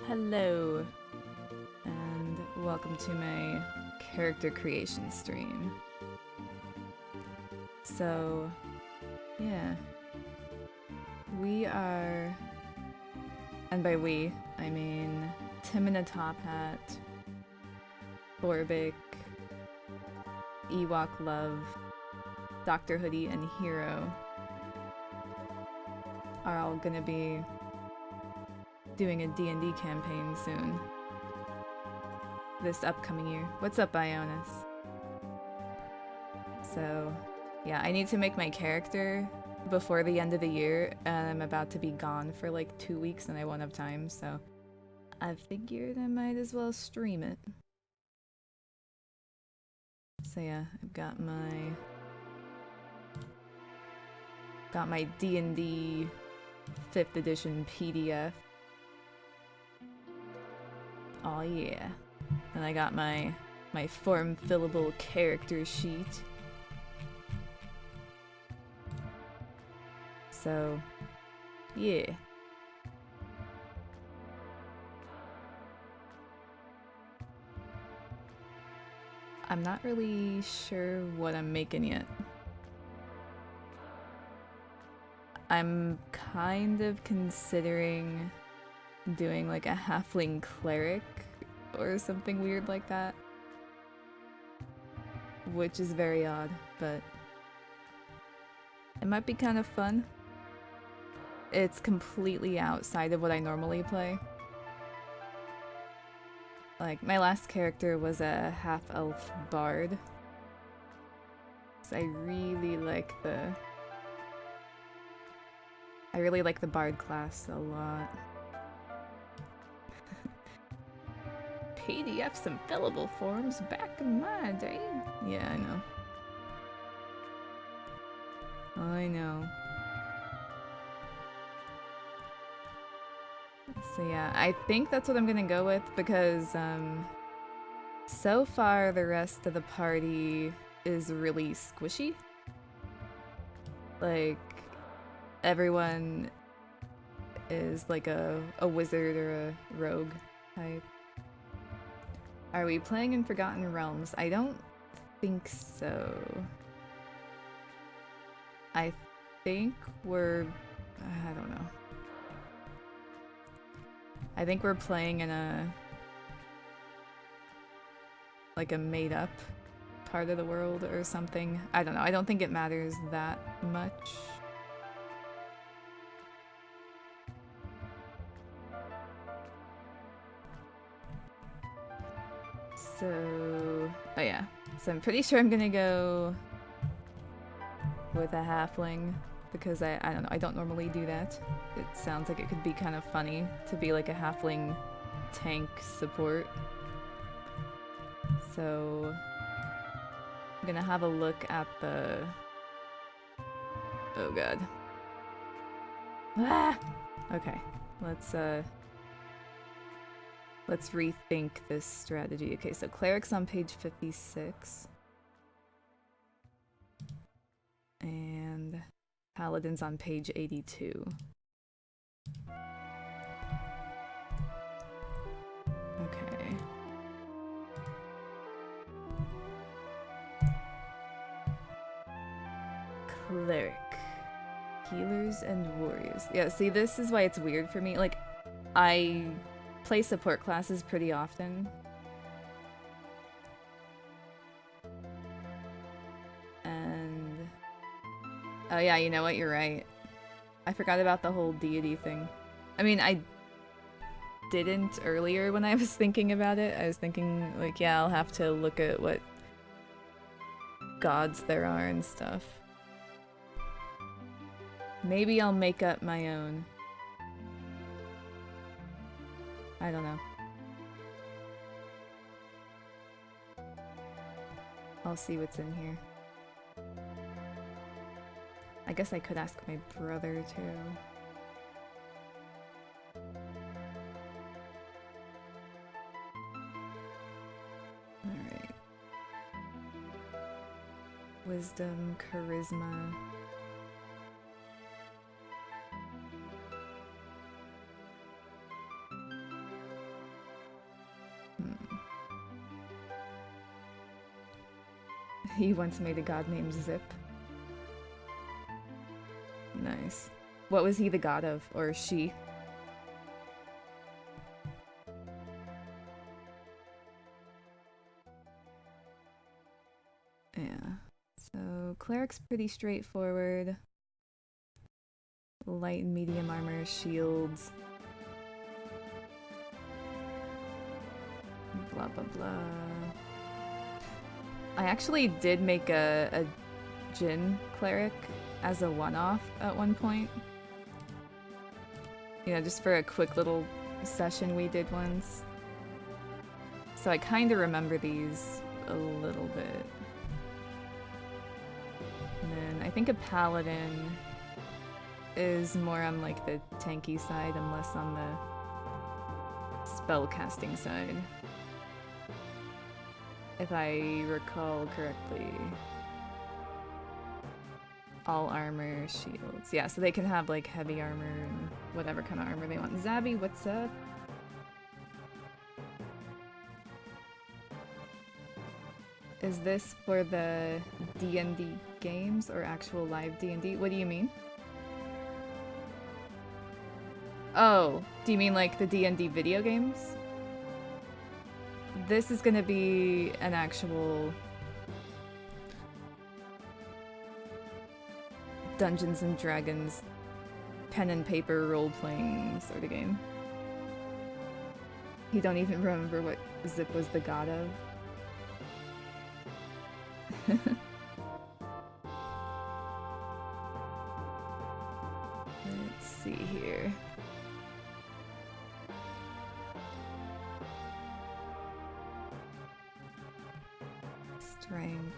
Hello, and welcome to my character creation stream. So, yeah, we are, and by we, I mean Tim in a Top Hat, Thorbic, Ewok Love, Dr. Hoodie, and Hero are all gonna be doing a D&D campaign soon. This upcoming year. What's up, Ionis? So, yeah, I need to make my character before the end of the year, and I'm about to be gone for like 2 weeks and I won't have time, so I figured I might as well stream it. So yeah, I've got my D&D 5th edition PDF. Oh yeah. And I got my form fillable character sheet. So, yeah. I'm not really sure what I'm making yet. I'm kind of considering doing like a halfling cleric or something weird like that. Which is very odd, but it might be kind of fun. It's completely outside of what I normally play. Like, my last character was a half-elf bard. So I really like the bard class a lot. PDFs and fillable forms back in my day. Yeah, I know. I know. So yeah, I think that's what I'm gonna go with because so far the rest of the party is really squishy. Like, everyone is like a wizard or a rogue type. Are we playing in Forgotten Realms? I don't think so. I think we're... I don't know. I think we're playing in a... like a made-up part of the world or something. I don't know. I don't think it matters that much. So... oh yeah. So I'm pretty sure I'm gonna go with a halfling because I don't know, I don't normally do that. It sounds like it could be kind of funny to be like a halfling tank support. So I'm gonna have a look at the... oh god. Ah! Okay, let's rethink this strategy. Okay, so cleric's on page 56. And paladin's on page 82. Okay. Cleric. Healers and warriors. Yeah, see, this is why it's weird for me. Like, I play support classes pretty often. And... oh yeah, you know what? You're right. I forgot about the whole deity thing. I mean, I didn't earlier when I was thinking about it. I was thinking, like, yeah, I'll have to look at what gods there are and stuff. Maybe I'll make up my own. I don't know. I'll see what's in here. I guess I could ask my brother too. Alright. Wisdom, charisma. He once made a god named Zip. Nice. What was he the god of? Or she? Yeah. So, cleric's pretty straightforward. Light and medium armor, shields. Blah blah blah. I actually did make a Jhin cleric as a one-off at one point. You know, just for a quick little session we did once. So I kind of remember these a little bit. And then I think a paladin is more on like the tanky side and less on the spellcasting side. If I recall correctly. All armor, shields. Yeah, so they can have like heavy armor and whatever kind of armor they want. Zabby, what's up? Is this for the D&D games or actual live D&D? What do you mean? Oh, do you mean like the D&D video games? This is gonna be an actual Dungeons and Dragons pen and paper role-playing sort of game. You don't even remember what Zip was the god of? Let's see here. Strength.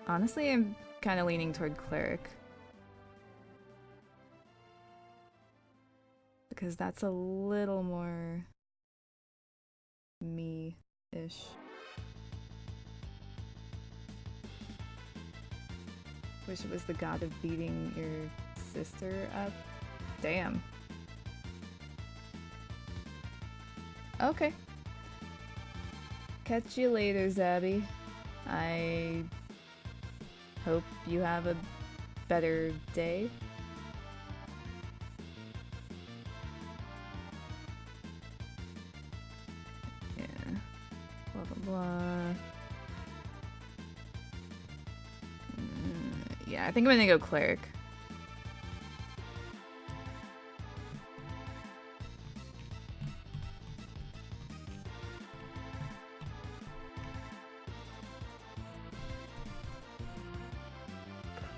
Honestly, I'm kind of leaning toward cleric. Because that's a little more me-ish. Wish it was the god of beating your sister up. Damn. Okay. Catch you later, Zabby. I hope you have a better day. Yeah. Blah blah blah. Yeah, I think I'm gonna go cleric.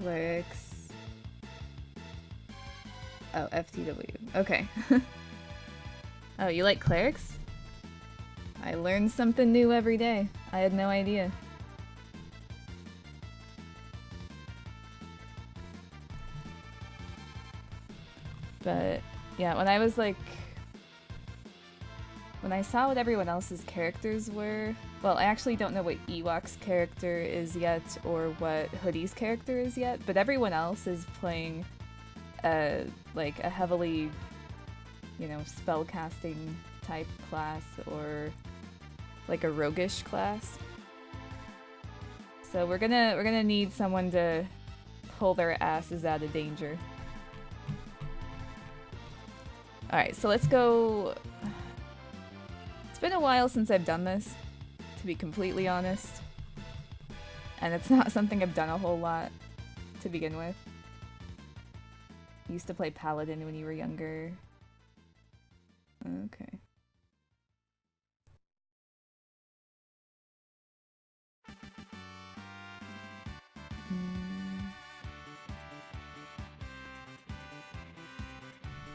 Clerics. Oh, FTW. Okay. Oh, you like clerics? I learn something new every day. I had no idea. But yeah, when I was like, when I saw what everyone else's characters were, well, I actually don't know what Ewok's character is yet or what Hoodie's character is yet, but everyone else is playing like a heavily, you know, spellcasting type class or like a roguish class. So we're gonna need someone to pull their asses out of danger. Alright, so let's go. It's been a while since I've done this, to be completely honest. And it's not something I've done a whole lot to begin with. Used to play Paladin when you were younger. Okay.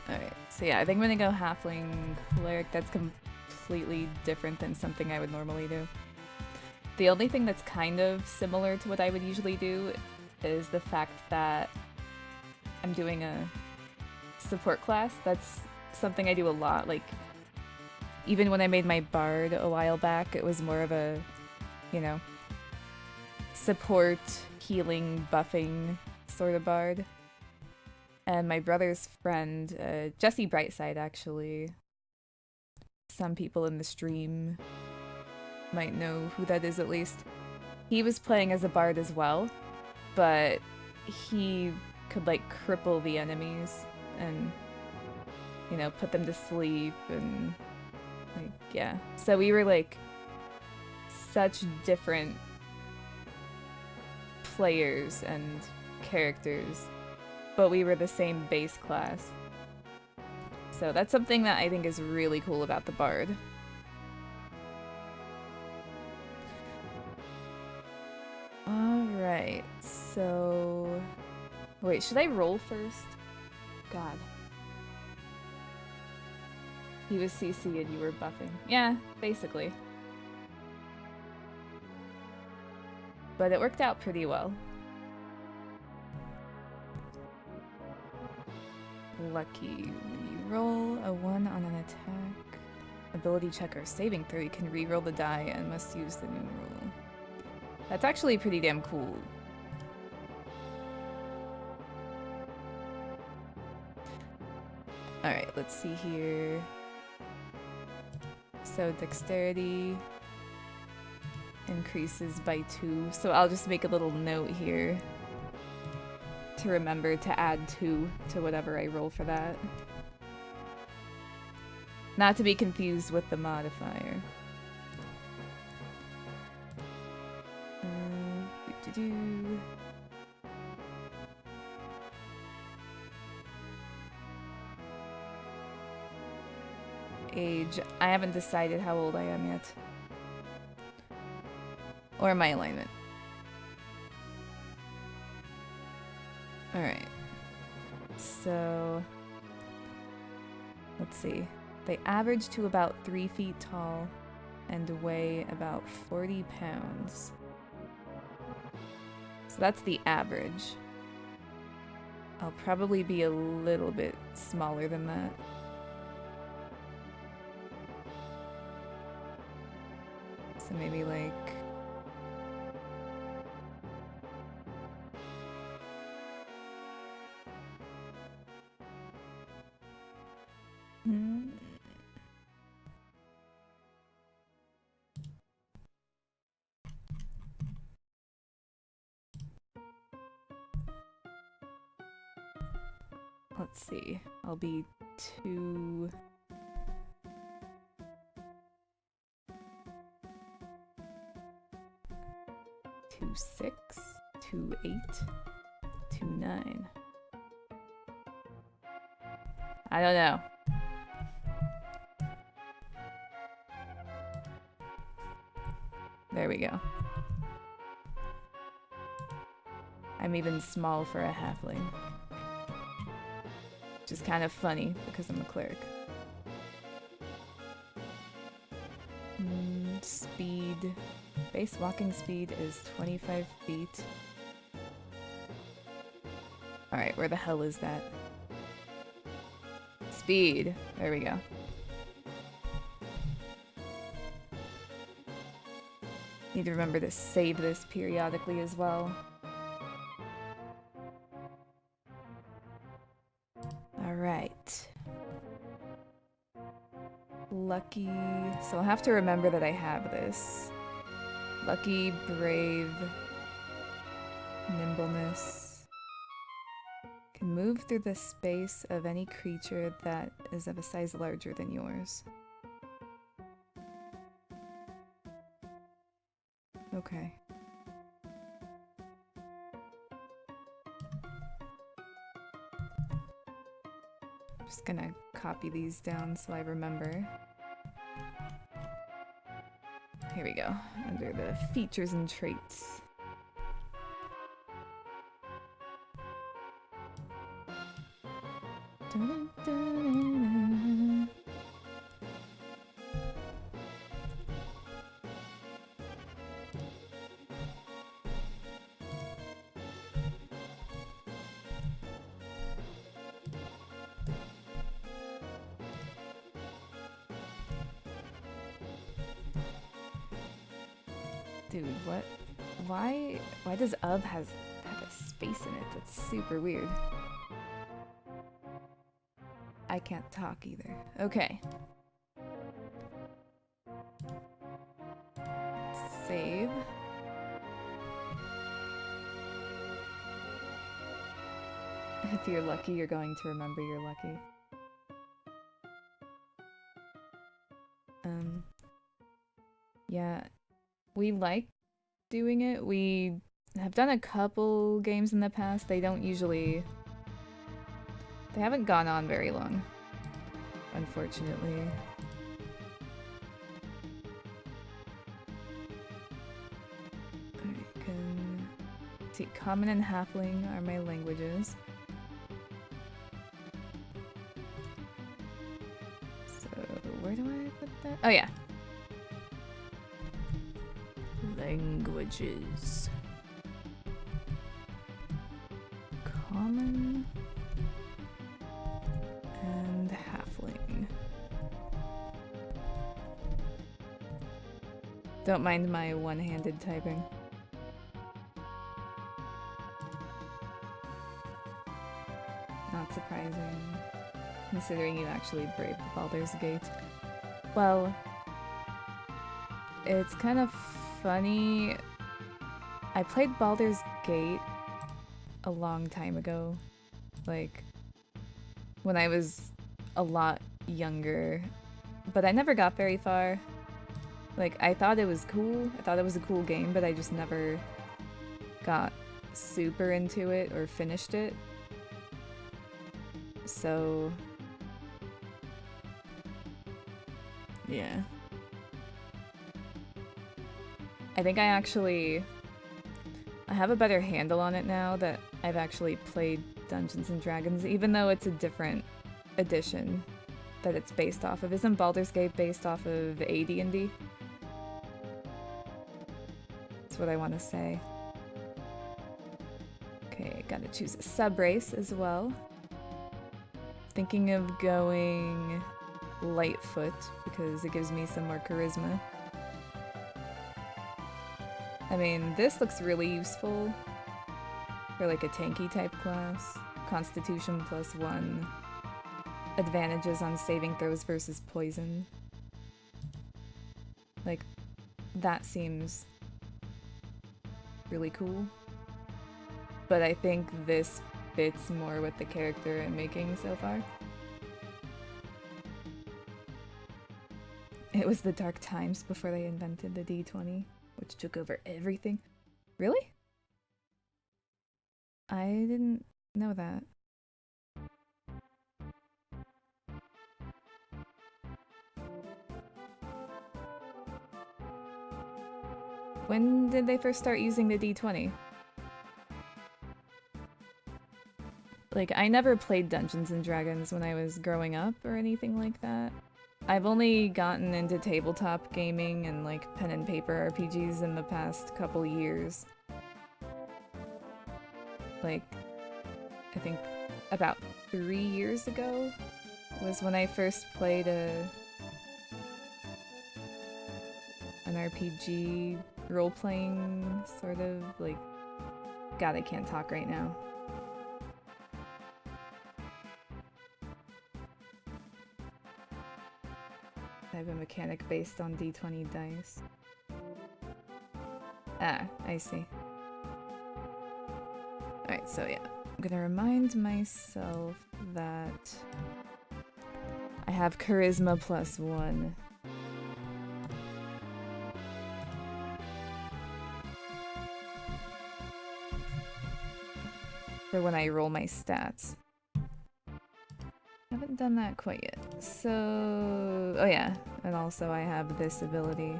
Alright, so yeah, I think I'm gonna go Halfling Cleric. That's completely different than something I would normally do. The only thing that's kind of similar to what I would usually do is the fact that I'm doing a support class. That's something I do a lot. Like, even when I made my Bard a while back, it was more of a, you know, support, healing, buffing sort of bard. And my brother's friend, Jesse Brightside, actually. Some people in the stream might know who that is at least. He was playing as a bard as well, but he could like cripple the enemies and, you know, put them to sleep and like, yeah. So we were like such different players and characters, but we were the same base class. So that's something that I think is really cool about the bard. Alright, so... Wait, should I roll first? God. He was CC and you were buffing. Yeah, basically. But it worked out pretty well. Lucky. When you roll a 1 on an attack, ability check, or saving throw, you can re-roll the die and must use the new rule. That's actually pretty damn cool. Alright, let's see here. So dexterity increases by 2. So I'll just make a little note here to remember to add 2 to whatever I roll for that. Not to be confused with the modifier. Age. I haven't decided how old I am yet. Or my alignment. Alright. So... let's see. They average to about 3 feet tall and weigh about 40 pounds. So that's the average. I'll probably be a little bit smaller than that. So maybe like... let's see. I'll be 2... 2'6", 2'8", 2'9". I don't know. There we go. I'm even small for a halfling. Which is kind of funny because I'm a cleric. Speed. Base walking speed is 25 feet. Alright, where the hell is that? Speed. There we go. Need to remember to save this periodically as well. Alright. Lucky. So I'll have to remember that I have this. Lucky, brave, nimbleness. Can move through the space of any creature that is of a size larger than yours. Okay. I'm just gonna copy these down so I remember. Here we go, under the features and traits. Dun, dun, dun, dun. Dude, what? Why does Ub have a space in it? That's super weird. I can't talk either. Okay. Save. If you're lucky, you're going to remember you're lucky. Yeah, we like doing it. We have done a couple games in the past. They don't usually... They haven't gone on very long, unfortunately. I can see Common and Halfling are my languages. So where do I put that? Oh yeah. Languages. Common and Halfling. Don't mind my one-handed typing. Not surprising, considering you actually braved Baldur's Gate. Well, it's kind of funny. I played Baldur's Gate a long time ago, like when I was a lot younger, but I never got very far. Like, I thought it was cool, I thought it was a cool game, but I just never got super into it or finished it. So yeah. I think I have a better handle on it now that I've actually played Dungeons & Dragons, even though it's a different edition that it's based off of. Isn't Baldur's Gate based off of AD&D? That's what I want to say. Okay, gotta choose a sub-race as well. Thinking of going Lightfoot because it gives me some more charisma. I mean, this looks really useful for like a tanky type class. Constitution +1. Advantages on saving throws versus poison. Like, that seems really cool. But I think this fits more with the character I'm making so far. It was the dark times before they invented the D20. Which took over everything. Really? I didn't know that. When did they first start using the D20? Like, I never played Dungeons & Dragons when I was growing up or anything like that. I've only gotten into tabletop gaming and like pen and paper RPGs in the past couple years. Like, I think about 3 years ago was when I first played an RPG role-playing sort of, like, God, I can't talk right now. I have a mechanic based on D20 dice. Ah, I see. Alright, so yeah. I'm gonna remind myself that I have charisma +1. For when I roll my stats. Haven't done that quite yet. So, oh yeah, and also I have this ability.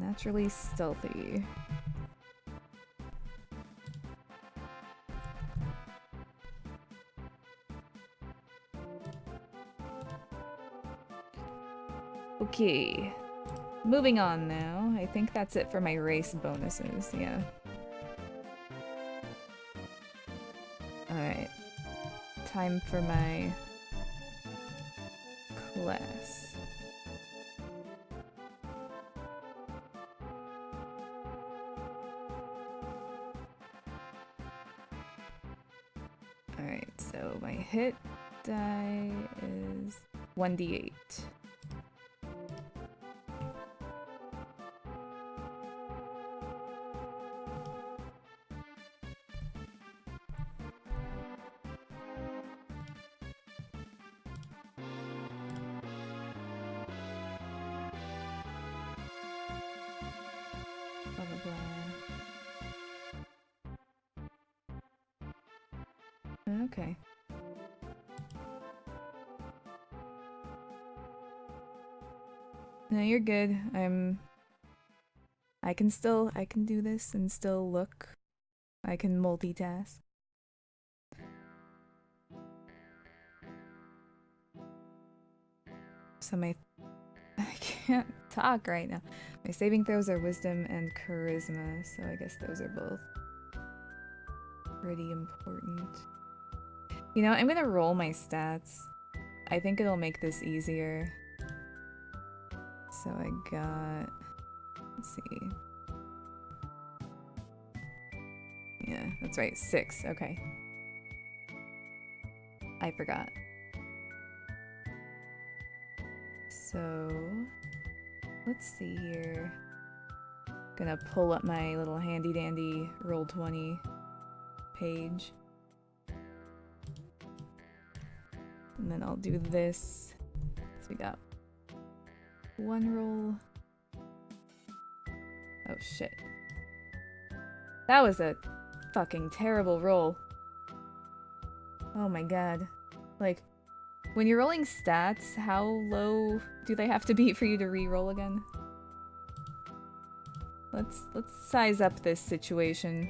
Naturally stealthy. Okay, moving on now. I think that's it for my race bonuses, yeah. Alright. Time for my class. Alright, so my hit die is 1d8. Blah blah blah. Okay. No, you're good. I can do this and still look. I can multitask. So I can't talk right now. My saving throws are wisdom and charisma, so I guess those are both pretty important. You know, I'm gonna roll my stats. I think it'll make this easier. So I got... Let's see. Yeah, that's right. 6. Okay. I forgot. So... Let's see here. Gonna pull up my little handy dandy Roll20 page. And then I'll do this. So we got 1 roll. Oh shit. That was a fucking terrible roll. Oh my god. Like, when you're rolling stats, how low do they have to be for you to re-roll again? Let's size up this situation.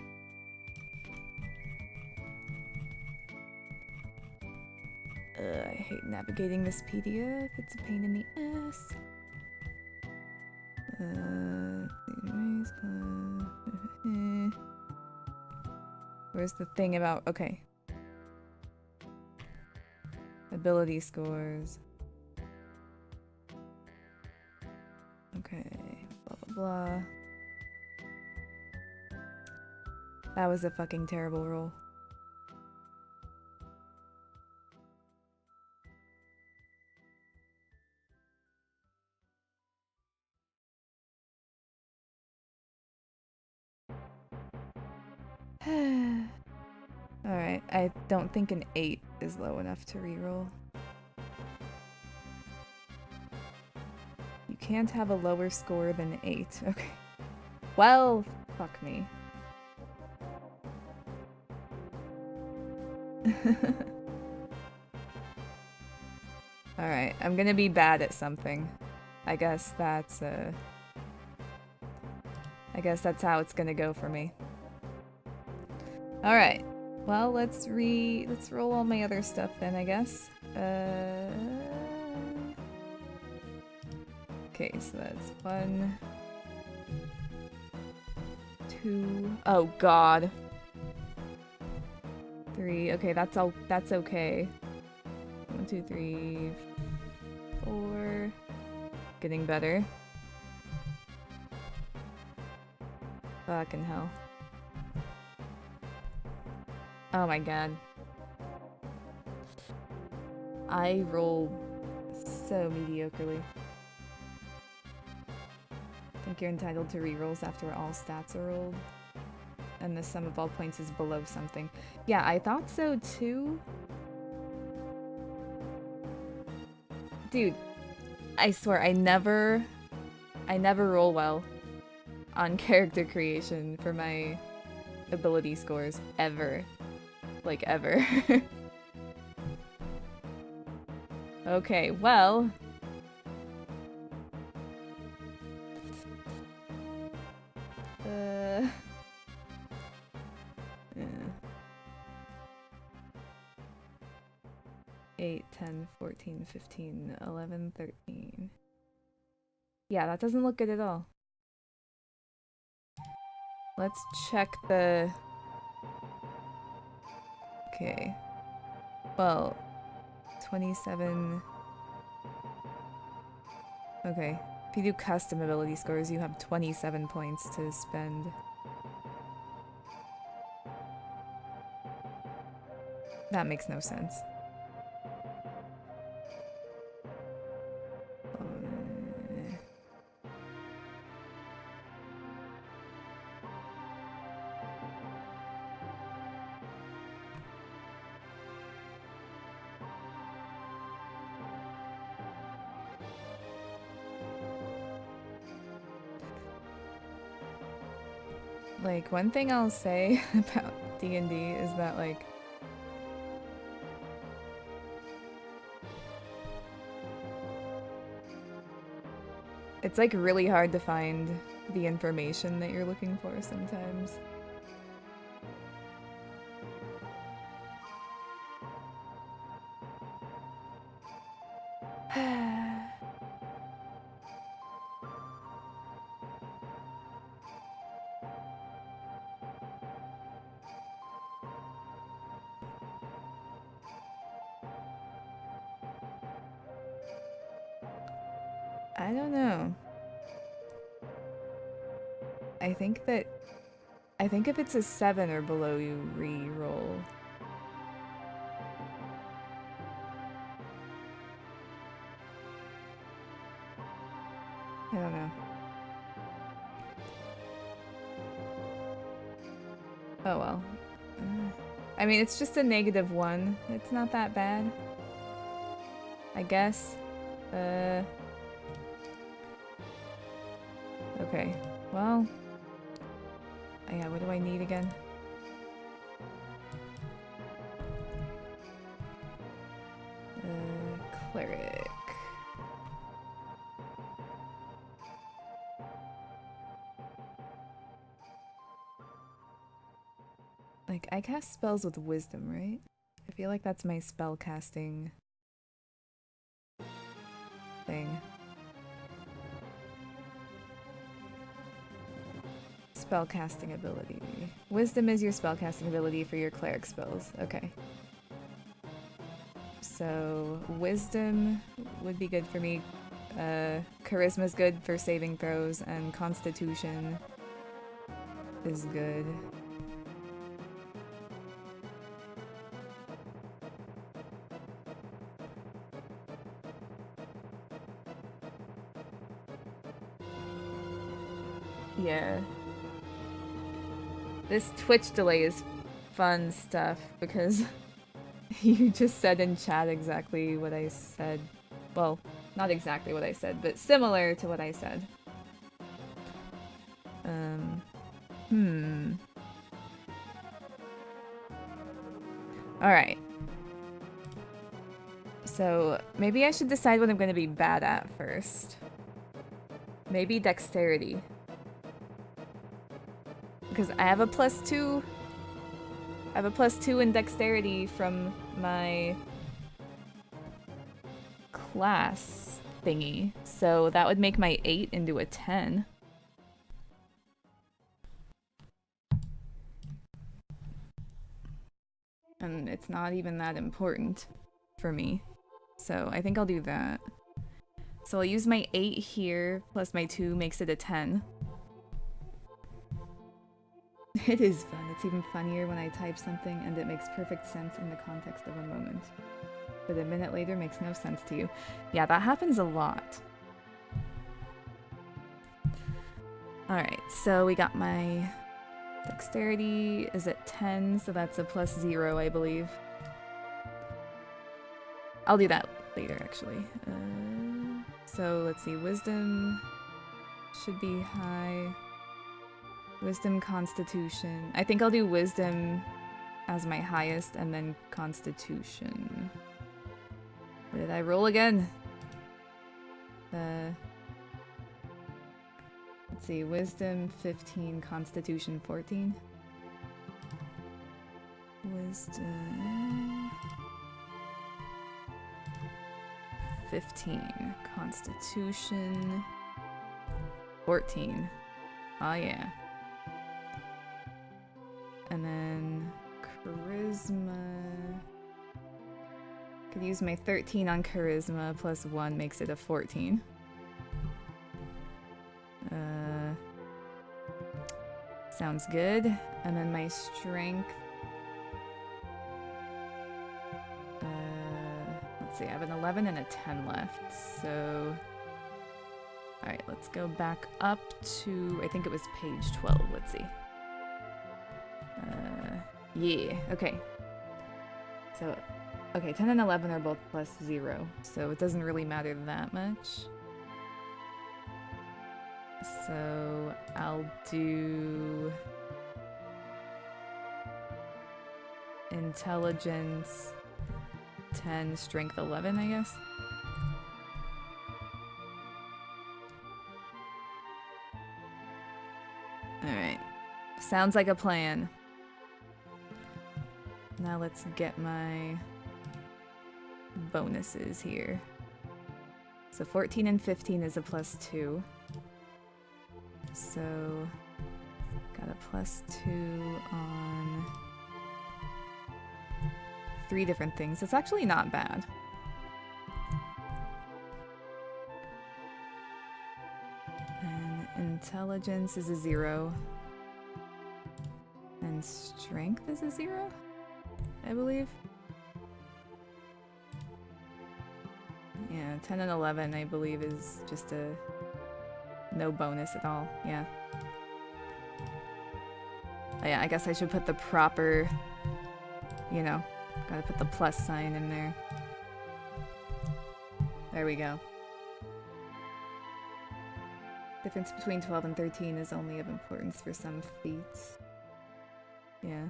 I hate navigating this PDF. It's a pain in the ass. Where's the thing about... Okay. Ability scores. Okay. Blah, blah, blah. That was a fucking terrible roll. Alright, I don't think an 8 is low enough to reroll. You can't have a lower score than 8. Okay. Well, fuck me. Alright, I'm gonna be bad at something. I guess that's how it's gonna go for me. Alright. Well, let's roll all my other stuff then, I guess. Okay, so that's 1, 2. Oh god. 3. Okay, that's okay. 1, 2, 3, 4. Getting better. Fucking hell. Oh my god. I roll so mediocrely. I think you're entitled to rerolls after all stats are rolled. And the sum of all points is below something. Yeah, I thought so too. Dude, I swear, I never roll well on character creation for my ability scores. Ever. Like, ever. Okay, well... Yeah. 8, 10, 14, 15, 11, 13. Yeah, that doesn't look good at all. Let's check the... Okay. Well, 27... Okay. If you do custom ability scores, you have 27 points to spend. That makes no sense. Like, one thing I'll say about D&D is that, like, it's, like, really hard to find the information that you're looking for sometimes. I don't know. I think if it's a 7 or below, you re-roll. I don't know. Oh well. I mean, it's just a -1. It's not that bad. I guess. Okay. Well. Yeah, what do I need again? Cleric. Like, I cast spells with wisdom, right? I feel like that's my spell casting thing. Spellcasting ability. Wisdom is your spellcasting ability for your cleric spells. Okay. So, wisdom would be good for me. Charisma's good for saving throws, and constitution is good. Yeah. This Twitch delay is fun stuff because you just said in chat exactly what I said. Well, not exactly what I said, but similar to what I said. Alright. So, maybe I should decide what I'm going to be bad at first. Maybe dexterity. Because I have a +2. I have a +2 in dexterity from my class thingy. So that would make my 8 into a 10. And it's not even that important for me. So I think I'll do that. So I'll use my 8 here, plus my 2 makes it a 10. It is fun. It's even funnier when I type something and it makes perfect sense in the context of a moment. But a minute later makes no sense to you. Yeah, that happens a lot. Alright, so we got my dexterity is at 10, so that's a +0, I believe. I'll do that later, actually. So let's see, wisdom should be high. Wisdom, constitution. I think I'll do wisdom as my highest and then constitution. What did I roll again? Let's see, wisdom 15, constitution 14. Wisdom 15, constitution 14. Oh yeah. And then charisma. Could use my 13 on charisma plus 1 makes it a 14. Sounds good. And then my strength. let's see, I have an 11 and a 10 left, so... Alright, let's go back up to, I think it was page 12, let's see. Yeah, okay. So, okay, 10 and 11 are both plus 0, so it doesn't really matter that much. So, I'll do... Intelligence 10, Strength 11, I guess. Alright. Sounds like a plan. Now let's get my bonuses here. So 14 and 15 is a plus 2. So got a plus 2 on 3 different things. It's actually not bad. And intelligence is a 0. And strength is a 0, I believe. Yeah, 10 and 11 I believe is just a no bonus at all. Yeah. Oh yeah, I guess I should put the proper, you know, gotta put the plus sign in there. There we go. Difference between 12 and 13 is only of importance for some feats. Yeah.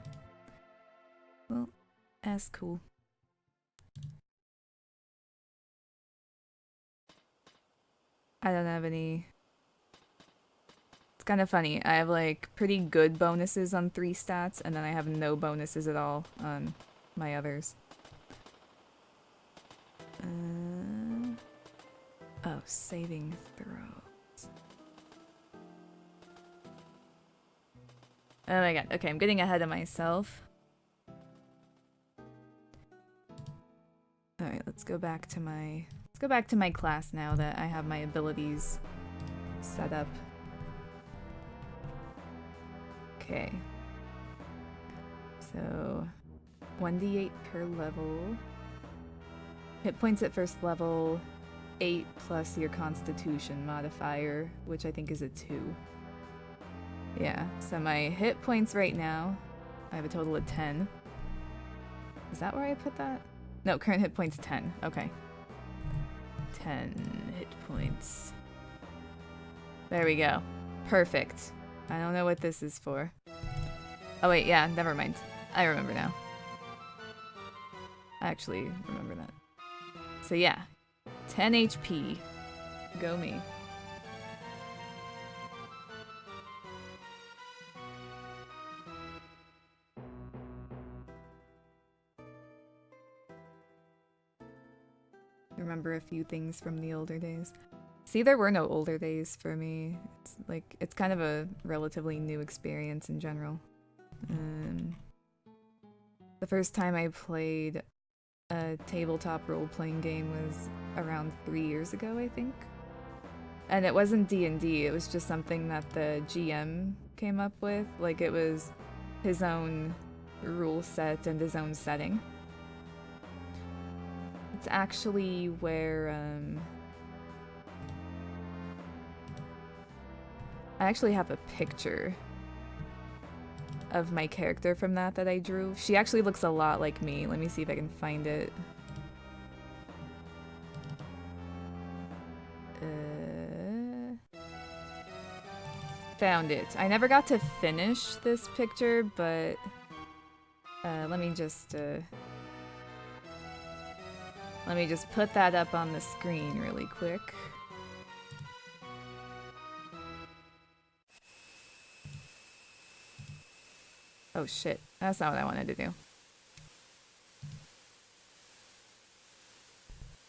Well, that's cool. I don't have any... It's kind of funny. I have like pretty good bonuses on 3 stats, and then I have no bonuses at all on my others. Oh, saving throws. Oh my god. Okay, I'm getting ahead of myself. Alright, let's go back to my class now that I have my abilities set up. Okay. So 1d8 per level. Hit points at first level 8 plus your constitution modifier, which I think is a 2. Yeah, so my hit points right now, I have a total of 10. Is that where I put that? No, current hit points 10. Okay. 10 hit points. There we go. Perfect. I don't know what this is for. Oh wait, yeah, never mind. I remember now. I actually remember that. So yeah, 10 HP. Go me. Remember a few things from the older days. See, there were no older days for me. It's like, it's kind of a relatively new experience in general. The first time I played a tabletop role-playing game was around 3 years ago, I think. And it wasn't D&D, it was just something that the GM came up with. Like, it was his own rule set and his own setting. It's actually where, I actually have a picture of my character from that I drew. She actually looks a lot like me. Let me see if I can find it. Found it. I never got to finish this picture, but let me just put that up on the screen really quick. Oh shit, that's not what I wanted to do.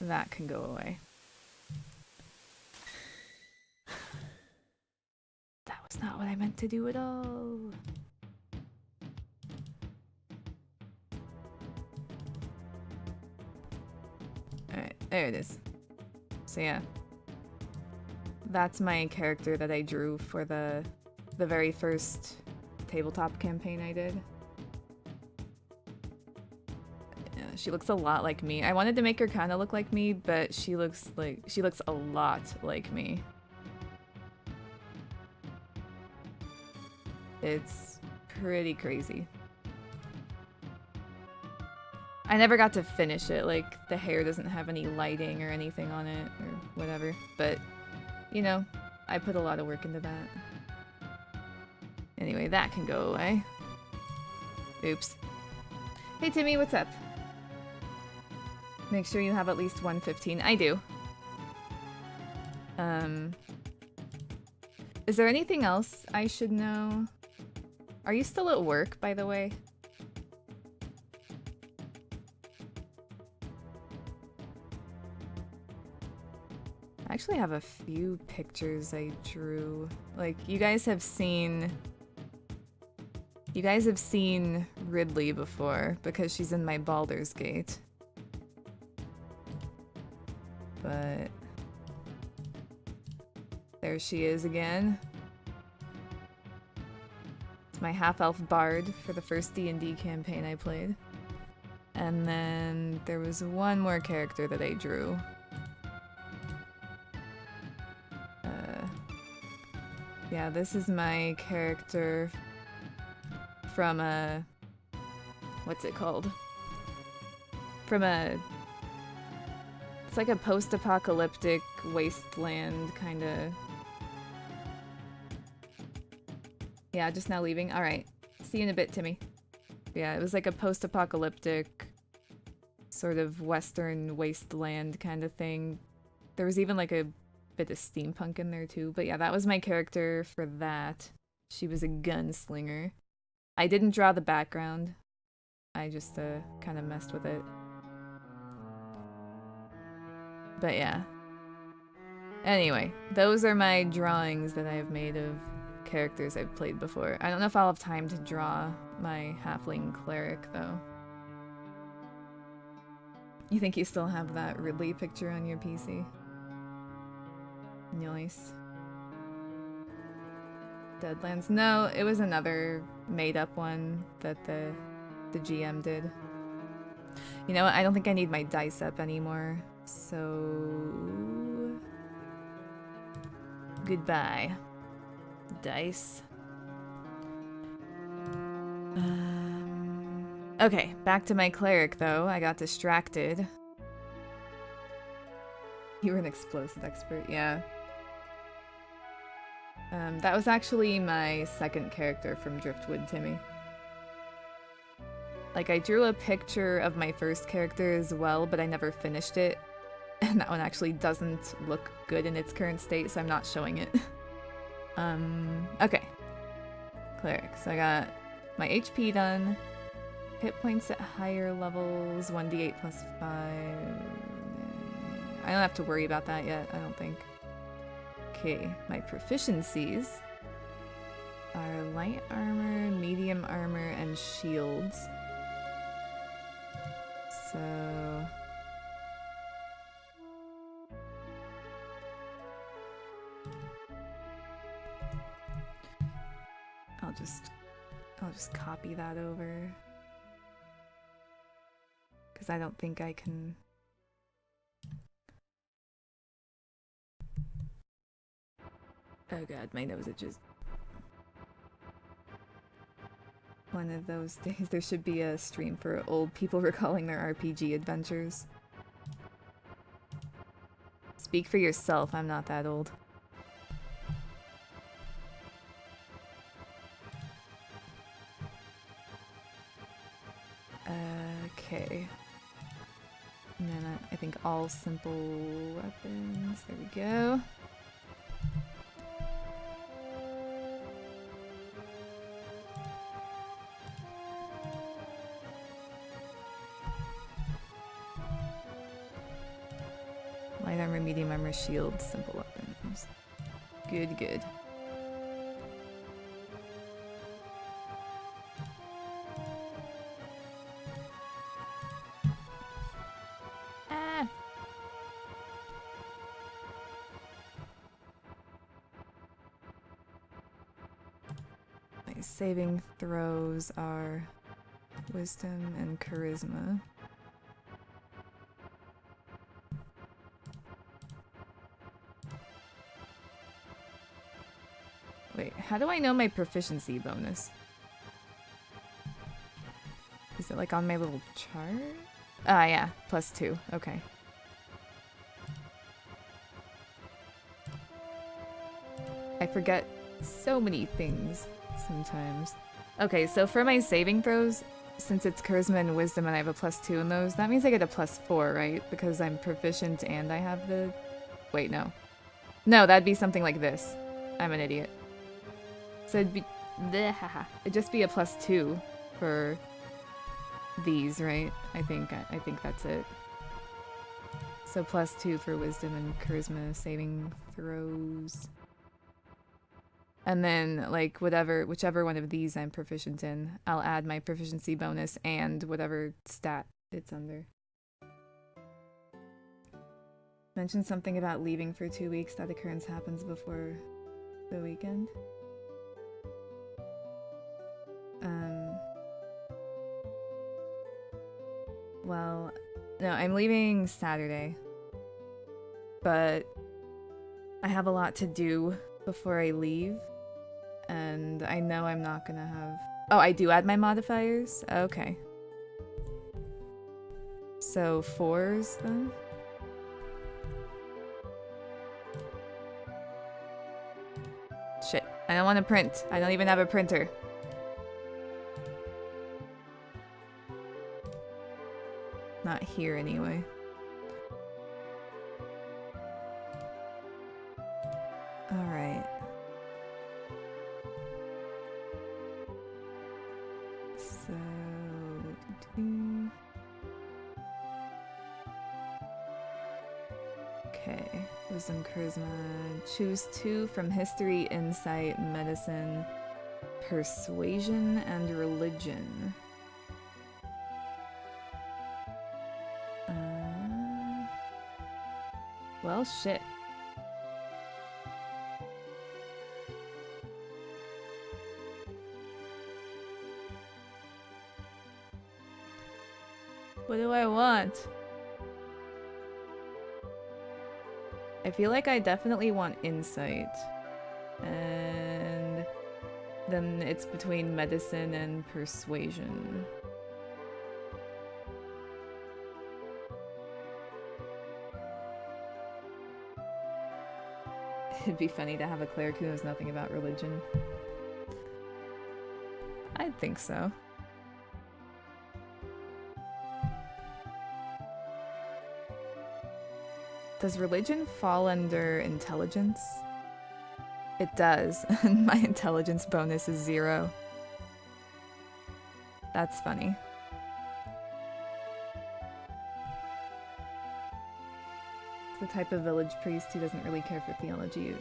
That can go away. That was not what I meant to do at all. Alright, there it is. So yeah. That's my character that I drew for the very first tabletop campaign I did. Yeah, she looks a lot like me. I wanted to make her kind of look like me, but she looks a lot like me. It's pretty crazy. I never got to finish it, like, the hair doesn't have any lighting or anything on it, or whatever, but, you know, I put a lot of work into that. Anyway, that can go away. Oops. Hey Timmy, what's up? Make sure you have at least 115. I do. Is there anything else I should know? Are you still at work, by the way? I actually have a few pictures I drew. Like, you guys have seen Ridley before, because she's in my Baldur's Gate. But there she is again. It's my half-elf bard for the first D&D campaign I played. And then there was one more character that I drew. Yeah, this is my character from a... what's it called? It's like a post-apocalyptic wasteland, kinda. Yeah, just now leaving. Alright. See you in a bit, Timmy. Yeah, it was like a post-apocalyptic sort of western wasteland kind of thing. There was even like a bit of steampunk in there too. But yeah, that was my character for that. She was a gunslinger. I didn't draw the background. I just kind of messed with it. But yeah. Anyway, those are my drawings that I've made of characters I've played before. I don't know if I'll have time to draw my halfling cleric, though. You think you still have that Ridley picture on your PC? Nice. Deadlands. No, it was another made-up one that the GM did. You know what? I don't think I need my dice up anymore, so... goodbye. Dice. Okay, back to my cleric, though. I got distracted. You were an explosive expert, yeah. That was actually my second character from Driftwood, Timmy. Like, I drew a picture of my first character as well, but I never finished it. And that one actually doesn't look good in its current state, so I'm not showing it. Okay. Cleric. So I got my HP done. Hit points at higher levels, 1d8 plus 5. I don't have to worry about that yet, I don't think. Okay, my proficiencies are light armor, medium armor, and shields. So... I'll just copy that over. Because I don't think I can... Oh god, my nose itches. One of those days there should be a stream for old people recalling their RPG adventures. Speak for yourself, I'm not that old. Okay. And then I think all simple weapons. There we go. Light armor, medium armor, shield, simple weapons. Good, good. Ah! My saving throws are wisdom and charisma. How do I know my proficiency bonus? Is it like on my little chart? Ah, yeah, +2. Okay. I forget so many things sometimes. Okay, so for my saving throws, since it's charisma and wisdom and I have a +2 in those, that means I get a +4, right? Because I'm proficient and I have the... Wait, no. No, that'd be something like this. I'm an idiot. So it'd be... It'd just be a +2 for these, right? I think that's it. So +2 for wisdom and charisma saving throws. And then, like, whichever one of these I'm proficient in, I'll add my proficiency bonus and whatever stat it's under. Mention something about leaving for 2 weeks. That occurrence happens before the weekend. Well, no, I'm leaving Saturday. But I have a lot to do before I leave. And I know I'm not gonna have... Oh, I do add my modifiers? Okay. So 4s then? Shit. I don't want to print. I don't even have a printer. Not here anyway. Alright. So... Okay. Wisdom, charisma. Choose 2 from history, insight, medicine, persuasion, and religion. Well, shit. What do I want? I feel like I definitely want insight. And then it's between medicine and persuasion. It'd be funny to have a cleric who knows nothing about religion. I'd think so. Does religion fall under intelligence? It does, and my intelligence bonus is 0. That's funny. It's the type of village priest who doesn't really care for theology.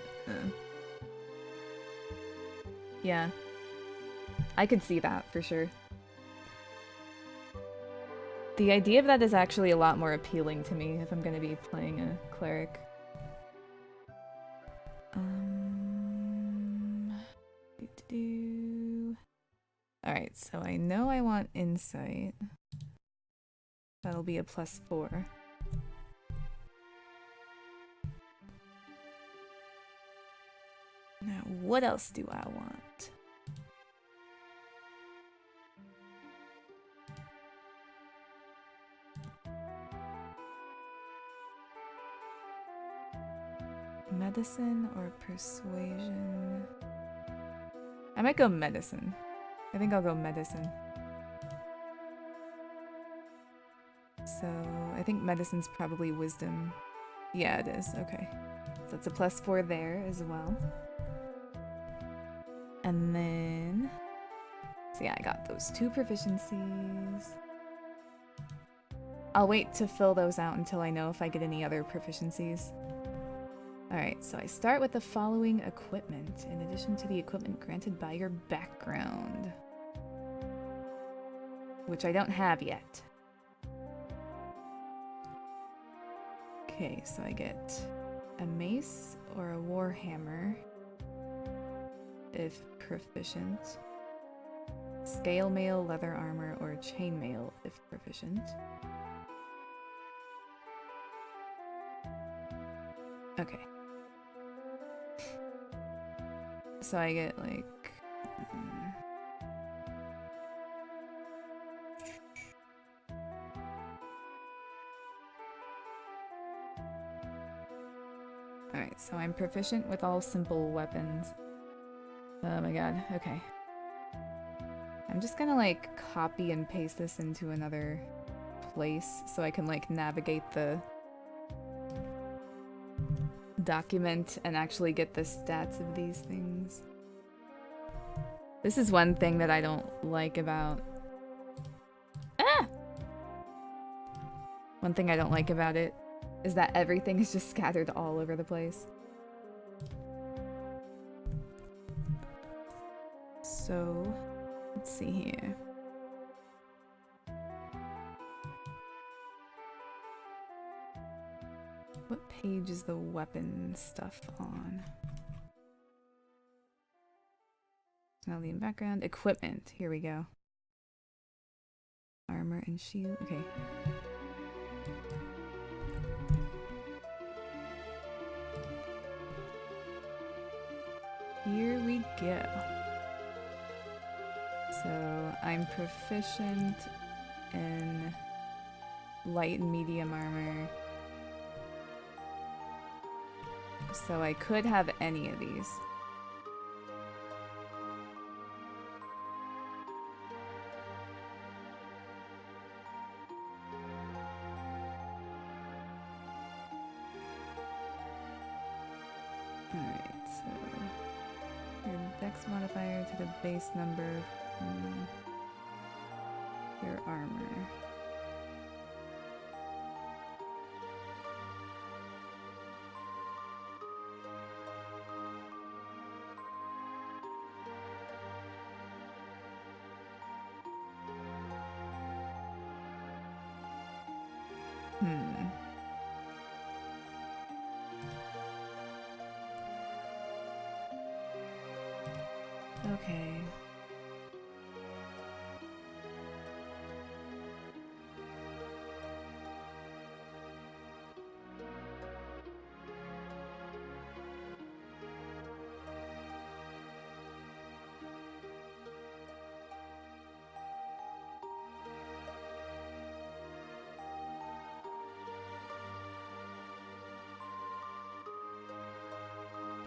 Yeah. I could see that, for sure. The idea of that is actually a lot more appealing to me if I'm going to be playing a cleric. Alright, so I know I want insight. That'll be a +4. Now, what else do I want? Medicine or persuasion? I might go medicine. I think I'll go medicine. So, I think medicine's probably wisdom. Yeah, it is. Okay. So it's a +4 there as well. And then... So yeah, I got those 2 proficiencies. I'll wait to fill those out until I know if I get any other proficiencies. Alright, so I start with the following equipment, in addition to the equipment granted by your background. Which I don't have yet. Okay, so I get a mace or a warhammer, if proficient. Scale mail, leather armor, or chainmail, if proficient. Okay. so I get like... Alright, so I'm proficient with all simple weapons. Oh my god, okay. I'm just gonna like copy and paste this into another place so I can like navigate the document and actually get the stats of these things. This is one thing that I don't like about... Ah! One thing I don't like about it is that everything is just scattered all over the place. So, let's see here. What page is the weapon stuff on? Personality and background. Equipment. Here we go. Armor and shield. Okay. Here we go. So I'm proficient in light and medium armor. So I could have any of these. Alright, so your dex modifier to the base number from your armor. Okay.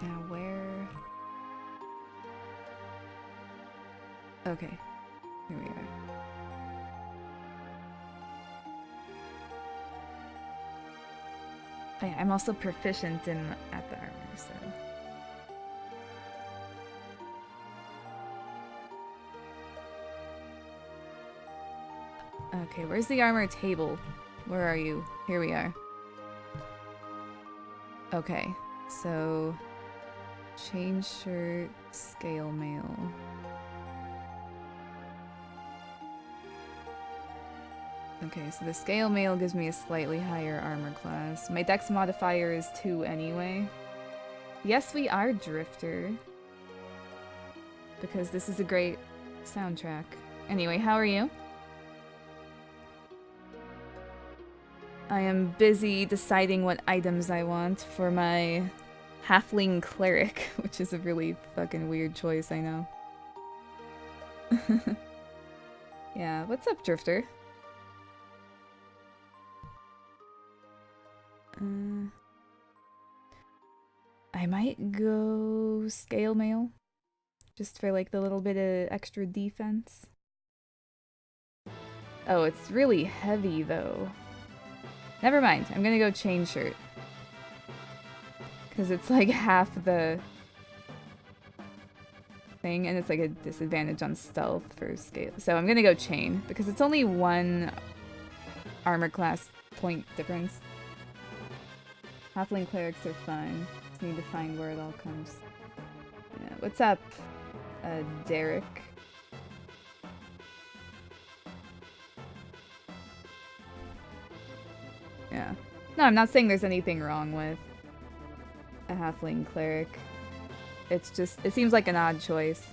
Now where... Okay, here we are. Oh yeah, I'm also proficient in at the armor, so... Okay, where's the armor table? Where are you? Here we are. Okay, so... Chain shirt, scale mail. Okay, so the scale mail gives me a slightly higher armor class. My dex modifier is 2 anyway. Yes, we are Drifter. Because this is a great soundtrack. Anyway, how are you? I am busy deciding what items I want for my Halfling Cleric, which is a really fucking weird choice, I know. Yeah, what's up, Drifter? I might go scale mail. Just for like the little bit of extra defense. Oh, it's really heavy though. Never mind, I'm gonna go chain shirt. Because it's like half the thing, and it's like a disadvantage on stealth for scale. So I'm gonna go chain, because it's only 1 armor class point difference. Halfling clerics are fine. Just need to find where it all comes. Yeah. What's up, Derek? Yeah. No, I'm not saying there's anything wrong with a halfling cleric. It's just, it seems like an odd choice.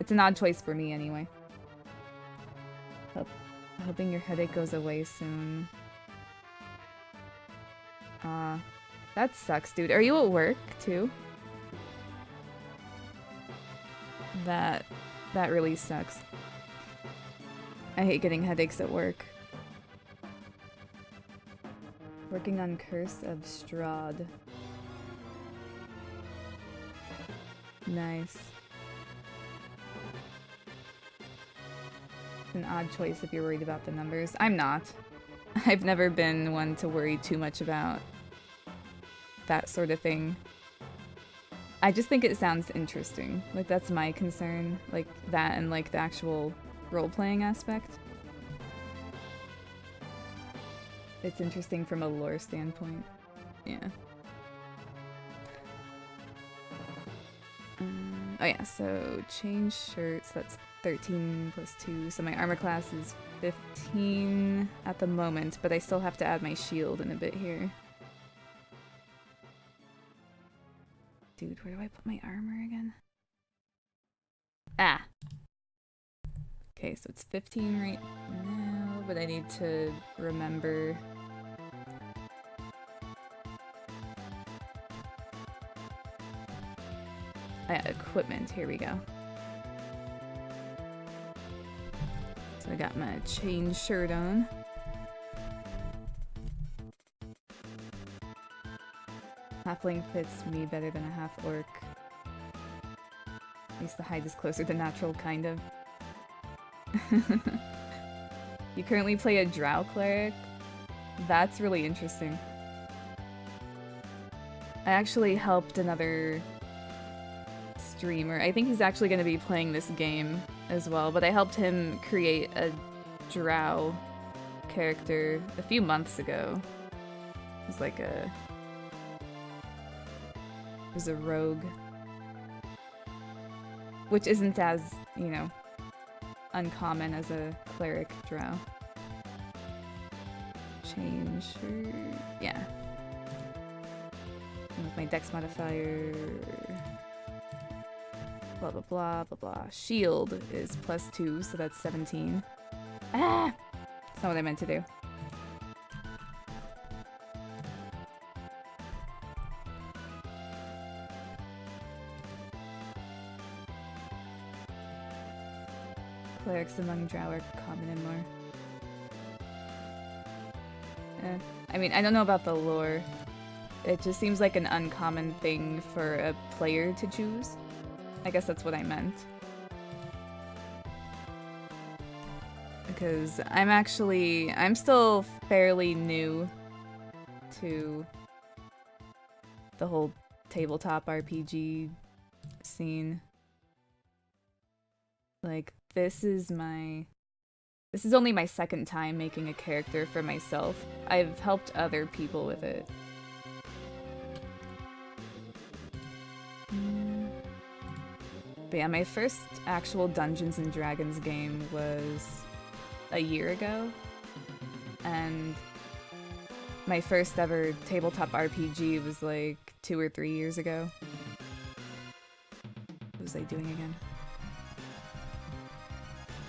It's an odd choice for me anyway. Hoping your headache goes away soon. That sucks, dude. Are you at work too? That really sucks. I hate getting headaches at work. Working on Curse of Strahd. Nice. An odd choice if you're worried about the numbers. I'm not. I've never been one to worry too much about that sort of thing. I just think it sounds interesting. Like, that's my concern. Like, that and, like, the actual role-playing aspect. It's interesting from a lore standpoint. Yeah. Oh yeah, so change shirts, that's 13 plus 2, so my armor class is 15 at the moment, but I still have to add my shield in a bit here. Dude, where do I put my armor again? Ah! Okay, so it's 15 right now, but I need to remember... equipment, here we go. So I got my chain shirt on. Halfling fits me better than a half-orc. At least the hide is closer to natural, kind of. You currently play a drow cleric? That's really interesting. I actually helped another streamer. I think he's actually going to be playing this game as well, but I helped him create a drow character a few months ago. It was like a... It was a rogue. Which isn't as, you know, uncommon as a cleric drow. Change her... Yeah. And with my dex modifier... Blah blah blah blah blah. Shield is +2, so that's 17. Ah! That's not what I meant to do. Clerics among drow are common and more. I mean, I don't know about the lore. It just seems like an uncommon thing for a player to choose. I guess that's what I meant. Because I'm still fairly new to the whole tabletop RPG scene. Like, this is only my second time making a character for myself. I've helped other people with it. But yeah, my first actual Dungeons & Dragons game was a year ago. And my first ever tabletop RPG was like 2 or 3 years ago. What was I doing again?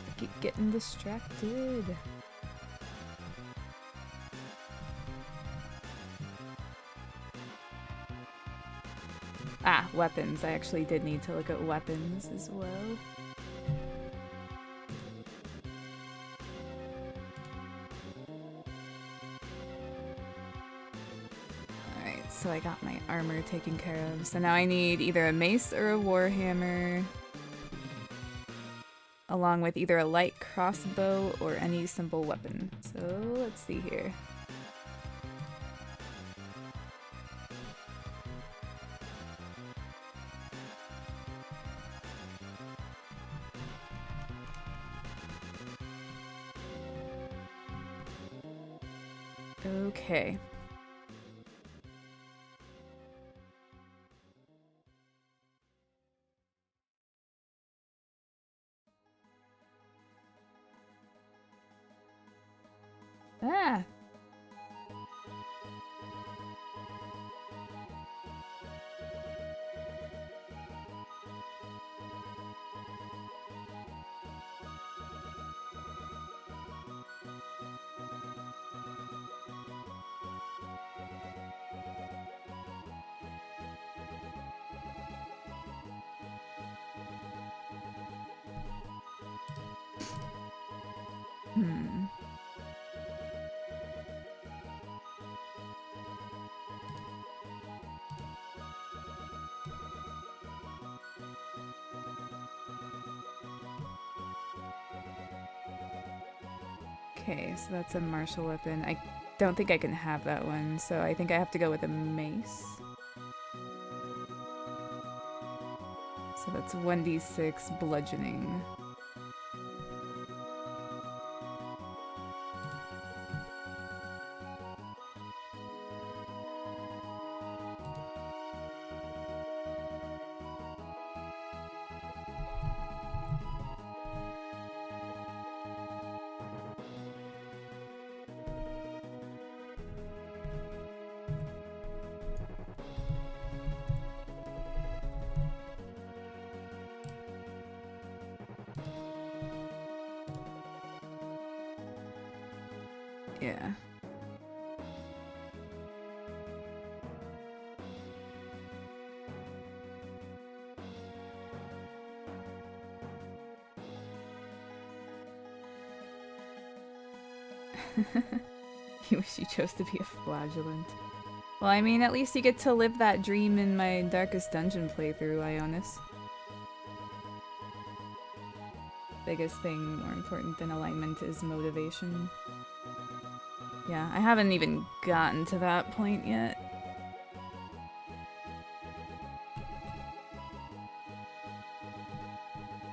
I keep getting distracted. Ah, weapons. I actually did need to look at weapons as well. Alright, so I got my armor taken care of. So now I need either a mace or a warhammer, along with either a light crossbow or any simple weapon. So let's see here. Okay. Ah! Hmm. Okay, so that's a martial weapon. I don't think I can have that one, so I think I have to go with a mace. So that's 1d6 bludgeoning. Yeah. You wish you chose to be a flagellant. Well, I mean, at least you get to live that dream in my Darkest Dungeon playthrough, Ionis. Biggest thing more important than alignment is motivation. Yeah, I haven't even gotten to that point yet.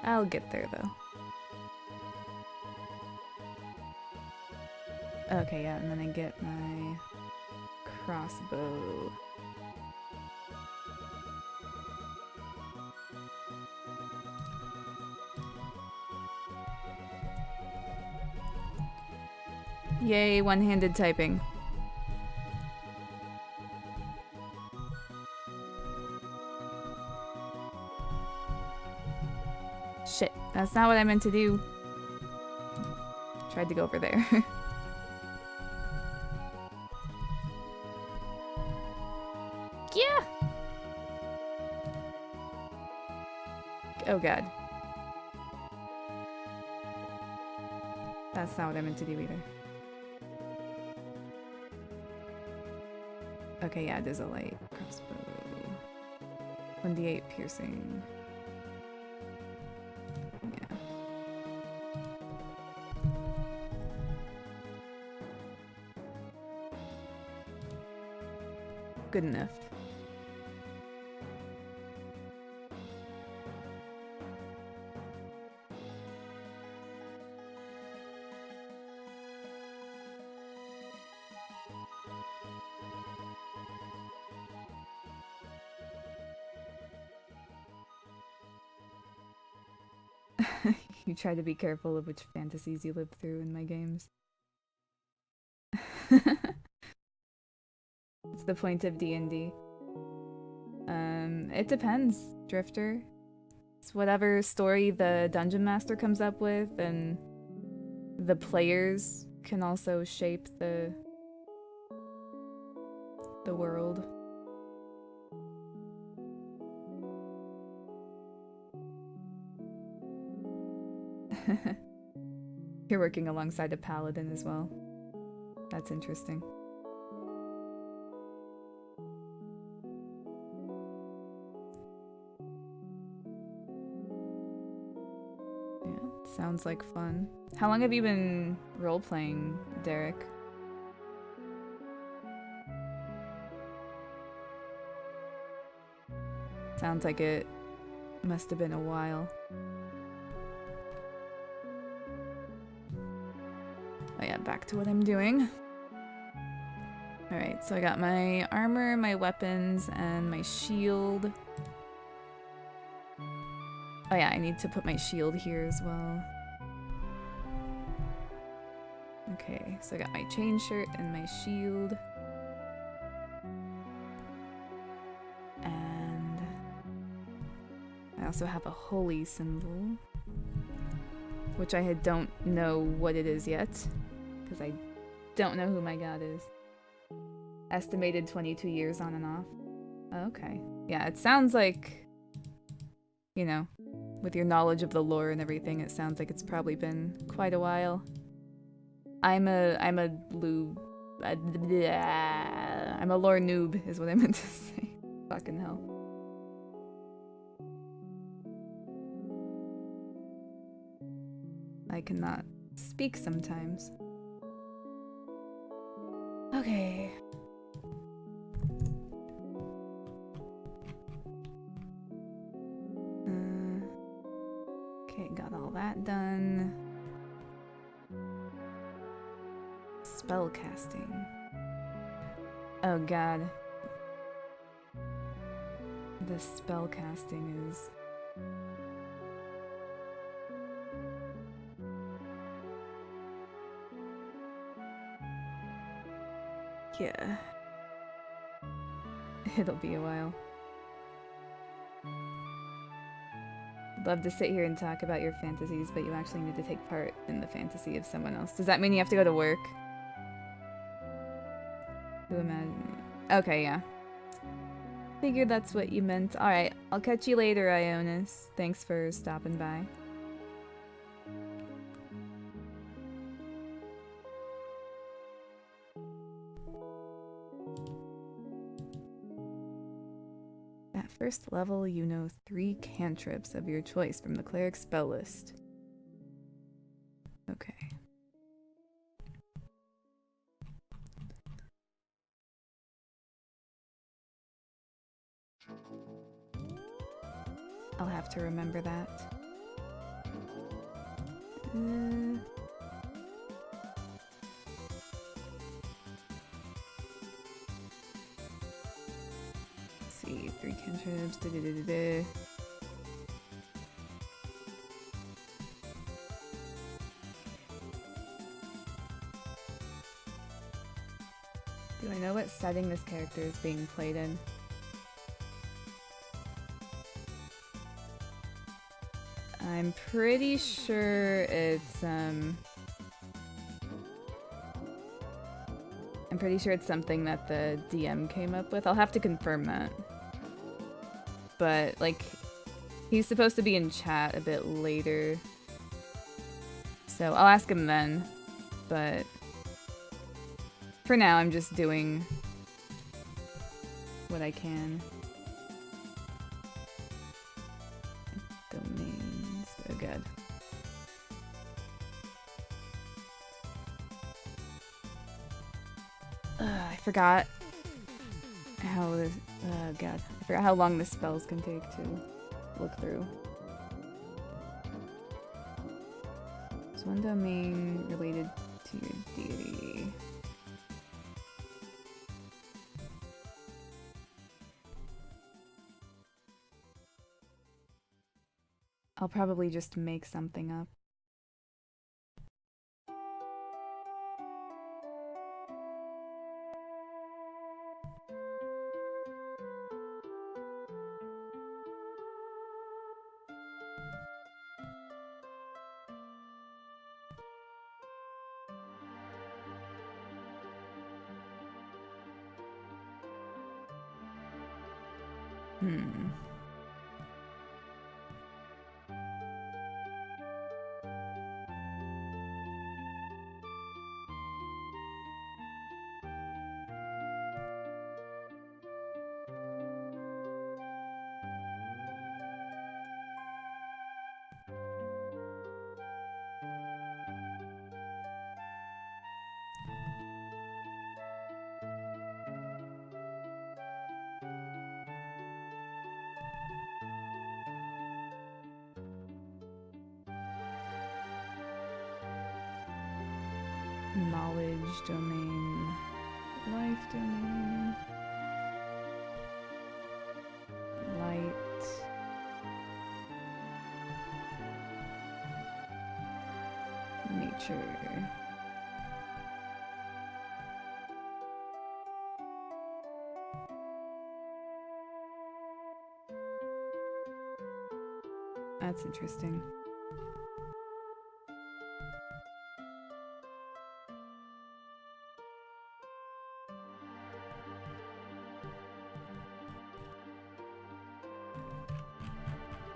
I'll get there, though. Okay, yeah, and then I get my crossbow. Yay, one-handed typing. Shit, that's not what I meant to do. Tried to go over there. Yeah! Oh god. That's not what I meant to do either. Okay, yeah, there's a light crossbow. 1d8 piercing. Yeah. Good enough. You try to be careful of which fantasies you live through in my games. It's the point of D&D. It depends, Drifter. It's whatever story the Dungeon Master comes up with, and the players can also shape the world. You're working alongside a paladin as well. That's interesting. Yeah, sounds like fun. How long have you been role-playing, Derek? Sounds like it must have been a while. Oh yeah, back to what I'm doing. Alright, so I got my armor, my weapons, and my shield. Oh yeah, I need to put my shield here as well. Okay, so I got my chain shirt and my shield. And I also have a holy symbol, which I don't know what it is yet, because I don't know who my god is. Estimated 22 years on and off. Okay. Yeah, it sounds like, you know, with your knowledge of the lore and everything, it sounds like it's probably been quite a while. I'm a lube. I'm a lore noob, is what I meant to say. Fucking hell. I cannot speak sometimes. Okay. Okay, got all that done. Spell casting. Oh god. The spell casting is... yeah. It'll be a while. I'd love to sit here and talk about your fantasies, but you actually need to take part in the fantasy of someone else. Does that mean you have to go to work? Who imagine? Okay, yeah. Figured that's what you meant. Alright, I'll catch you later, Ionis. Thanks for stopping by. At first level, you know 3 cantrips of your choice from the cleric spell list. Okay. I'll have to remember that. Let's see, 3 cantrips. Do I know what setting this character is being played in? I'm pretty sure it's, I'm pretty sure it's something that the DM came up with. I'll have to confirm that. But, like, he's supposed to be in chat a bit later. So I'll ask him then. But for now, I'm just doing what I can. Domains. Oh, God. I forgot how this. Oh, God. I forgot how long the spells can take to look through. Is one domain related to your deity? I'll probably just make something up. Knowledge domain, life domain, light, nature. That's interesting.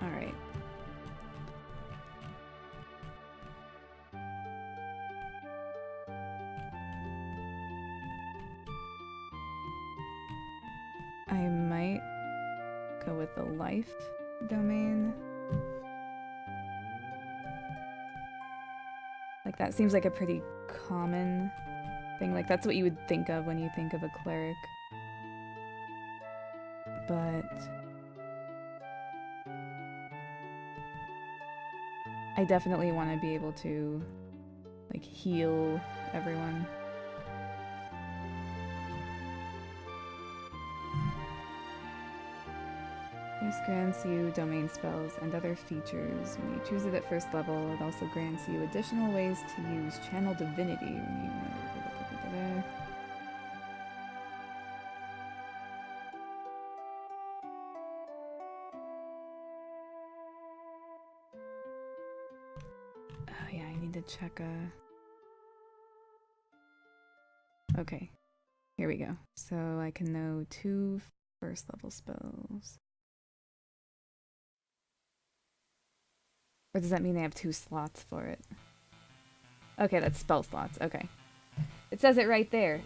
Alright. I might go with the life domain. Like, that seems like a pretty common thing. Like, that's what you would think of when you think of a cleric. But I definitely want to be able to, like, heal everyone. This grants you domain spells and other features. When you choose it at first level, it also grants you additional ways to use Channel Divinity when you... Oh yeah, I need to check Okay, here we go. So I can know 2 first level spells. Or does that mean they have 2 slots for it? Okay, that's spell slots. Okay. It says it right there.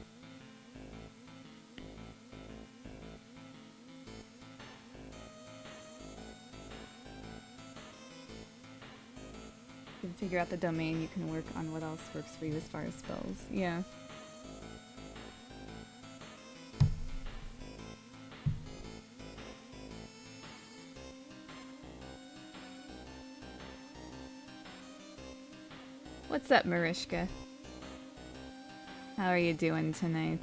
You can figure out the domain, you can work on what else works for you as far as spells. Yeah. What's up, Marishka? How are you doing tonight?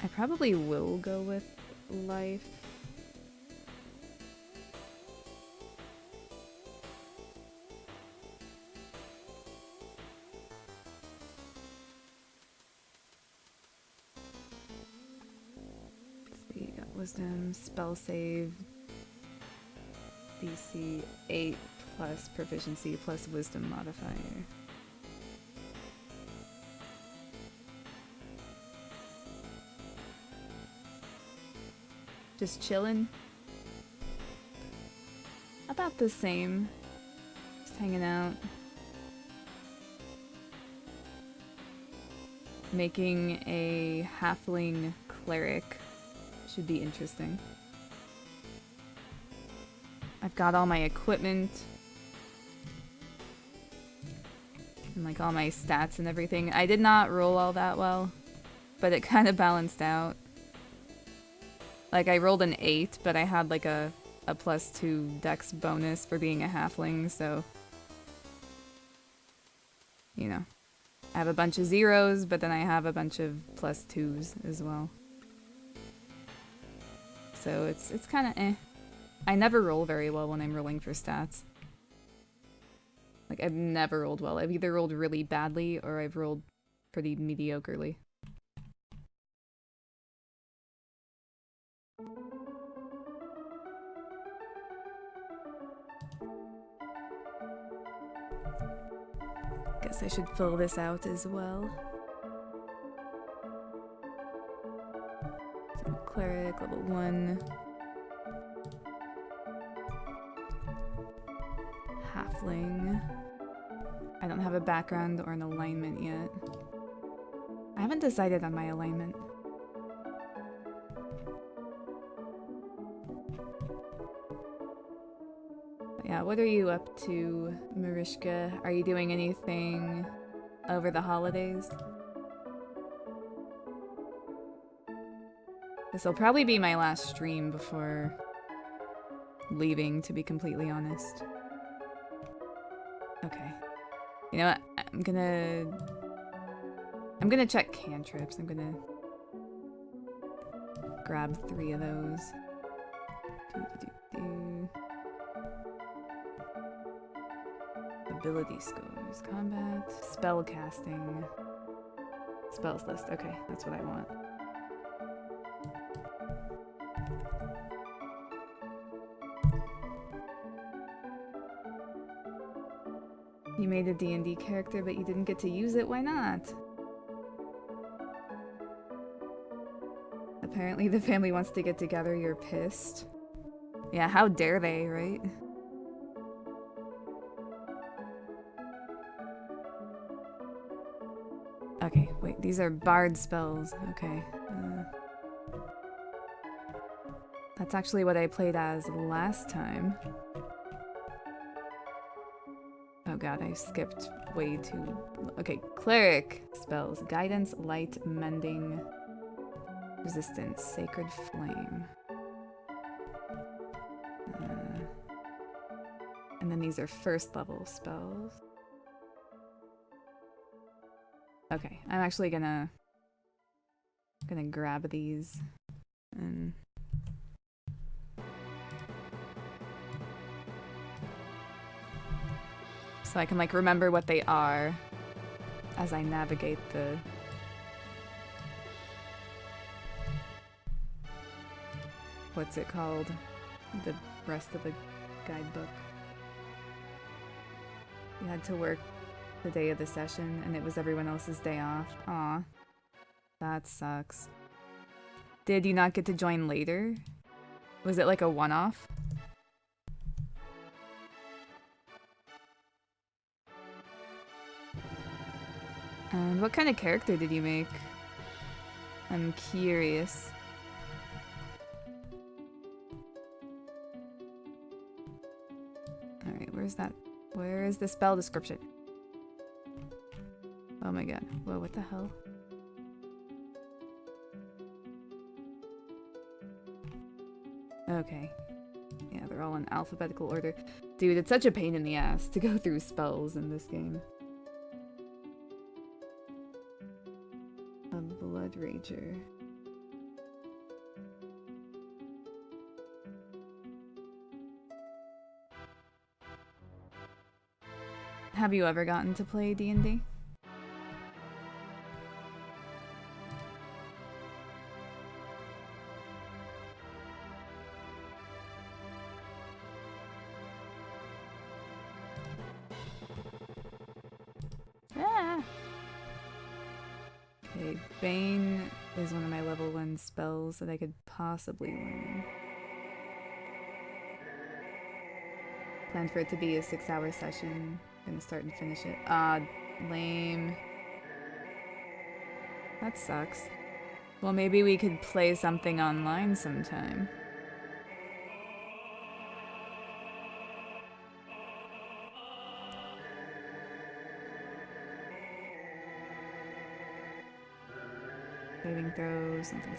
I probably will go with life. Wisdom, spell save, DC 8 plus proficiency plus wisdom modifier. Just chillin'. About the same. Just hanging out. Making a halfling cleric should be interesting. I've got all my equipment and like all my stats and everything. I did not roll all that well, but it kind of balanced out. Like I rolled an 8, but I had like a +2 dex bonus for being a halfling, so you know. I have a bunch of zeros, but then I have a bunch of +2s as well. So it's kind of eh. I never roll very well when I'm rolling for stats. Like, I've never rolled well. I've either rolled really badly or I've rolled pretty mediocrely. Guess I should fill this out as well. So, cleric, level 1. Halfling. I don't have a background or an alignment yet. I haven't decided on my alignment. But yeah, what are you up to, Marishka? Are you doing anything over the holidays? This will probably be my last stream before leaving, to be completely honest. Okay. You know what? I'm gonna check cantrips. I'm gonna grab 3 of those. Ability scores. Combat. Spell casting. Spells list. Okay, that's what I want. You made a D&D character, but you didn't get to use it. Why not? Apparently the family wants to get together. You're pissed. Yeah, how dare they, right? These are bard spells. Okay. That's actually what I played as last time. Oh god, I skipped way too... Okay, cleric spells. Guidance, light, mending, resistance, sacred flame. And then these are first level spells. Okay, I'm actually gonna grab these and so I can like remember what they are as I navigate the what's it called? The rest of the guidebook. You had to work the day of the session and it was everyone else's day off. Aw. That sucks. Did you not get to join later? Was it like a one-off? And what kind of character did you make? I'm curious. Alright, where's that? Where is the spell description? Oh my god. Whoa, what the hell? Okay. Yeah, they're all in alphabetical order. Dude, it's such a pain in the ass to go through spells in this game. A Blood Rager. Have you ever gotten to play D&D? Ah! Okay, Bane is one of my level 1 spells that I could possibly learn. Plan for it to be a 6-hour session. Gonna start and finish it. Lame. That sucks. Well, maybe we could play something online sometime. Saving throw, something.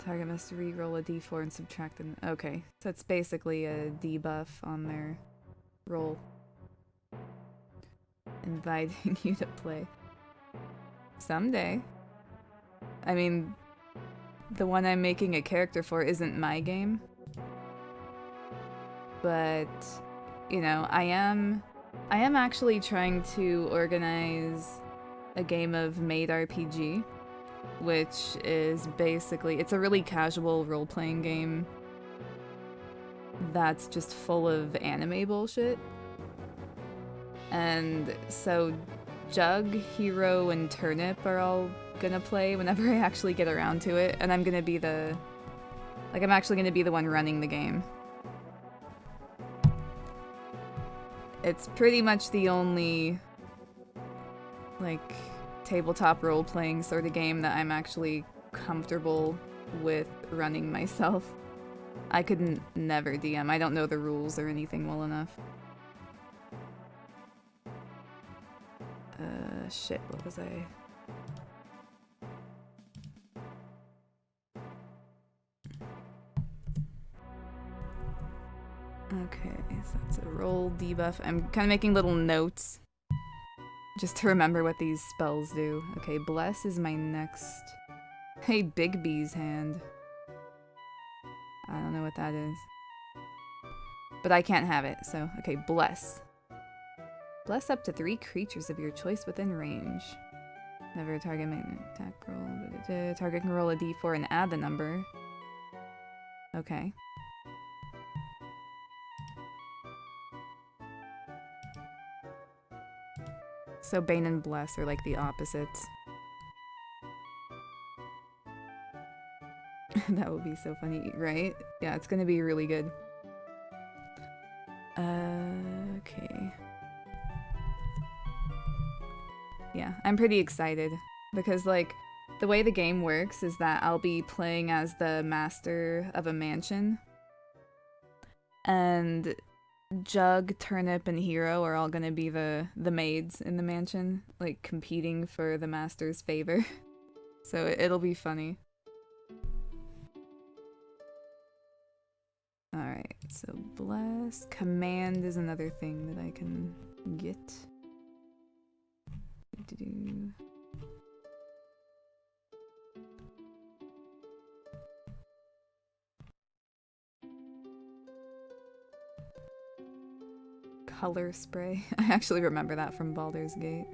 Target must re-roll a d4 and subtract them. Okay, so it's basically a debuff on their roll. Inviting you to play. Someday. I mean, the one I'm making a character for isn't my game. But, you know, I am actually trying to organize a game of Made RPG. Which is basically, it's a really casual role-playing game that's just full of anime bullshit. And so Jug, Hero, and Turnip are all gonna play whenever I actually get around to it, and I'm gonna be the... like, I'm actually gonna be the one running the game. It's pretty much the only, like, tabletop role-playing sort of game that I'm actually comfortable with running myself. I could never DM. I don't know the rules or anything well enough. Shit, what was I... Okay, so that's a roll debuff. I'm kind of making little notes just to remember what these spells do. Okay, Bless is my next... Hey, Big B's hand. I don't know what that is. But I can't have it, so... Okay, Bless. Bless up to 3 creatures of your choice within range. Never a target make an attack roll. Target can roll a d4 and add the number. Okay. So Bane and Bless are like the opposites. That would be so funny, right? Yeah, it's gonna be really good. Okay. Yeah, I'm pretty excited because, like, the way the game works is that I'll be playing as the master of a mansion, and Jug, Turnip, and Hero are all gonna be the maids in the mansion, like, competing for the master's favor. So it'll be funny. Alright, so bless. Command is another thing that I can get. Do-do-do. Color spray. I actually remember that from Baldur's Gate.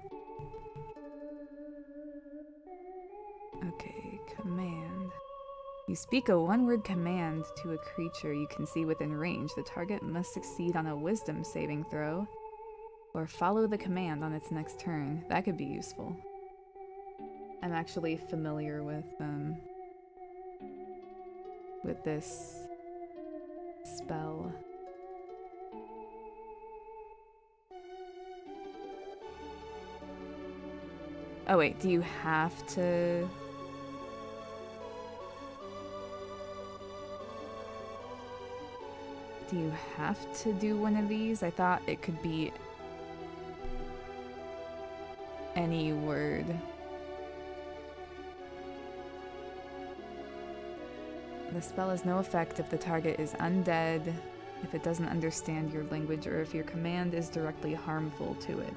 Okay, command. You speak a one-word command to a creature you can see within range. The target must succeed on a wisdom saving throw, or follow the command on its next turn. That could be useful. I'm actually familiar with this spell. Oh wait, do you have to... Do you have to do one of these? I thought it could be any word. The spell has no effect if the target is undead, if it doesn't understand your language, or if your command is directly harmful to it.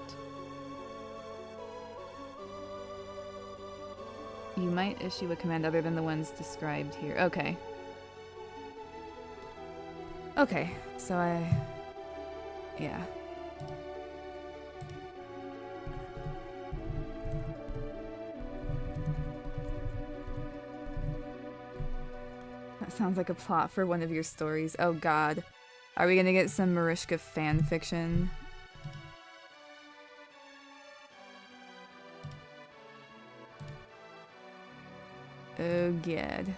You might issue a command other than the ones described here. Okay. Okay, so yeah. That sounds like a plot for one of your stories. Oh god. Are we gonna get some Mariska fanfiction? Oh god.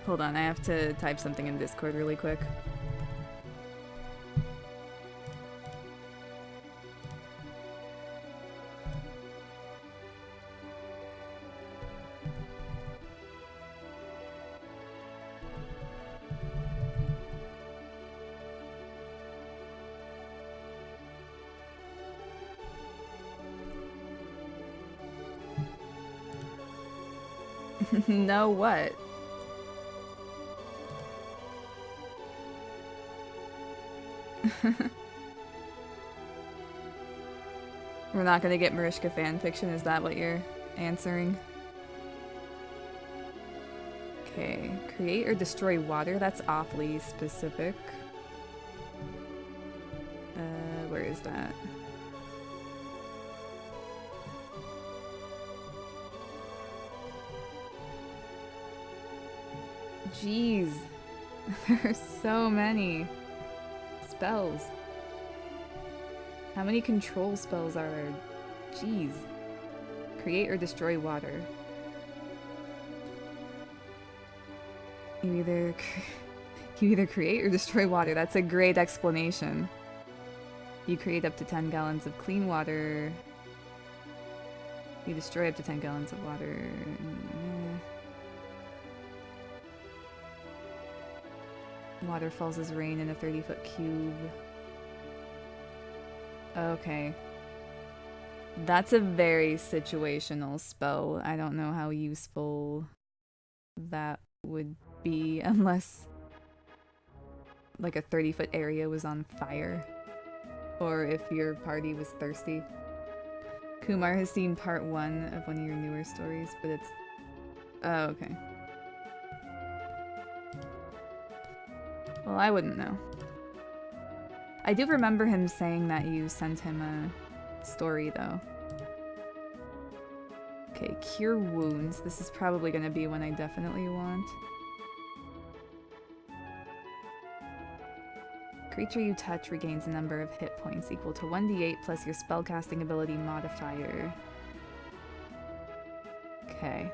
Hold on, I have to type something in Discord really quick. No, what? We're not gonna get Mariska fanfiction, is that what you're answering? Okay, create or destroy water? That's awfully specific. Where is that? Jeez. There are so many spells. How many control spells are there? Jeez. Create or destroy water. You either create or destroy water. That's a great explanation. You create up to 10 gallons of clean water. You destroy up to 10 gallons of water. Water falls as rain in a 30-foot cube. Okay. That's a very situational spell. I don't know how useful that would be unless like a 30-foot area was on fire. Or if your party was thirsty. Kumar has seen part 1 of one of your newer stories, but it's... Oh, okay. Well, I wouldn't know. I do remember him saying that you sent him a story, though. Okay, cure wounds. This is probably gonna be one I definitely want. creature you touch regains a number of hit points equal to 1d8 plus your spellcasting ability modifier. Okay.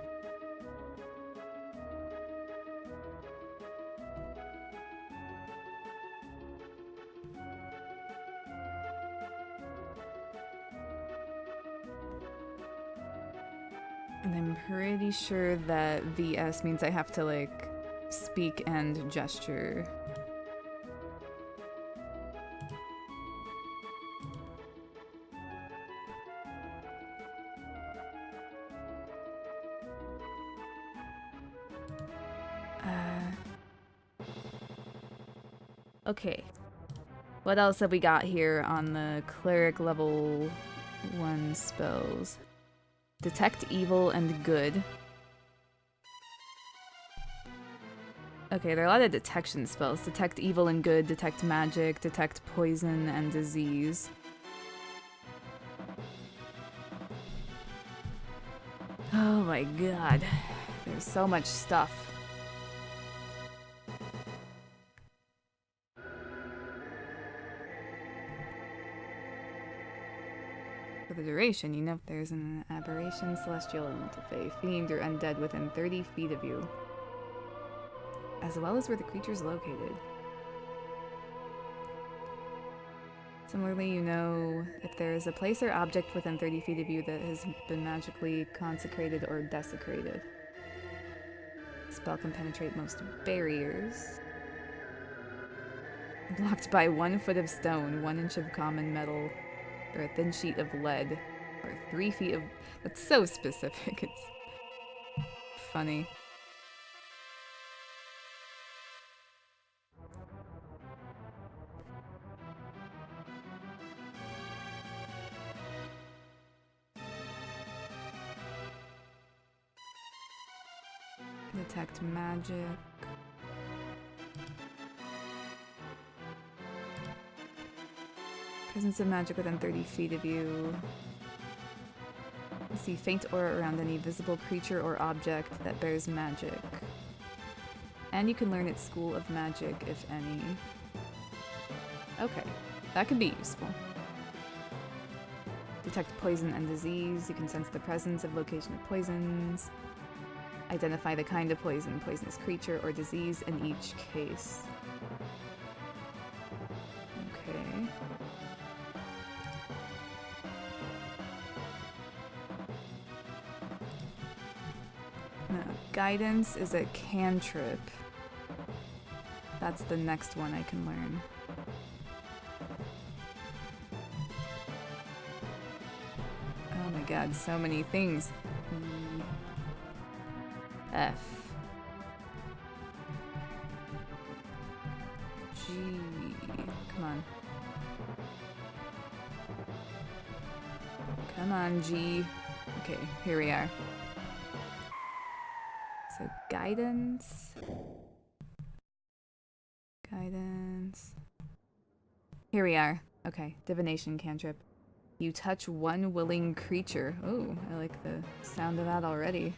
And I'm pretty sure that VS means I have to, like, speak and gesture. Okay. What else have we got here on the cleric level 1 spells? Detect evil and good. Okay, there are a lot of detection spells. Detect evil and good, detect magic, detect poison and disease. Oh my god. There's so much stuff. For the duration, you know if there's an aberration, celestial, elemental, fey, fiend, or undead within 30 feet of you, as well as where the creature is located. Similarly, you know if there is a place or object within 30 feet of you that has been magically consecrated or desecrated. The spell can penetrate most barriers. Blocked by 1 foot of stone, 1 inch of common metal, or a thin sheet of lead, or 3 feet of... That's so specific, it's funny. Detect magic. Presence of magic within 30 feet of you. You see faint aura around any visible creature or object that bears magic. And you can learn its school of magic, if any. Okay, that could be useful. Detect poison and disease. You can sense the presence of location of poisons. Identify the kind of poison, poisonous creature, or disease in each case. Okay. No, guidance is a cantrip. That's the next one I can learn. Oh my god, so many things. F. G. Come on. Come on, G. Okay, here we are. So, guidance. Guidance. Here we are. Okay, divination cantrip. You touch 1 willing creature. Oh, I like the sound of that already.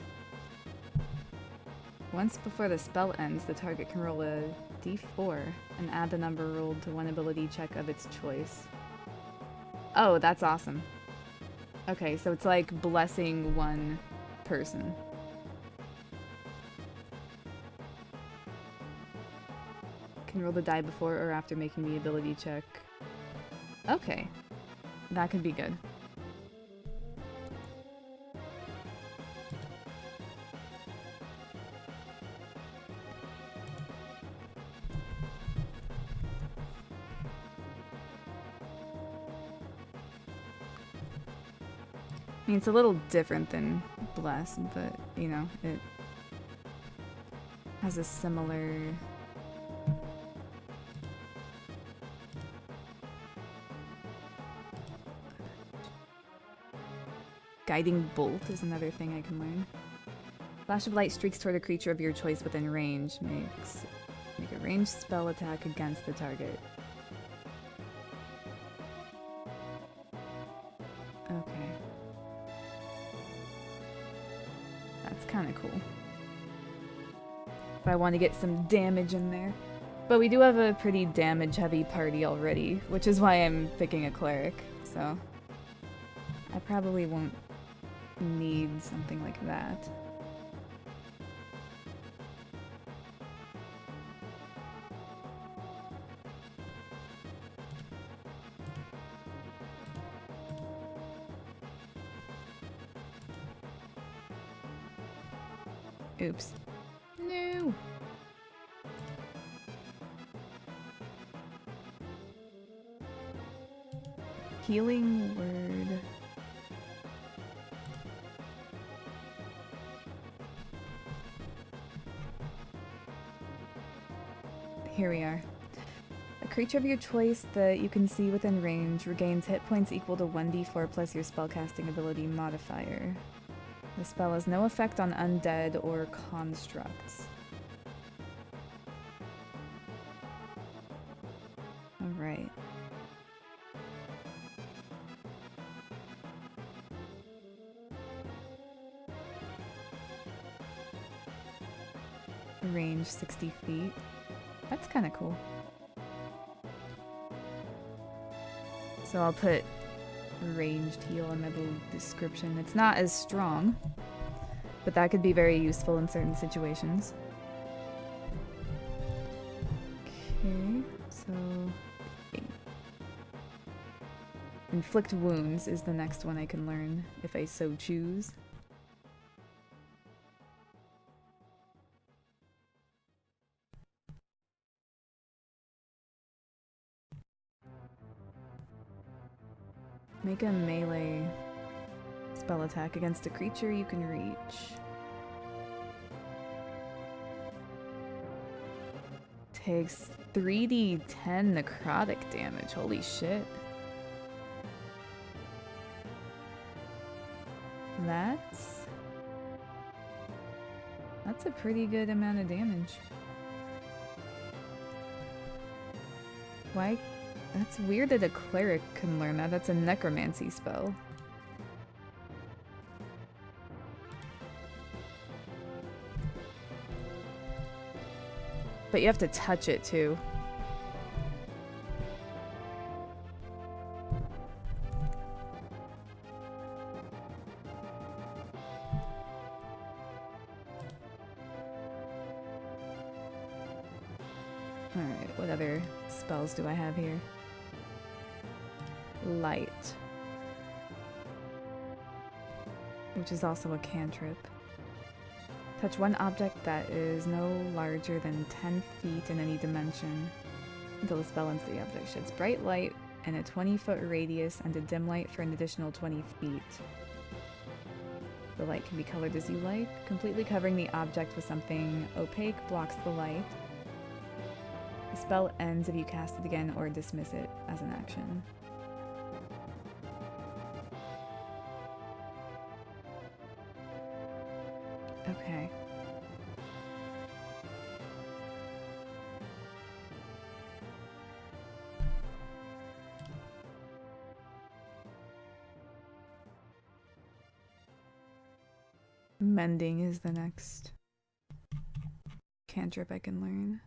Once before the spell ends, the target can roll a d4 and add the number rolled to 1 ability check of its choice. Oh, that's awesome. Okay, so it's like blessing 1 person. Can roll the die before or after making the ability check. Okay, that could be good. I mean, it's a little different than Bless, but, you know, it has a similar... Guiding Bolt is another thing I can learn. Flash of light streaks toward a creature of your choice within range. Make a ranged spell attack against the target. Okay. That's kind of cool. If I want to get some damage in there. But we do have a pretty damage-heavy party already, which is why I'm picking a cleric, so I probably won't need something like that. Oops. No! Healing word. Here we are. A creature of your choice that you can see within range regains hit points equal to 1d4 plus your spellcasting ability modifier. The spell has no effect on undead or constructs. Alright. Range 60 feet. That's kind of cool. So I'll put ranged heal in my little description. It's not as strong, but that could be very useful in certain situations. Okay, so... Inflict wounds is the next one I can learn, if I so choose. Make a melee spell attack against a creature you can reach. Takes 3d10 necrotic damage. Holy shit. That's a pretty good amount of damage. Why? That's weird that a cleric can learn that. That's a necromancy spell. But you have to touch it too. Alright, what other spells do I have here? Light. Which is also a cantrip. Touch one object that is no larger than 10 feet in any dimension until the spell ends the object sheds bright light in a 20-foot radius and a dim light for an additional 20 feet. The light can be colored as you like. Completely covering the object with something opaque blocks the light. The spell ends if you cast it again or dismiss it as an action. Okay. Mending is the next cantrip I can learn.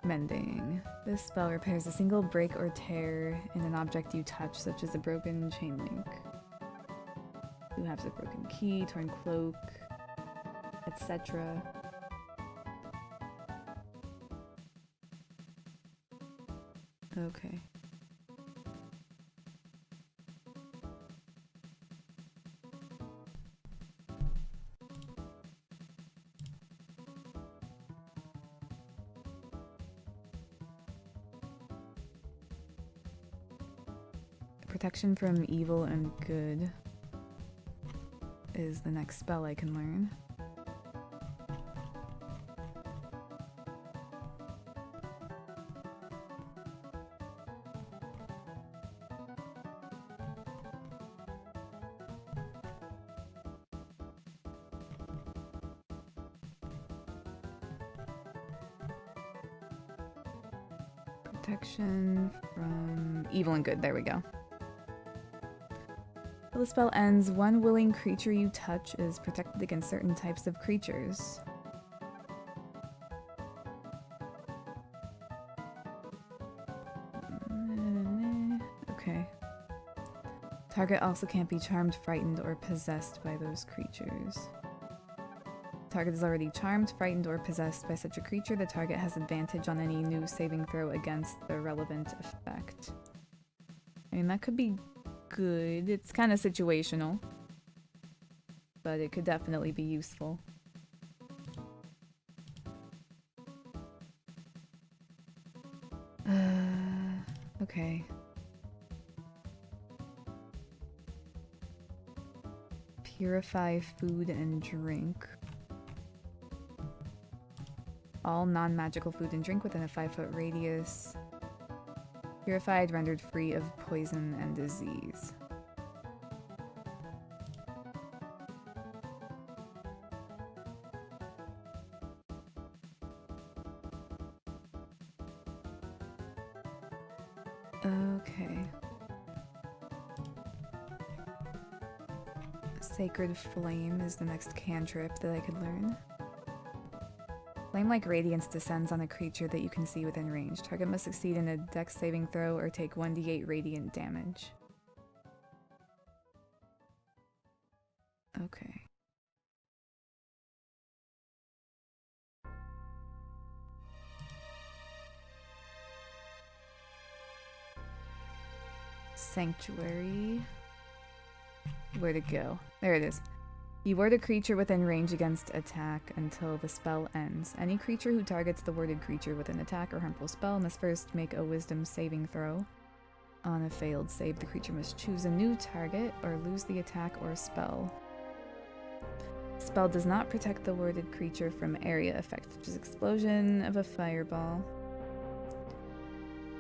Mending. This spell repairs a single break or tear in an object you touch, such as a broken chain link. You have a broken key, torn cloak, etc. Okay. Protection from evil and good is the next spell I can learn. Protection from evil and good. There we go. Till the spell ends, one willing creature you touch is protected against certain types of creatures. Okay. Target also can't be charmed, frightened, or possessed by those creatures. Target is already charmed, frightened, or possessed by such a creature. The target has advantage on any new saving throw against the relevant effect. I mean, that could be good. It's kind of situational, but it could definitely be useful. Okay. Purify food and drink. All non-magical food and drink within a 5-foot radius. Purified, rendered free of poison and disease. Okay. Sacred Flame is the next cantrip that I could learn. Flame-like radiance descends on a creature that you can see within range. Target must succeed in a dex saving throw or take 1d8 radiant damage. Okay. Sanctuary. Where'd it go? There it is. You ward a creature within range against attack until the spell ends. Any creature who targets the warded creature with an attack or harmful spell must first make a wisdom saving throw. On a failed save, the creature must choose a new target or lose the attack or spell. Spell does not protect the warded creature from area effect, such as explosion of a fireball.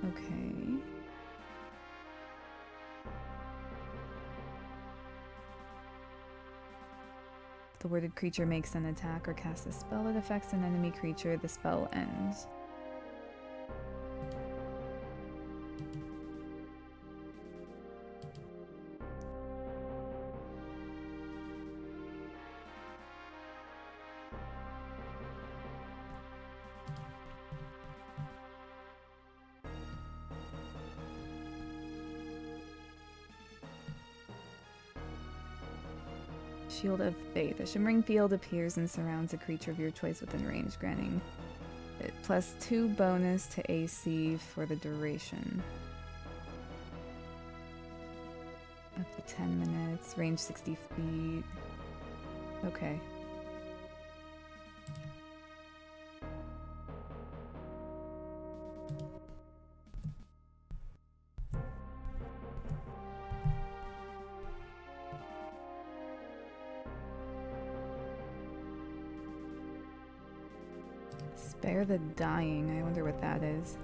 Okay. If the worded creature makes an attack or casts a spell that affects an enemy creature, the spell ends. Shield of Faith. A shimmering field appears and surrounds a creature of your choice within range, granting it +2 bonus to AC for the duration. Up to 10 minutes, range 60 feet. Okay. Spare the Dying. I wonder what that is.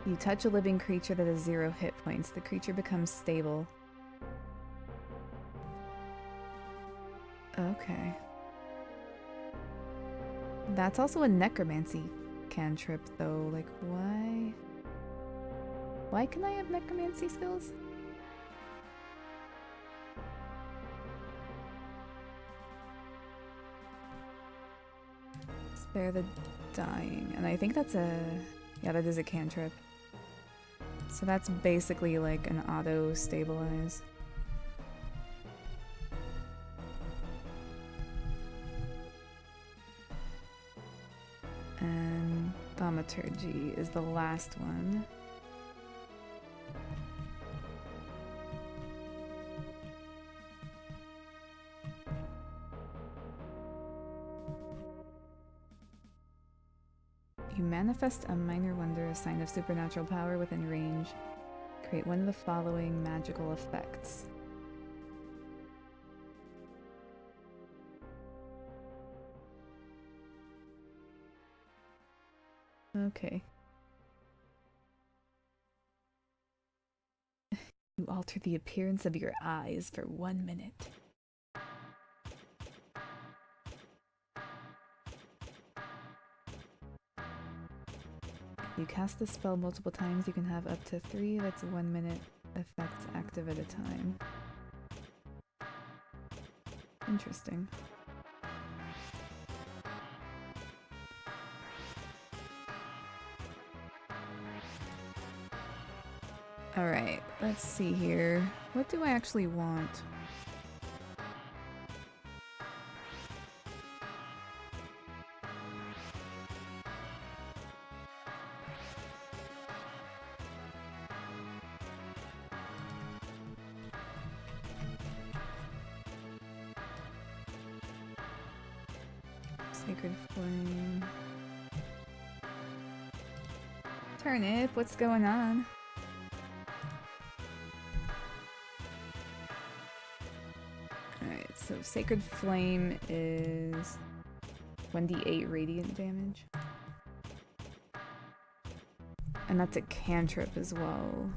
You touch a living creature that has 0 hit points. The creature becomes stable. Okay. That's also a necromancy cantrip, though. Like, why? Why can I have necromancy skills? Spare the Dying. And I think that's a... yeah, that is a cantrip. So that's basically like an auto-stabilize. And Thaumaturgy is the last one. You manifest a minor wonder, a sign of supernatural power within range. Create one of the following magical effects. Okay. You alter the appearance of your eyes for 1 minute. You cast the spell multiple times, you can have up to 3 that's 1 minute effects active at a time. Interesting. Alright, let's see here. What do I actually want? Sacred Flame. Turnip, what's going on? Alright, so Sacred Flame is 1d8 radiant damage. And that's a cantrip as well.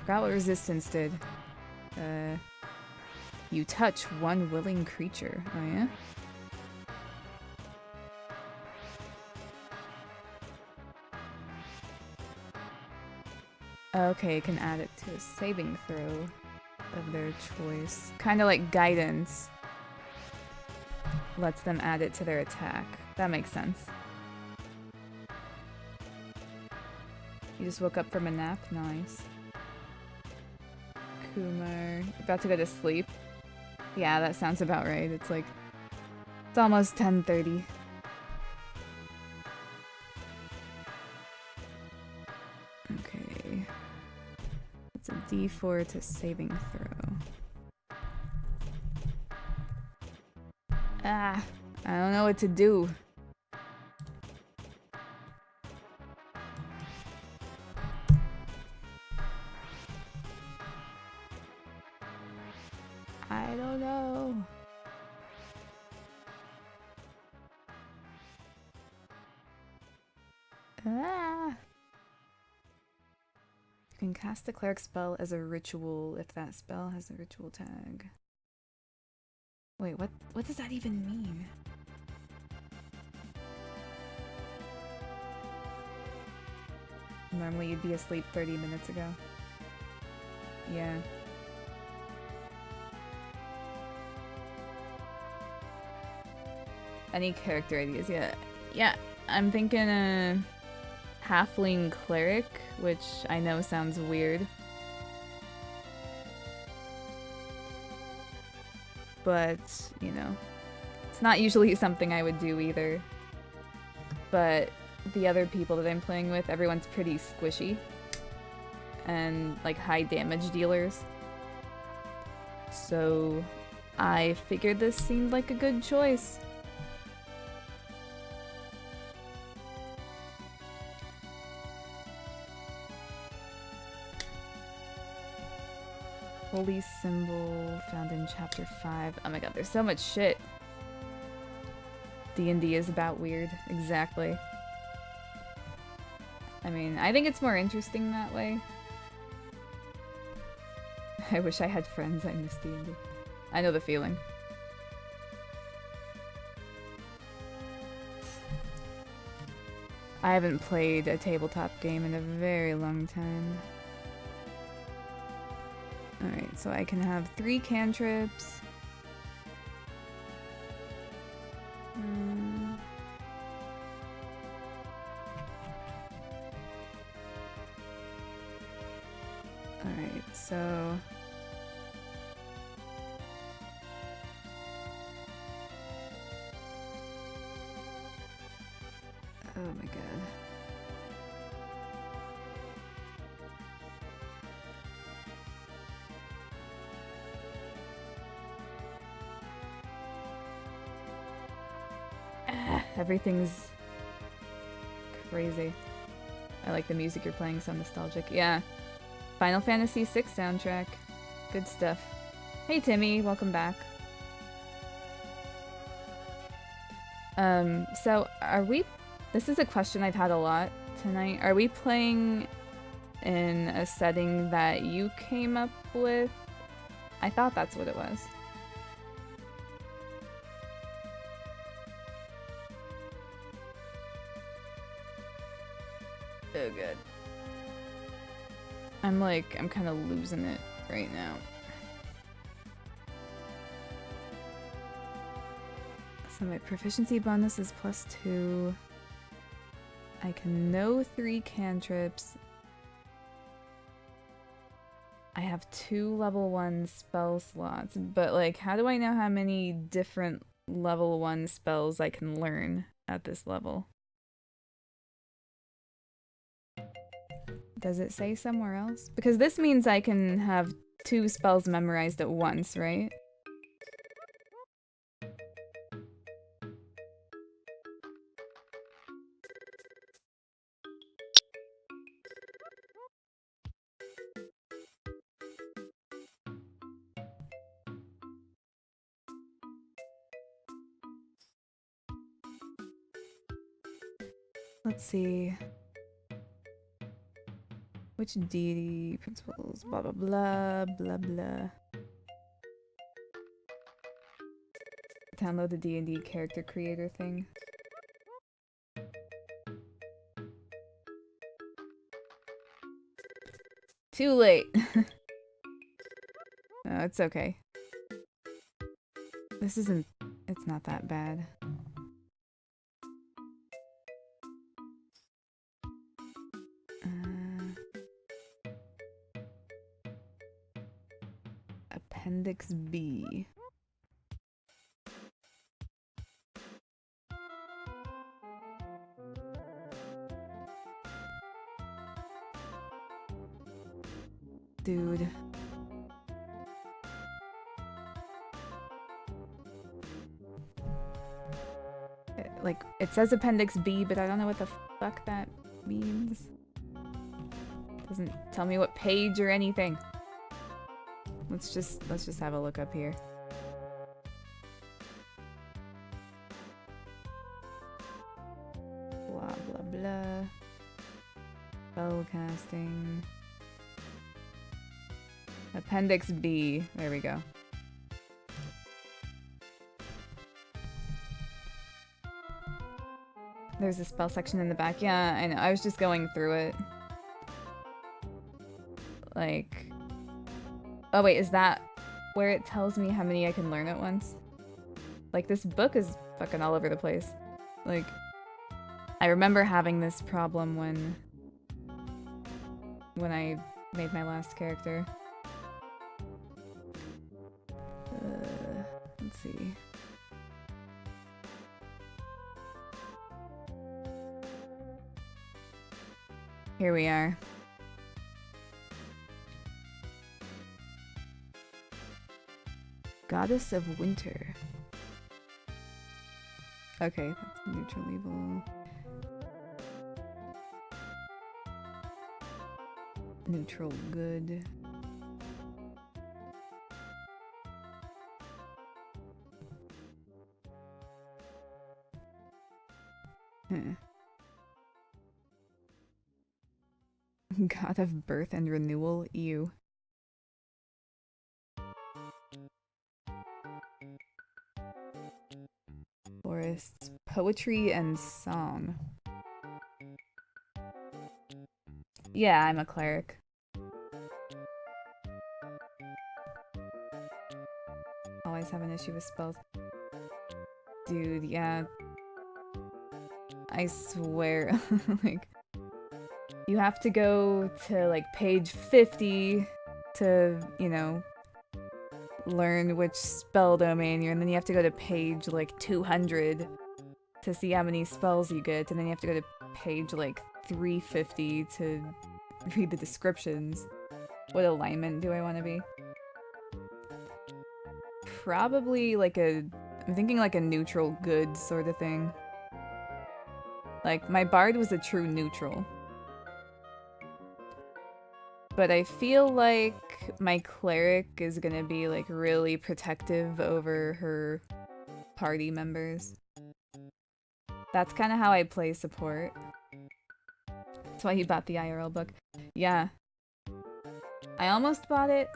Forgot what resistance did. You touch one willing creature. Oh yeah? Okay, it can add it to a saving throw of their choice. Kind of like guidance lets them add it to their attack. That makes sense. You just woke up from a nap? Nice. Kumar, about to go to sleep? Yeah, that sounds about right. It's like, it's almost 10:30. Okay. It's a D4 to saving throw. Ah, I don't know what to do. I don't know. Ah. You can cast a cleric spell as a ritual if that spell has a ritual tag. Wait, what does that even mean? Normally you'd be asleep 30 minutes ago. Yeah. Any character ideas? Yeah, I'm thinking a halfling cleric, which I know sounds weird. But, you know, it's not usually something I would do either. But the other people that I'm playing with, everyone's pretty squishy. And, like, high damage dealers. So, I figured this seemed like a good choice. Holy symbol found in chapter 5. Oh my god, there's so much shit. D&D is about weird. Exactly. I mean, I think it's more interesting that way. I wish I had friends. I miss D&D. I know the feeling. I haven't played a tabletop game in a very long time. Alright, so I can have 3 cantrips. Alright, so... Oh my god. Everything's crazy. I like the music you're playing, so nostalgic. Yeah. Final Fantasy VI soundtrack. Good stuff. Hey Timmy, welcome back. So are we... This is a question I've had a lot tonight. Are we playing in a setting that you came up with? I thought that's what it was. Oh god. I'm kind of losing it right now. So my proficiency bonus is +2. I can know 3 cantrips. I have 2 level 1 spell slots, but like, how do I know how many different level 1 spells I can learn at this level? Does it say somewhere else? Because this means I can have 2 spells memorized at once, right? Let's see. Which deity principles? Blah blah blah blah blah. Download the D&D character creator thing. Too late. No, it's okay. This isn't. It's not that bad. Appendix B. Dude. Like, it says Appendix B, but I don't know what the fuck that means. Doesn't tell me what page or anything. Let's just have a look up here. Blah blah blah. Spell casting. Appendix B. There we go. There's a spell section in the back. Yeah, I know. I was just going through it. Like... Oh wait, is that where it tells me how many I can learn at once? Like, this book is fucking all over the place. Like, I remember having this problem when I made my last character. Let's see. Here we are. Goddess of Winter. Okay, that's neutral evil. Neutral good. God of birth and renewal, ew. Forests, poetry and song. Yeah, I'm a cleric. Always have an issue with spells. Dude, yeah. I swear, like, you have to go to, like, page 50 to, you know, learn which spell domain you're in, and then you have to go to page, like, 200 to see how many spells you get, and then you have to go to page, like, 350 to read the descriptions. What alignment do I want to be? Probably, like, I'm thinking, like, a neutral good sort of thing. Like, my bard was a true neutral. But I feel like my cleric is gonna be, like, really protective over her party members. That's kind of how I play support. That's why he bought the IRL book. Yeah. I almost bought it.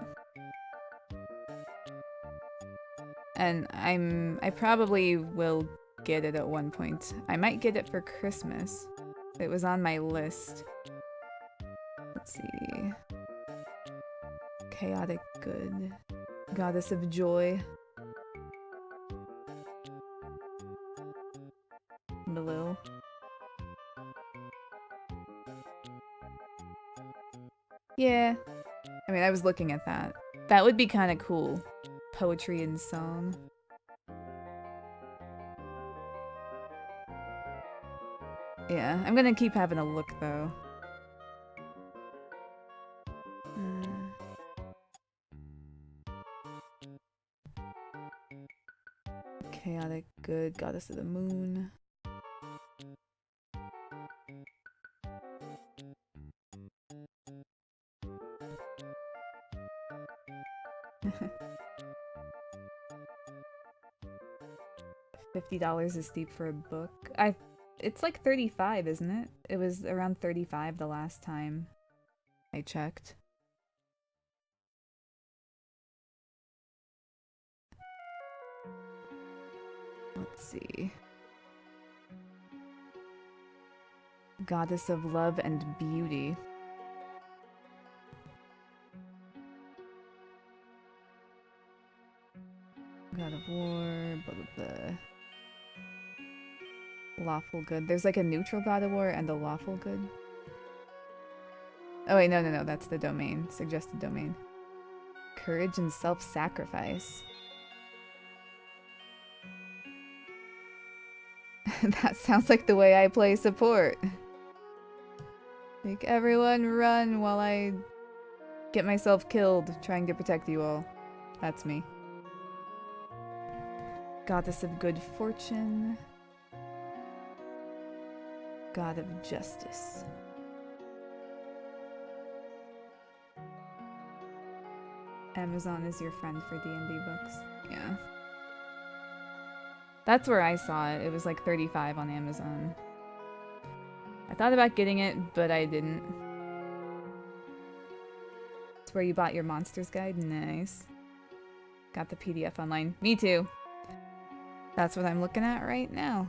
And I probably will get it at one point. I might get it for Christmas. It was on my list. Let's see. Chaotic good. Goddess of joy. Below. Yeah. I mean, I was looking at that. That would be kind of cool. Poetry and song. Yeah, I'm gonna keep having a look though. Chaotic good, goddess of the moon. $50 is steep for a book. It's like 35, isn't it? It was around 35 the last time I checked. Let's see. Goddess of love and beauty. God of war, blah blah blah. Lawful good. There's like a neutral god of war and a lawful good. Oh wait, no, that's the domain. Suggested domain. Courage and self-sacrifice. That sounds like the way I play support. Make everyone run while I get myself killed trying to protect you all. That's me. Goddess of good fortune. God of justice. Amazon is your friend for D&D books. Yeah. That's where I saw it. It was like 35 on Amazon. I thought about getting it, but I didn't. It's where you bought your Monsters Guide? Nice. Got the PDF online. Me too. That's what I'm looking at right now.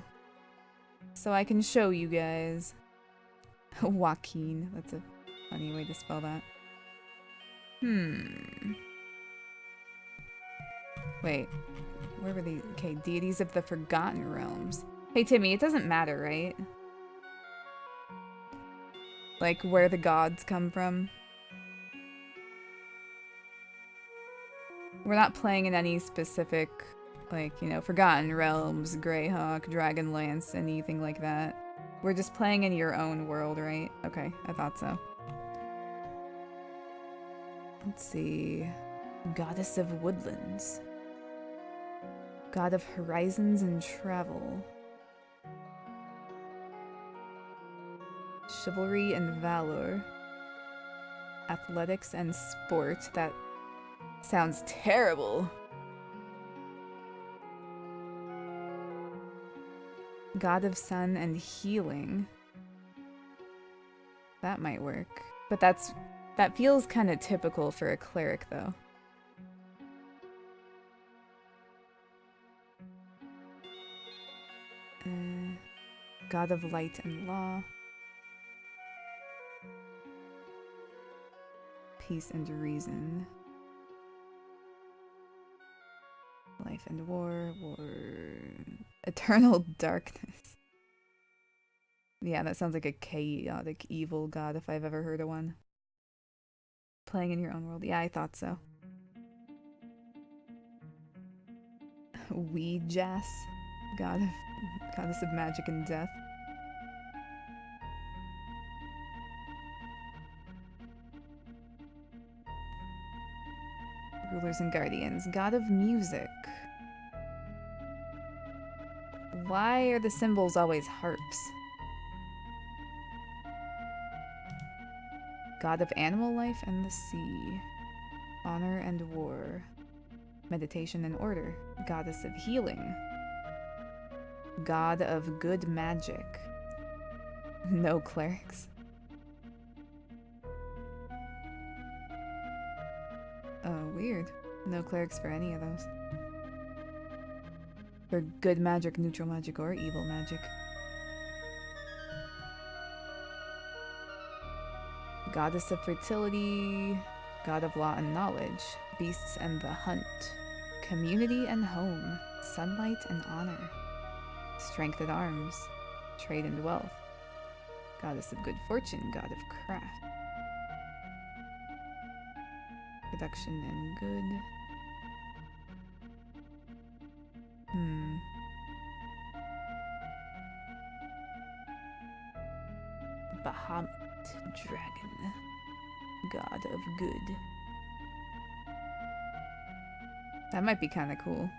So I can show you guys. Joaquin. That's a funny way to spell that. Wait. Where were these? Okay, deities of the Forgotten Realms. Hey, Timmy, it doesn't matter, right? Like, where the gods come from. We're not playing in any specific, like, you know, Forgotten Realms, Greyhawk, Dragonlance, anything like that. We're just playing in your own world, right? Okay, I thought so. Let's see. Goddess of Woodlands. God of horizons and travel. Chivalry and valor. Athletics and sport. That sounds terrible. God of sun and healing. That might work. But that feels kind of typical for a cleric though. God of light and law. Peace and reason. Life and war. Eternal darkness. Yeah, that sounds like a chaotic evil god if I've ever heard of one. Playing in your own world. Yeah, I thought so. Weejass. Goddess of magic and death. Rulers and guardians. God of music. Why are the symbols always harps? God of animal life and the sea. Honor and war. Meditation and order. Goddess of healing. God of good magic. No clerics. Oh, weird. No clerics for any of those. For good magic, neutral magic, or evil magic. Goddess of fertility, god of law and knowledge, beasts and the hunt, community and home, sunlight and honor, strength at arms, trade and wealth, goddess of good fortune, god of craft, production and good. Bahamut dragon, god of good. That might be kind of cool.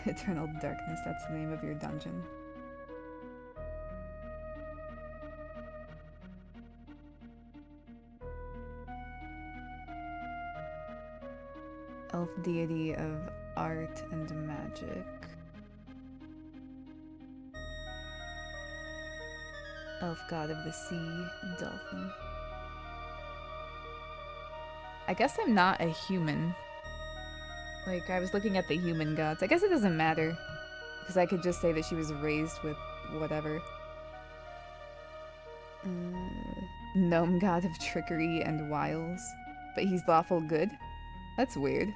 Eternal Darkness, that's the name of your dungeon. Elf deity of art and magic. Elf god of the sea, dolphin. I guess I'm not a human. Like, I was looking at the human gods. I guess it doesn't matter. Because I could just say that she was raised with whatever. Gnome god of trickery and wiles. But he's lawful good? That's weird.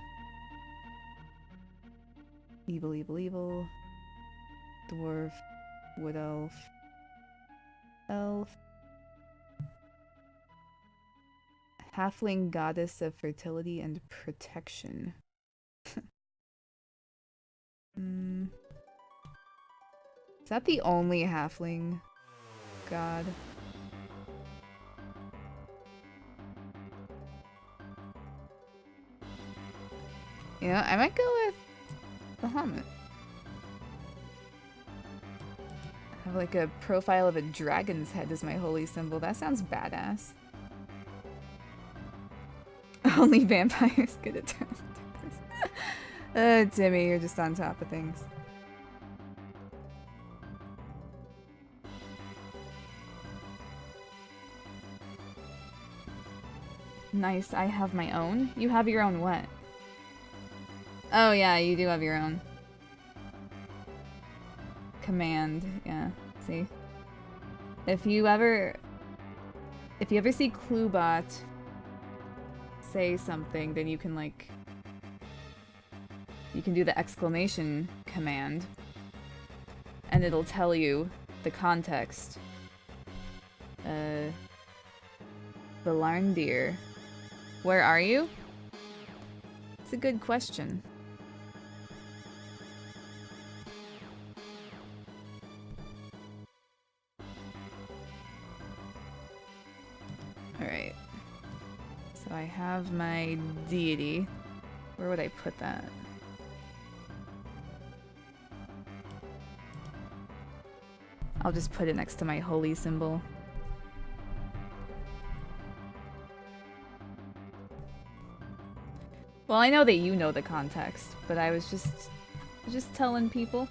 Evil, evil, evil. Dwarf. Wood elf. Elf. Halfling goddess of fertility and protection. Is that the only halfling god? You know, I might go with Bahamut. I have like a profile of a dragon's head as my holy symbol. That sounds badass. Only vampires get eternal darkness. Timmy, you're just on top of things. Nice, I have my own. You have your own what? Oh yeah, you do have your own. Command, yeah, see? If you ever see Cluebot say something, then you can like... You can do the exclamation command. And it'll tell you the context. Valarndir. Where are you? It's a good question. Alright. So I have my deity. Where would I put that? I'll just put it next to my holy symbol. Well, I know that you know the context, but I was just telling people.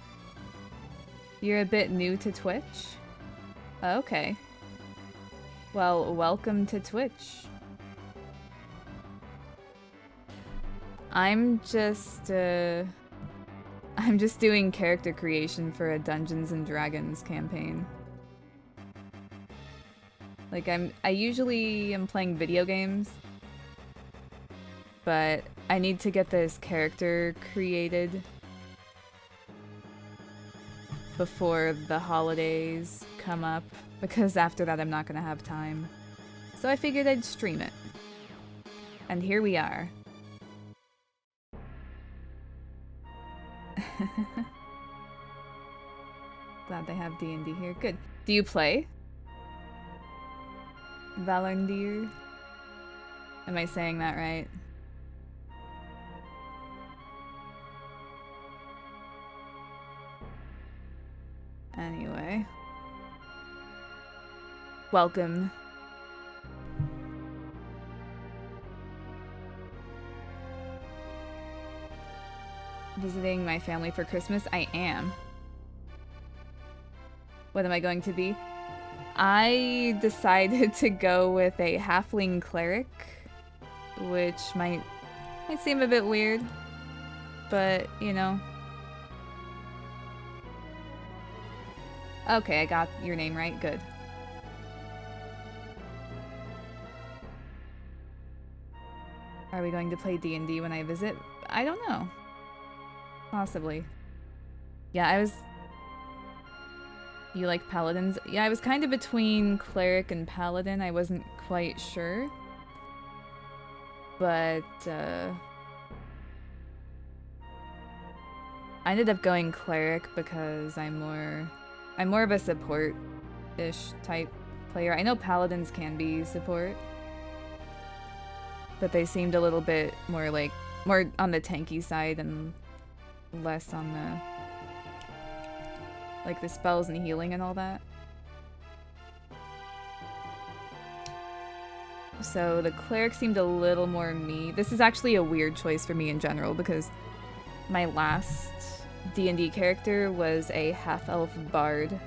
You're a bit new to Twitch? Okay. Well, welcome to Twitch. I'm just doing character creation for a Dungeons and Dragons campaign. Like I usually am playing video games, but I need to get this character created before the holidays come up, because after that I'm not gonna have time. So I figured I'd stream it. And here we are. Glad they have D&D here. Good. Do you play Valarndir? Am I saying that right? Anyway. Welcome. Visiting my family for Christmas? I am. What am I going to be? I decided to go with a halfling cleric, which might seem a bit weird, but you know. Okay, I got your name right. Good. Are we going to play D&D when I visit? I don't know. Possibly. Yeah, I was... You like paladins? Yeah, I was kind of between cleric and paladin. I wasn't quite sure. But, I ended up going cleric because I'm more of a support-ish type player. I know paladins can be support, but they seemed a little bit more on the tanky side and less on the the spells and healing and all that. So the cleric seemed a little more me. This is actually a weird choice for me in general because my last D&D character was a half-elf bard.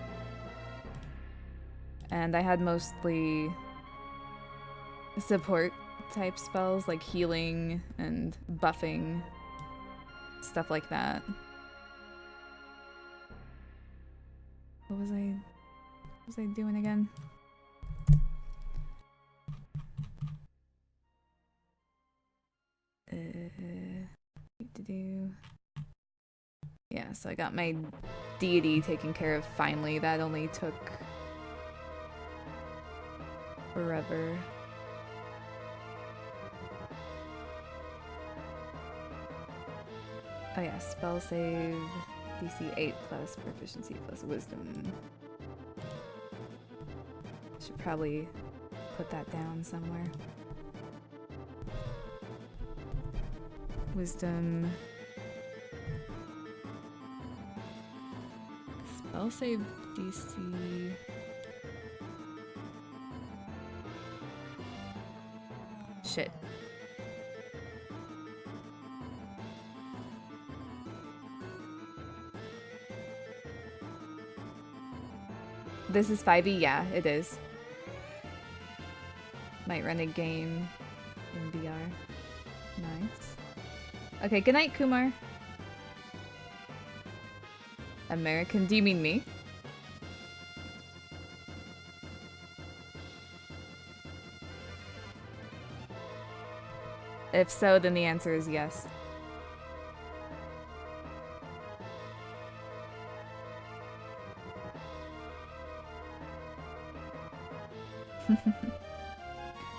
And I had mostly support type spells like healing and buffing, stuff like that. What was I doing again? Yeah, so I got my deity taken care of finally. That only took forever. Oh yeah, spell save, DC 8 plus proficiency plus wisdom. Should probably put that down somewhere. Wisdom. Spell save DC. Shit. This is 5e? Yeah, it is. Might run a game in VR. Nice. Okay, good night, Kumar. American? Do you mean me? If so, then the answer is yes.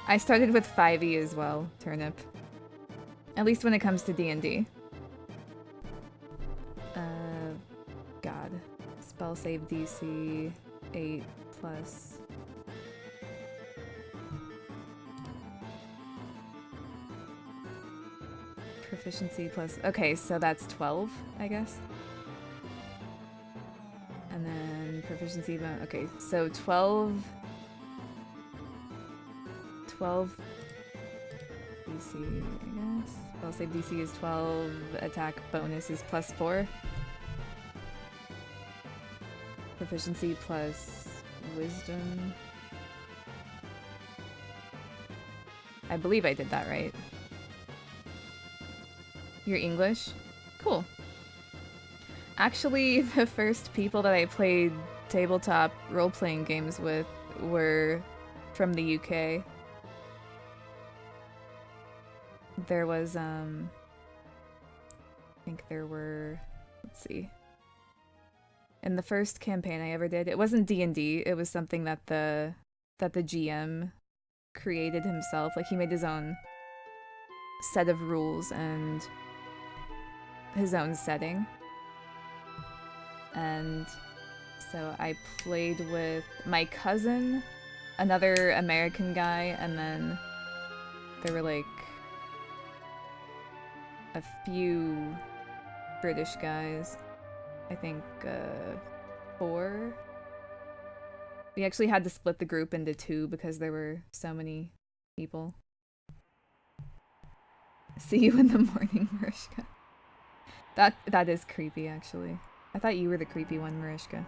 I started with 5e as well, Turnip. At least when it comes to D&D. God. Spell save DC 8 plus... Proficiency plus... Okay, so that's 12, I guess. And then proficiency... Okay, so 12... 12 DC, I guess. Spell save DC is 12, attack bonus is plus 4. Proficiency plus wisdom. I believe I did that right. You're English? Cool. Actually, the first people that I played tabletop role-playing games with were from the UK. There was, I think there were, let's see. In the first campaign I ever did, it wasn't D&D, it was something that the GM created himself. Like, he made his own set of rules and his own setting. And so I played with my cousin, another American guy, and then there were like a few British guys. I think 4. We actually had to split the group into 2 because there were so many people. See you in the morning, Marishka. That is creepy, actually. I thought you were the creepy one, Marishka.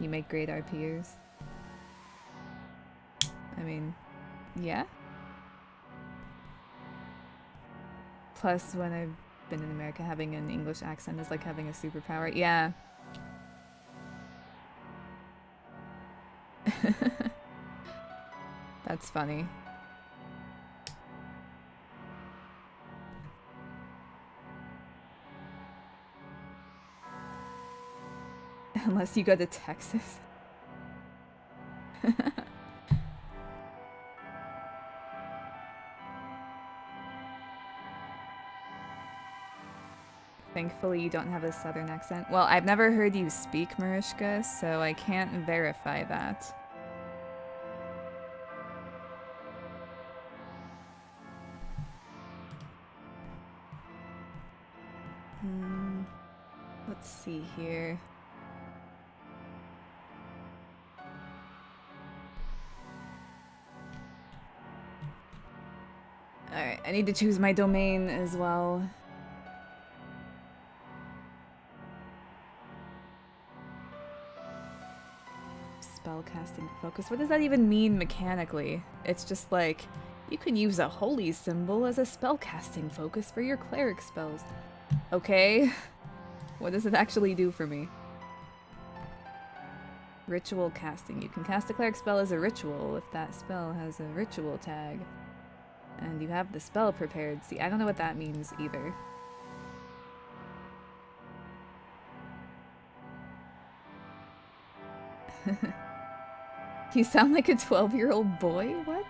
You make great RPers. I mean, yeah? Plus, when I've been in America, having an English accent is like having a superpower. Yeah. That's funny. Unless you go to Texas. Thankfully, you don't have a southern accent. Well, I've never heard you speak Marishka, so I can't verify that. Let's see here. Alright, I need to choose my domain as well. Spellcasting focus. What does that even mean mechanically? It's just like, you can use a holy symbol as a spellcasting focus for your cleric spells. Okay. What does it actually do for me? Ritual casting. You can cast a cleric spell as a ritual if that spell has a ritual tag. And you have the spell prepared. See, I don't know what that means either. You sound like a 12-year-old boy? What?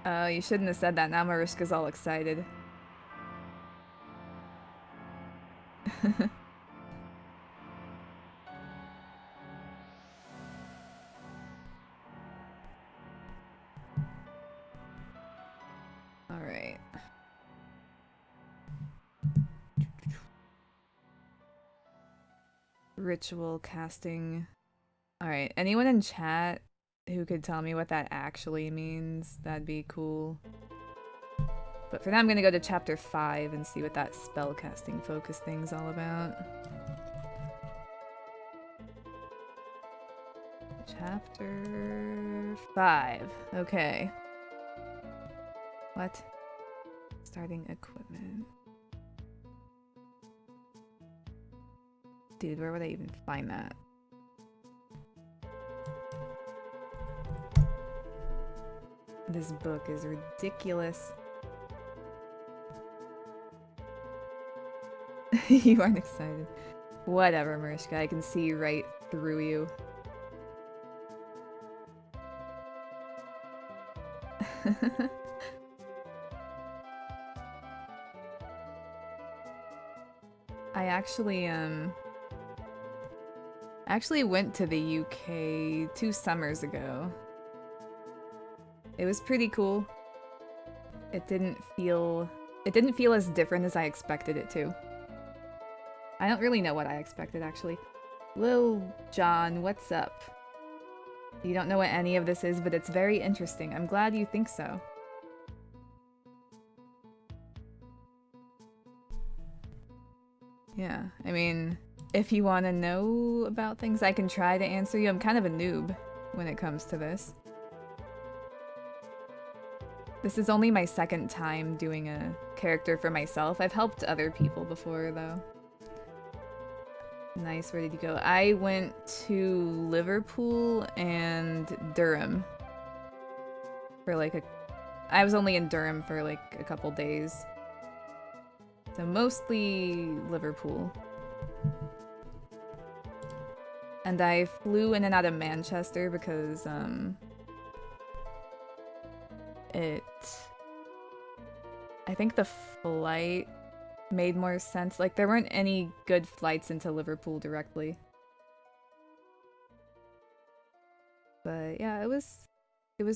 Oh, you shouldn't have said that. Now Marishka's all excited. Alright. Ritual casting. Alright, anyone in chat who could tell me what that actually means? That'd be cool. But for now, I'm gonna go to chapter 5 and see what that spellcasting focus thing's all about. Chapter 5. Okay. What? Starting equipment. Dude, where would I even find that? This book is ridiculous. You aren't excited. Whatever, Marishka. I can see right through you. I actually went to the UK 2 summers ago. It was pretty cool. It didn't feel as different as I expected it to. I don't really know what I expected, actually. Lil John, what's up? You don't know what any of this is, but it's very interesting. I'm glad you think so. Yeah, I mean, if you want to know about things, I can try to answer you. I'm kind of a noob when it comes to this. This is only my second time doing a character for myself. I've helped other people before, though. Nice, where did you go? I went to Liverpool and Durham. For like I was only in Durham for like a couple days. So mostly Liverpool. And I flew in and out of Manchester because, I think the flight made more sense. Like, there weren't any good flights into Liverpool directly. But yeah, it was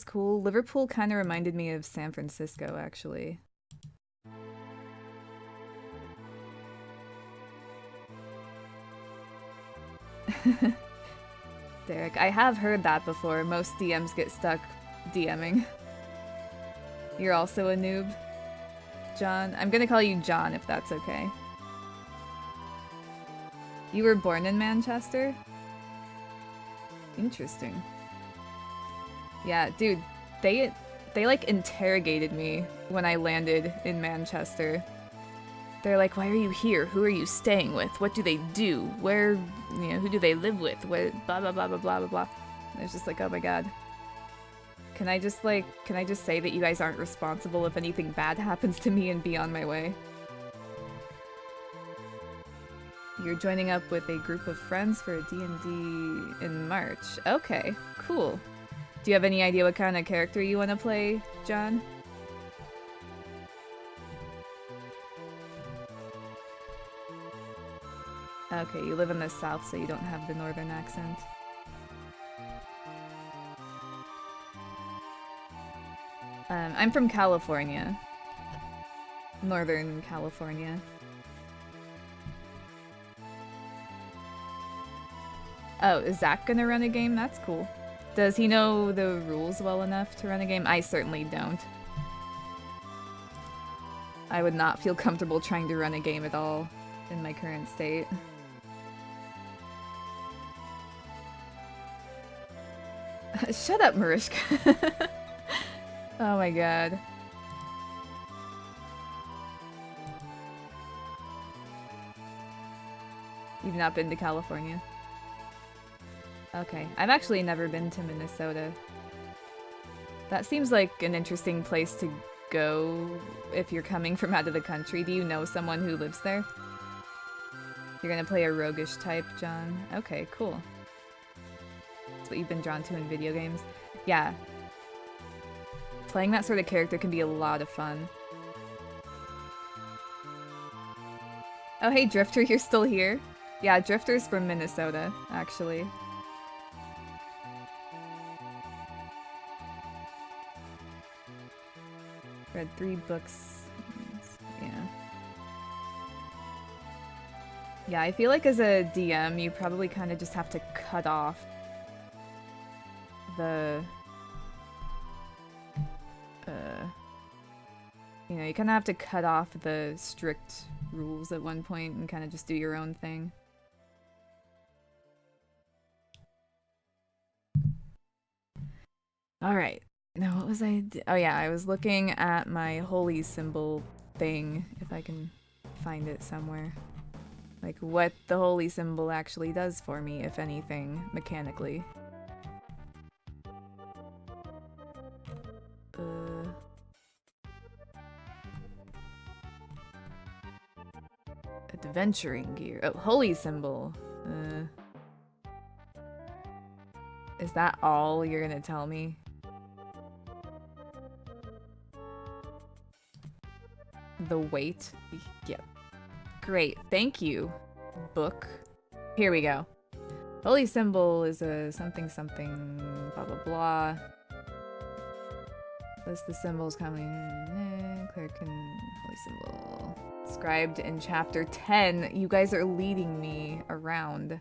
cool. Liverpool kind of reminded me of San Francisco, actually. Derek, I have heard that before. Most DMs get stuck DMing. You're also a noob? John? I'm gonna call you John if that's okay. You were born in Manchester? Interesting. Yeah, dude, they like interrogated me when I landed in Manchester. They're like, "Why are you here? Who are you staying with? What do they do? Where, who do they live with? What blah blah blah blah blah blah blah." And I was just like, "Oh my god. Can I just say that you guys aren't responsible if anything bad happens to me and be on my way?" You're joining up with a group of friends for a D&D in March. Okay, cool. Do you have any idea what kind of character you want to play, John? Okay, you live in the south, so you don't have the northern accent. I'm from California. Northern California. Oh, is Zach gonna run a game? That's cool. Does he know the rules well enough to run a game? I certainly don't. I would not feel comfortable trying to run a game at all in my current state. Shut up, Marishka. Oh my god. You've not been to California? Okay. I've actually never been to Minnesota. That seems like an interesting place to go if you're coming from out of the country. Do you know someone who lives there? You're gonna play a roguish type, John? Okay, cool. That's what you've been drawn to in video games? Yeah. Playing that sort of character can be a lot of fun. Oh hey Drifter, you're still here? Yeah, Drifter's from Minnesota, actually. Read 3 books. Yeah. Yeah, I feel like as a DM, you probably kind of just have to cut off the... you kind of have to cut off the strict rules at one point and kind of just do your own thing. Alright. Now, what was I... Oh yeah, I was looking at my holy symbol thing, if I can find it somewhere. Like, what the holy symbol actually does for me, if anything, mechanically. Adventuring gear. Oh, holy symbol. Is that all you're gonna tell me? The weight? Yeah. Great, thank you, book. Here we go. Holy symbol is a something something blah blah blah. List the symbols commonly. Cleric and holy symbol. Described in chapter 10. You guys are leading me around.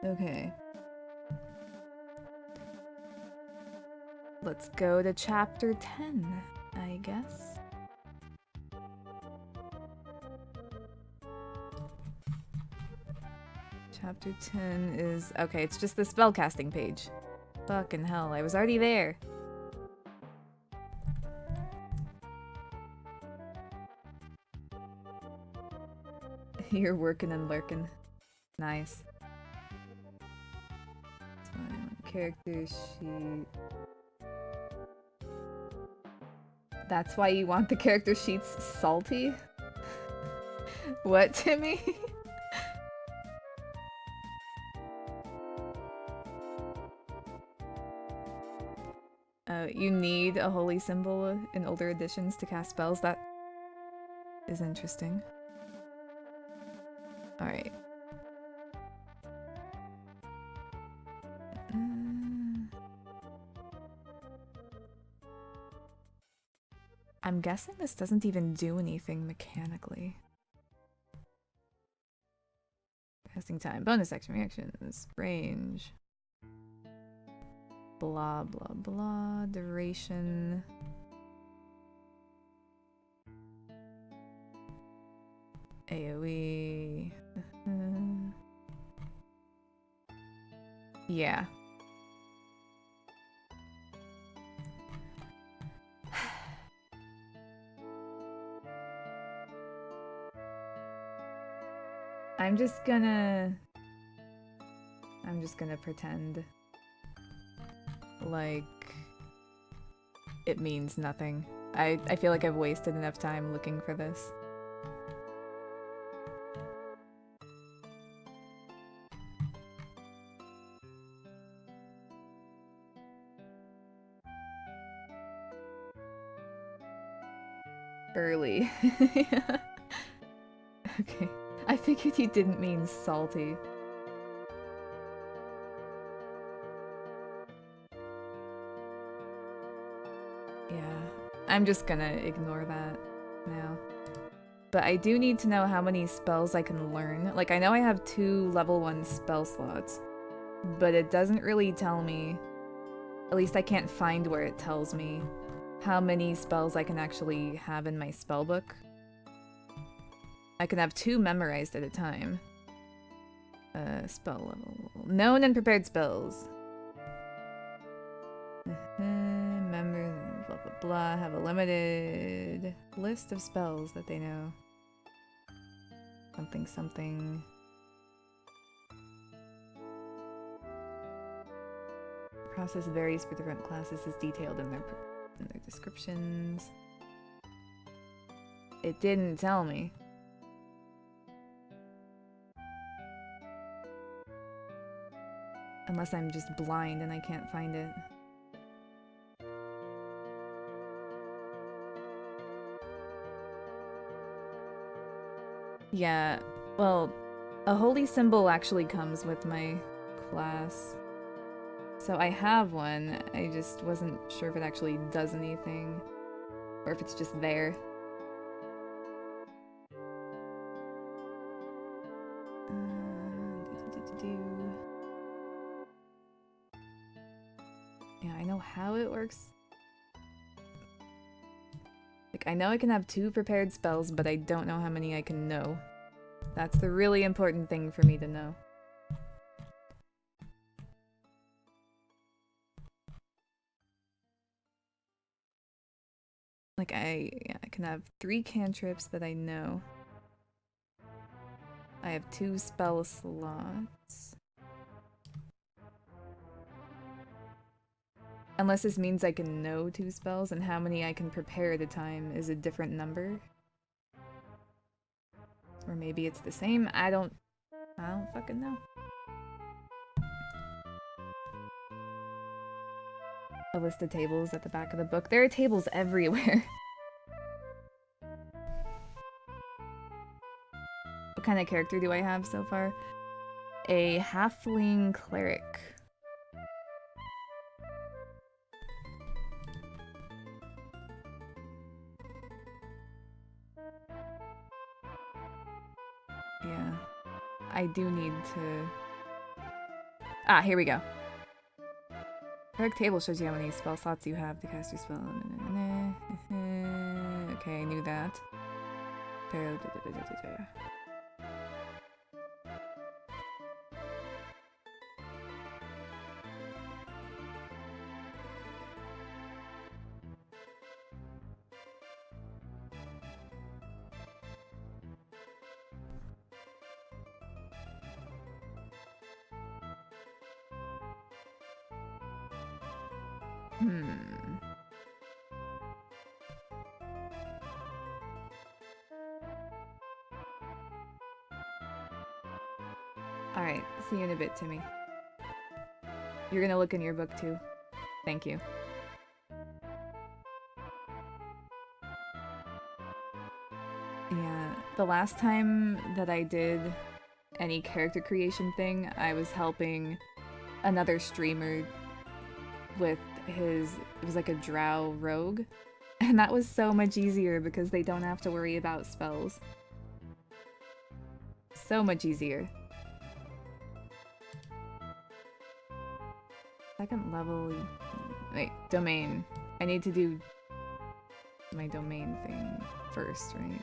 Okay. Let's go to chapter 10, I guess. Chapter 10 is... Okay, it's just the spellcasting page. Fucking hell, I was already there. You're working and lurking. Nice. Character sheet. That's why you want the character sheets salty? What, Timmy? You need a holy symbol in older editions to cast spells? That is interesting. Alright. I'm guessing this doesn't even do anything mechanically. Casting time, bonus action reactions, range. Blah blah blah, duration. AoE. Yeah. I'm just gonna pretend like it means nothing. I feel like I've wasted enough time looking for this. Early. Okay. I figured you didn't mean salty. Yeah. I'm just gonna ignore that now. But I do need to know how many spells I can learn. Like, I know I have 2 level 1 spell slots, but it doesn't really tell me, at least I can't find where it tells me, how many spells I can actually have in my spellbook. I can have 2 memorized at a time. Spell level. Known and prepared spells. Members, blah blah blah, have a limited list of spells that they know. Something something. Process varies for different classes as detailed in their descriptions. It didn't tell me. Unless I'm just blind and I can't find it. Yeah, well, a holy symbol actually comes with my class. So I have one, I just wasn't sure if it actually does anything. Or if it's just there. Yeah, I know how it works. Like, I know I can have 2 prepared spells, but I don't know how many I can know. That's the really important thing for me to know. Like, I can have 3 cantrips that I know. I have 2 spell slots. Unless this means I can know 2 spells, and how many I can prepare at a time is a different number. Or maybe it's the same. I don't fucking know. A list of tables at the back of the book. There are tables everywhere. What kind of character do I have so far? A halfling cleric. Yeah. I do need to... Ah, here we go. Cleric table shows you how many spell slots you have to cast your spell. Okay, I knew that. Alright, see you in a bit, Timmy. You're gonna look in your book too. Thank you. Yeah, the last time that I did any character creation thing, I was helping another streamer with his, it was like a drow rogue, and that was so much easier because they don't have to worry about spells. So much easier. Second level... Wait, domain. I need to do my domain thing first, right?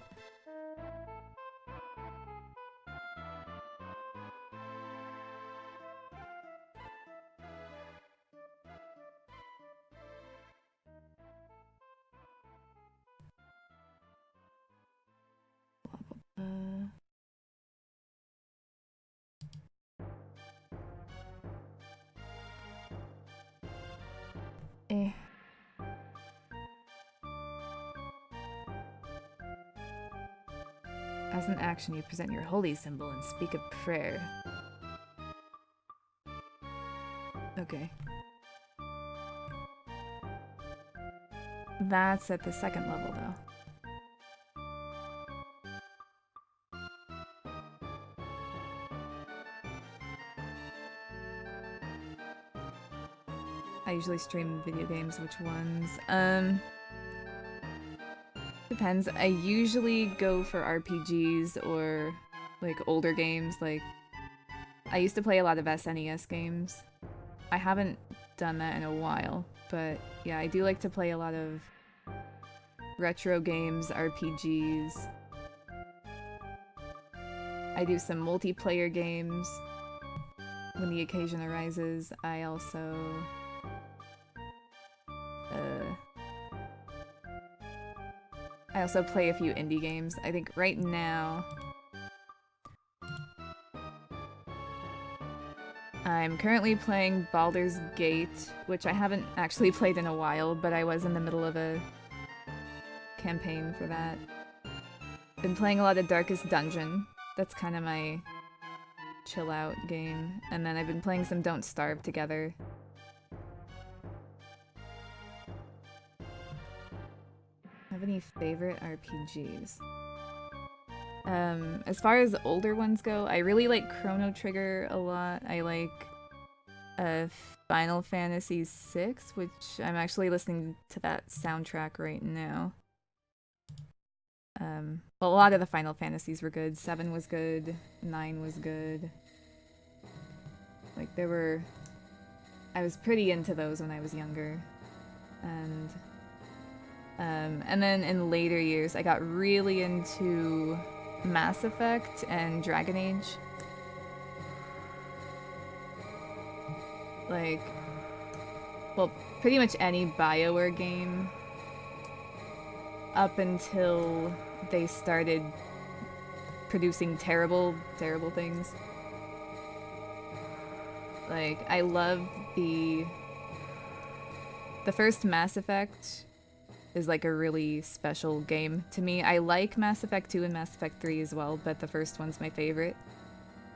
Eh. As an action, you present your holy symbol and speak a prayer. Okay. That's at the second level, though. I usually stream video games. Which ones? Depends. I usually go for RPGs or like older games. Like I used to play a lot of SNES games. I haven't done that in a while, but yeah, I do like to play a lot of retro games, RPGs. I do some multiplayer games when the occasion arises. I also play a few indie games. I think right now I'm currently playing Baldur's Gate, which I haven't actually played in a while, but I was in the middle of a campaign for that. Been playing a lot of Darkest Dungeon. That's kind of my chill out game. And then I've been playing some Don't Starve Together. Have any favorite RPGs? As far as older ones go, I really like Chrono Trigger a lot. I like Final Fantasy VI, which I'm actually listening to that soundtrack right now. Well, a lot of the Final Fantasies were good. 7 was good. 9 was good. Like, I was pretty into those when I was younger. And then in later years, I got really into Mass Effect and Dragon Age. Like, well, pretty much any BioWare game up until they started producing terrible, terrible things. Like, I love the first Mass Effect is like a really special game to me. I like Mass Effect 2 and Mass Effect 3 as well, but the first one's my favorite.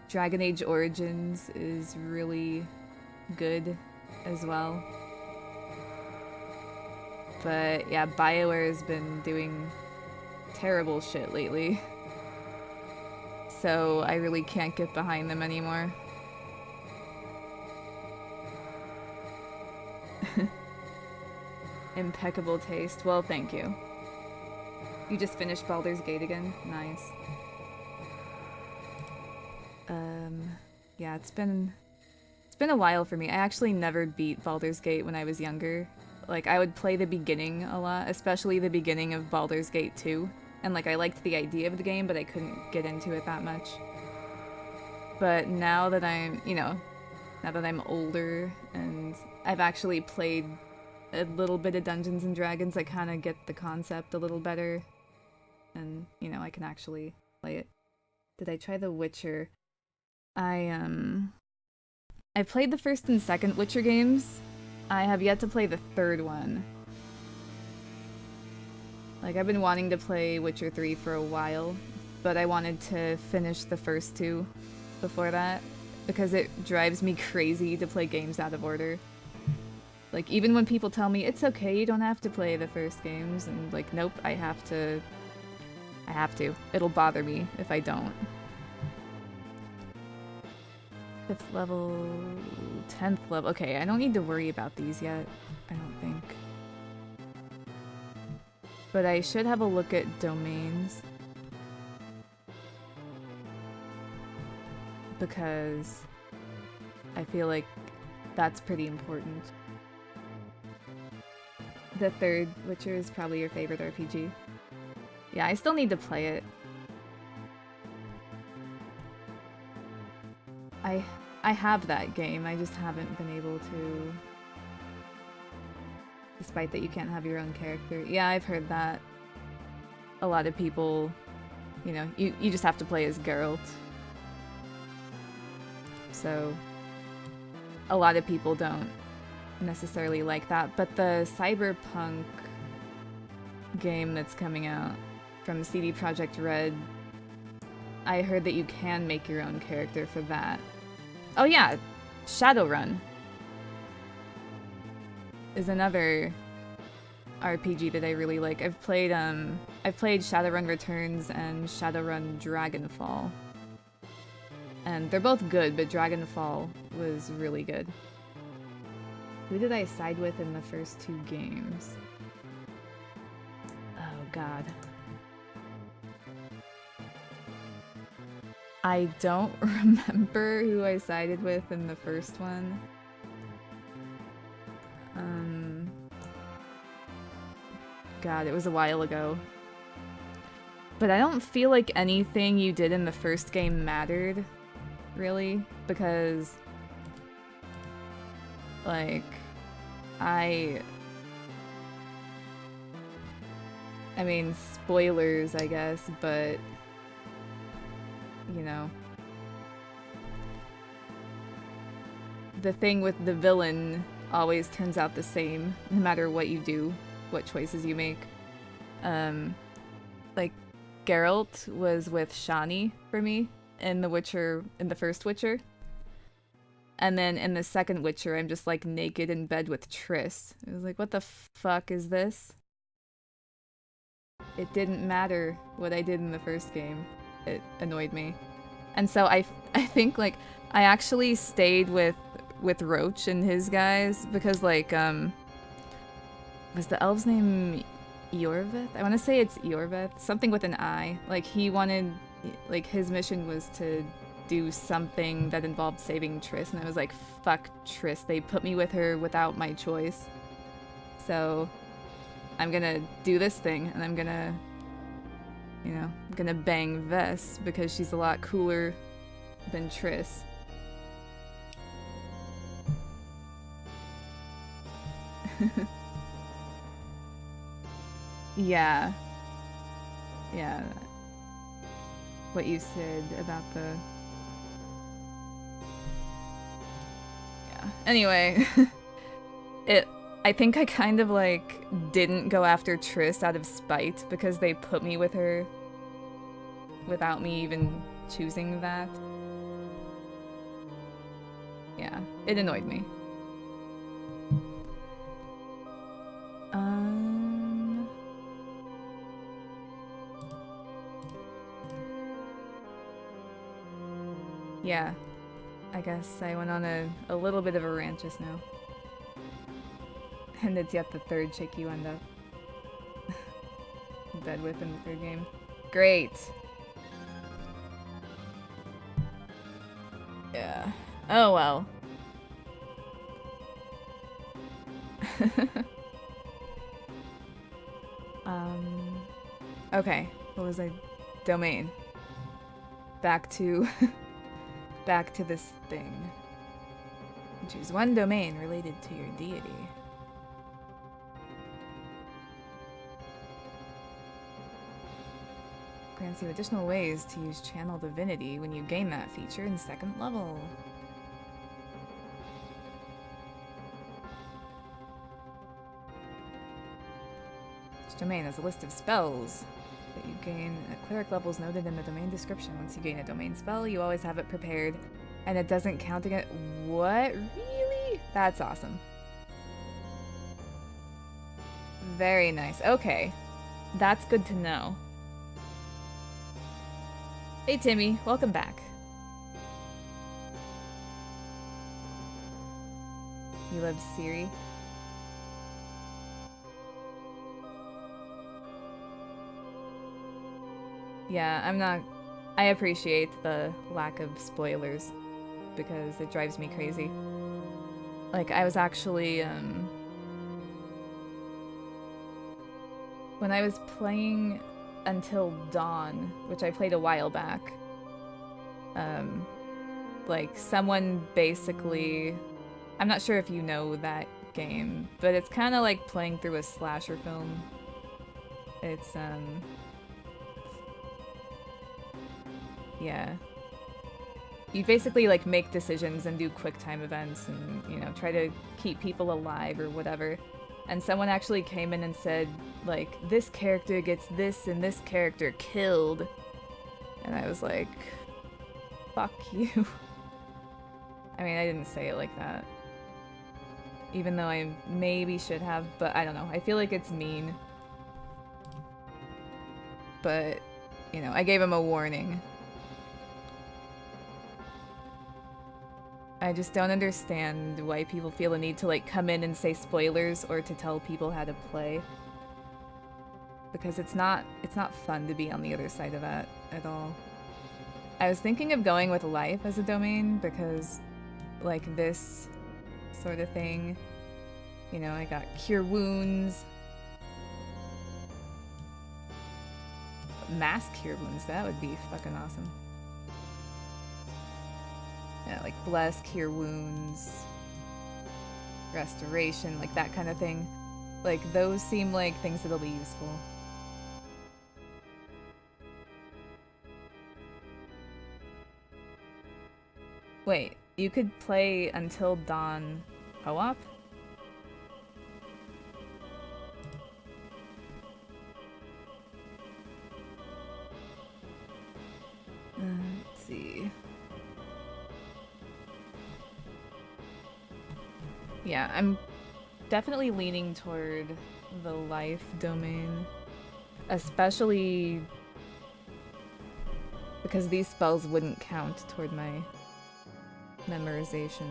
Dragon Age Origins is really good as well. But yeah, BioWare has been doing terrible shit lately. So I really can't get behind them anymore. Impeccable taste. Well, thank you. You just finished Baldur's Gate again? Nice. Yeah, it's been a while for me. I actually never beat Baldur's Gate when I was younger. Like, I would play the beginning a lot, especially the beginning of Baldur's Gate 2. And, like, I liked the idea of the game, but I couldn't get into it that much. But now that I'm, now that I'm older and I've actually played a little bit of Dungeons and Dragons, I kind of get the concept a little better. And, I can actually play it. Did I try The Witcher? I played the first and second Witcher games. I have yet to play the third one. Like, I've been wanting to play Witcher 3 for a while, but I wanted to finish the first two before that, because it drives me crazy to play games out of order. Like, even when people tell me, it's okay, you don't have to play the first games, and like, nope, I have to. It'll bother me if I don't. 5th level, 10th level. Okay, I don't need to worry about these yet, I don't think. But I should have a look at domains. Because I feel like that's pretty important. The third Witcher is probably your favorite RPG. Yeah, I still need to play it. I have that game, I just haven't been able to. Despite that you can't have your own character. Yeah, I've heard that. A lot of people, you just have to play as Geralt. So, a lot of people don't necessarily like that, but the Cyberpunk game that's coming out from CD Projekt Red, I heard that you can make your own character for that. Oh yeah, Shadowrun is another RPG that I really like. I've played Shadowrun Returns and Shadowrun Dragonfall. And they're both good, but Dragonfall was really good. Who did I side with in the first 2 games? Oh god. I don't remember who I sided with in the first one. God, it was a while ago. But I don't feel like anything you did in the first game mattered, really, because, like, I mean, spoilers, I guess, but, you know. The thing with the villain always turns out the same, no matter what you do, what choices you make. Like, Geralt was with Shani for me in the first Witcher. And then in the second Witcher, I'm just like naked in bed with Triss. It was like, what the fuck is this? It didn't matter what I did in the first game. It annoyed me. And so I think, like, I actually stayed with Roach and his guys because, like, was the elf's name Iorveth? I want to say it's Iorveth. Something with an I. Like, he wanted, like, his mission was to do something that involved saving Triss, and I was like, fuck Triss. They put me with her without my choice. So, I'm gonna do this thing, and I'm gonna, you know, I'm gonna bang Vess because she's a lot cooler than Triss. Yeah. Yeah. What you said about the... Yeah. Anyway. I think I kind of, like, didn't go after Triss out of spite because they put me with her without me even choosing that. Yeah. It annoyed me. Yeah, I guess I went on a little bit of a rant just now. And it's yet the third chick you end up in bed with in the third game. Great! Yeah. Oh well. Okay, what was I? Domain. Back to this thing. Choose one domain related to your deity. Grants you additional ways to use Channel Divinity when you gain that feature in 2nd level. Each domain has a list of spells that you gain at cleric levels noted in the domain description. Once you gain a domain spell, you always have it prepared, and it doesn't count again. What? Really? That's awesome. Very nice. Okay. That's good to know. Hey Timmy, welcome back. You love Siri? Yeah, I appreciate the lack of spoilers because it drives me crazy. Like, I was actually, when I was playing Until Dawn, which I played a while back, like, someone basically, I'm not sure if you know that game, but it's kind of like playing through a slasher film. It's, yeah. you basically like make decisions and do quick time events and, you know, try to keep people alive or whatever. And someone actually came in and said, like, this character gets this and this character killed. And I was like, fuck you. I mean, I didn't say it like that. Even though I maybe should have, but I don't know. I feel like it's mean. But, you know, I gave him a warning. I just don't understand why people feel the need to like come in and say spoilers or to tell people how to play. Because it's not fun to be on the other side of that at all. I was thinking of going with life as a domain because like this sort of thing, you know, I got cure wounds, mass cure wounds, that would be fucking awesome. Yeah, like bless, cure wounds, restoration, like that kind of thing. Like those seem like things that'll be useful. Wait, you could play Until Dawn co-op? Let's see. Yeah, I'm definitely leaning toward the life domain. Especially because these spells wouldn't count toward my memorization.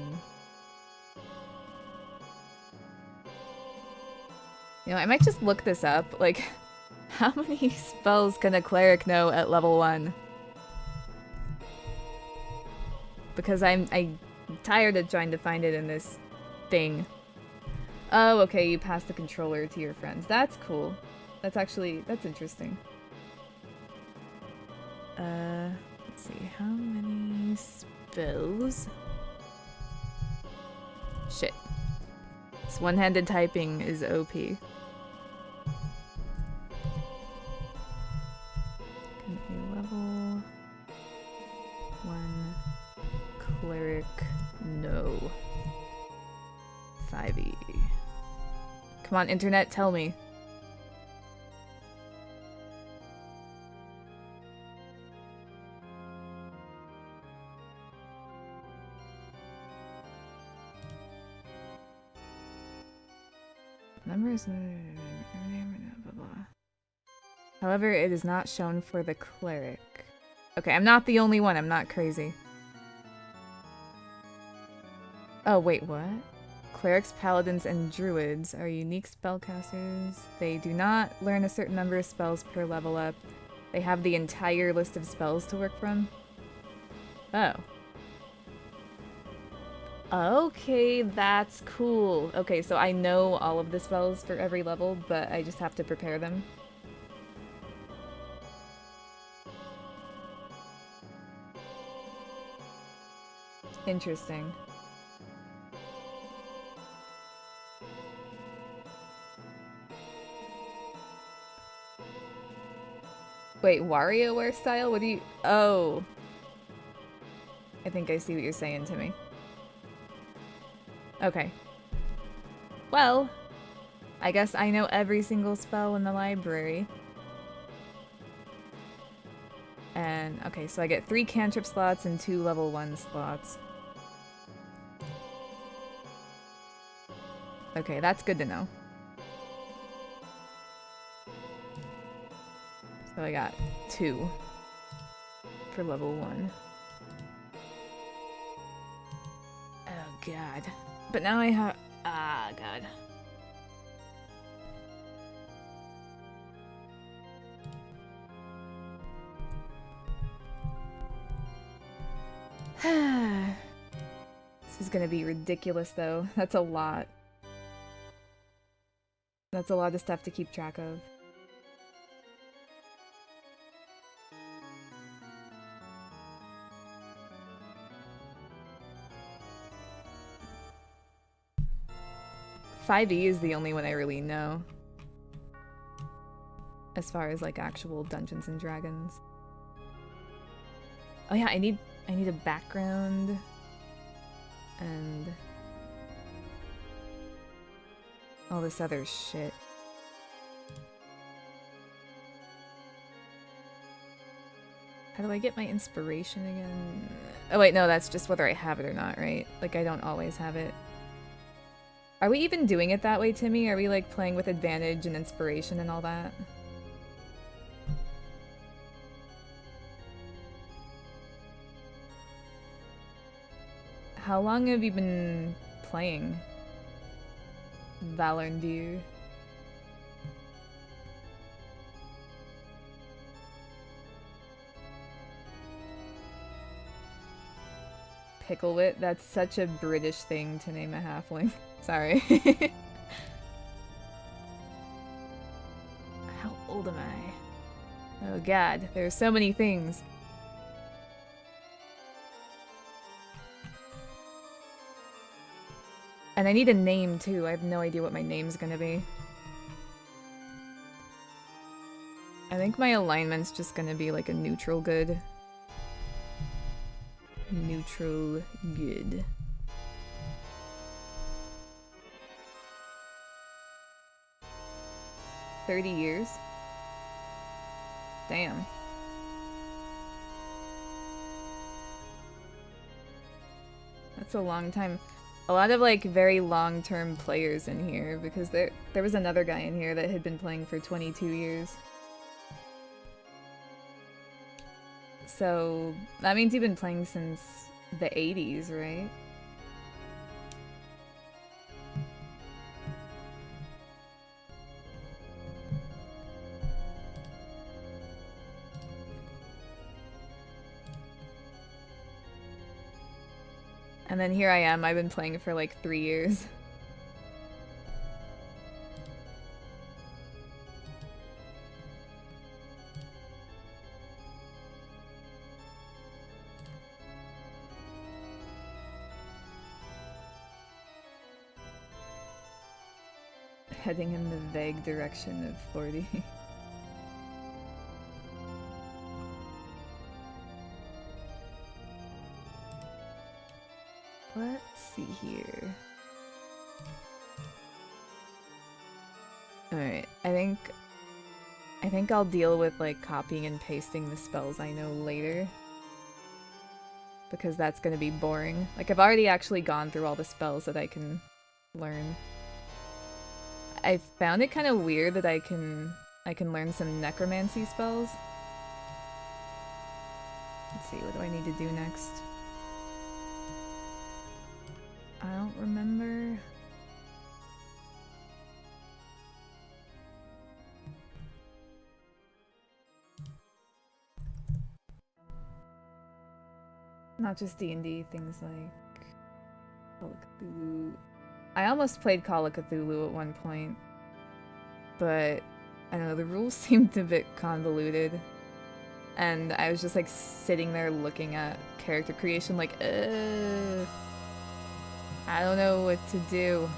You know, I might just look this up. Like, how many spells can a cleric know at level 1? Because I'm tired of trying to find it in this thing. Oh, okay, you pass the controller to your friends. That's cool. That's interesting. Let's see, how many spells? Shit. This one-handed typing is OP. Okay, level 1 cleric, no. 5e. Come on, internet, tell me. Numbers. Blah, blah. However, it is not shown for the cleric. Okay, I'm not the only one. I'm not crazy. Oh, wait, what? Clerics, paladins, and druids are unique spellcasters. They do not learn a certain number of spells per level up. They have the entire list of spells to work from. Oh. Okay, that's cool. Okay, so I know all of the spells for every level, but I just have to prepare them. Interesting. Wait, WarioWare style? What do you... Oh. I think I see what you're saying to me. Okay. Well, I guess I know every single spell in the library. And, okay, so I get 3 cantrip slots and 2 level 1 slots. Okay, that's good to know. So I got 2 for level 1. Oh god. But now I have... Ah, god. This is gonna be ridiculous, though. That's a lot. That's a lot of stuff to keep track of. .5e is the only one I really know. As far as like actual Dungeons and Dragons. Oh yeah, I need I need a background and all this other shit. How do I get my inspiration again? Oh wait, no, that's just whether I have it or not, right? Like, I don't always have it. Are we even doing it that way, Timmy? Are we, like, playing with advantage and inspiration and all that? How long have you been playing Valarndir? Picklewit? That's such a British thing to name a halfling. Sorry. How old am I? Oh god, there are so many things. And I need a name too. I have no idea what my name's gonna be. I think my alignment's just gonna be like a neutral good. Neutral good. $30 years? Damn. That's a long time. A lot of like very long-term players in here because there was another guy in here that had been playing for 22 years. So that means you've been playing since the 80s, right? And then here I am, I've been playing for like 3 years. Heading in the vague direction of 40. Let's see here. Alright, I think I'll deal with like copying and pasting the spells I know later. Because that's gonna be boring. Like I've already actually gone through all the spells that I can learn. I found it kind of weird that I can learn some necromancy spells. Let's see, what do I need to do next? I don't remember. Not just D&D, things like Call of Cthulhu. I almost played Call of Cthulhu at one point, but I don't know, the rules seemed a bit convoluted. And I was just like sitting there looking at character creation like, I don't know what to do.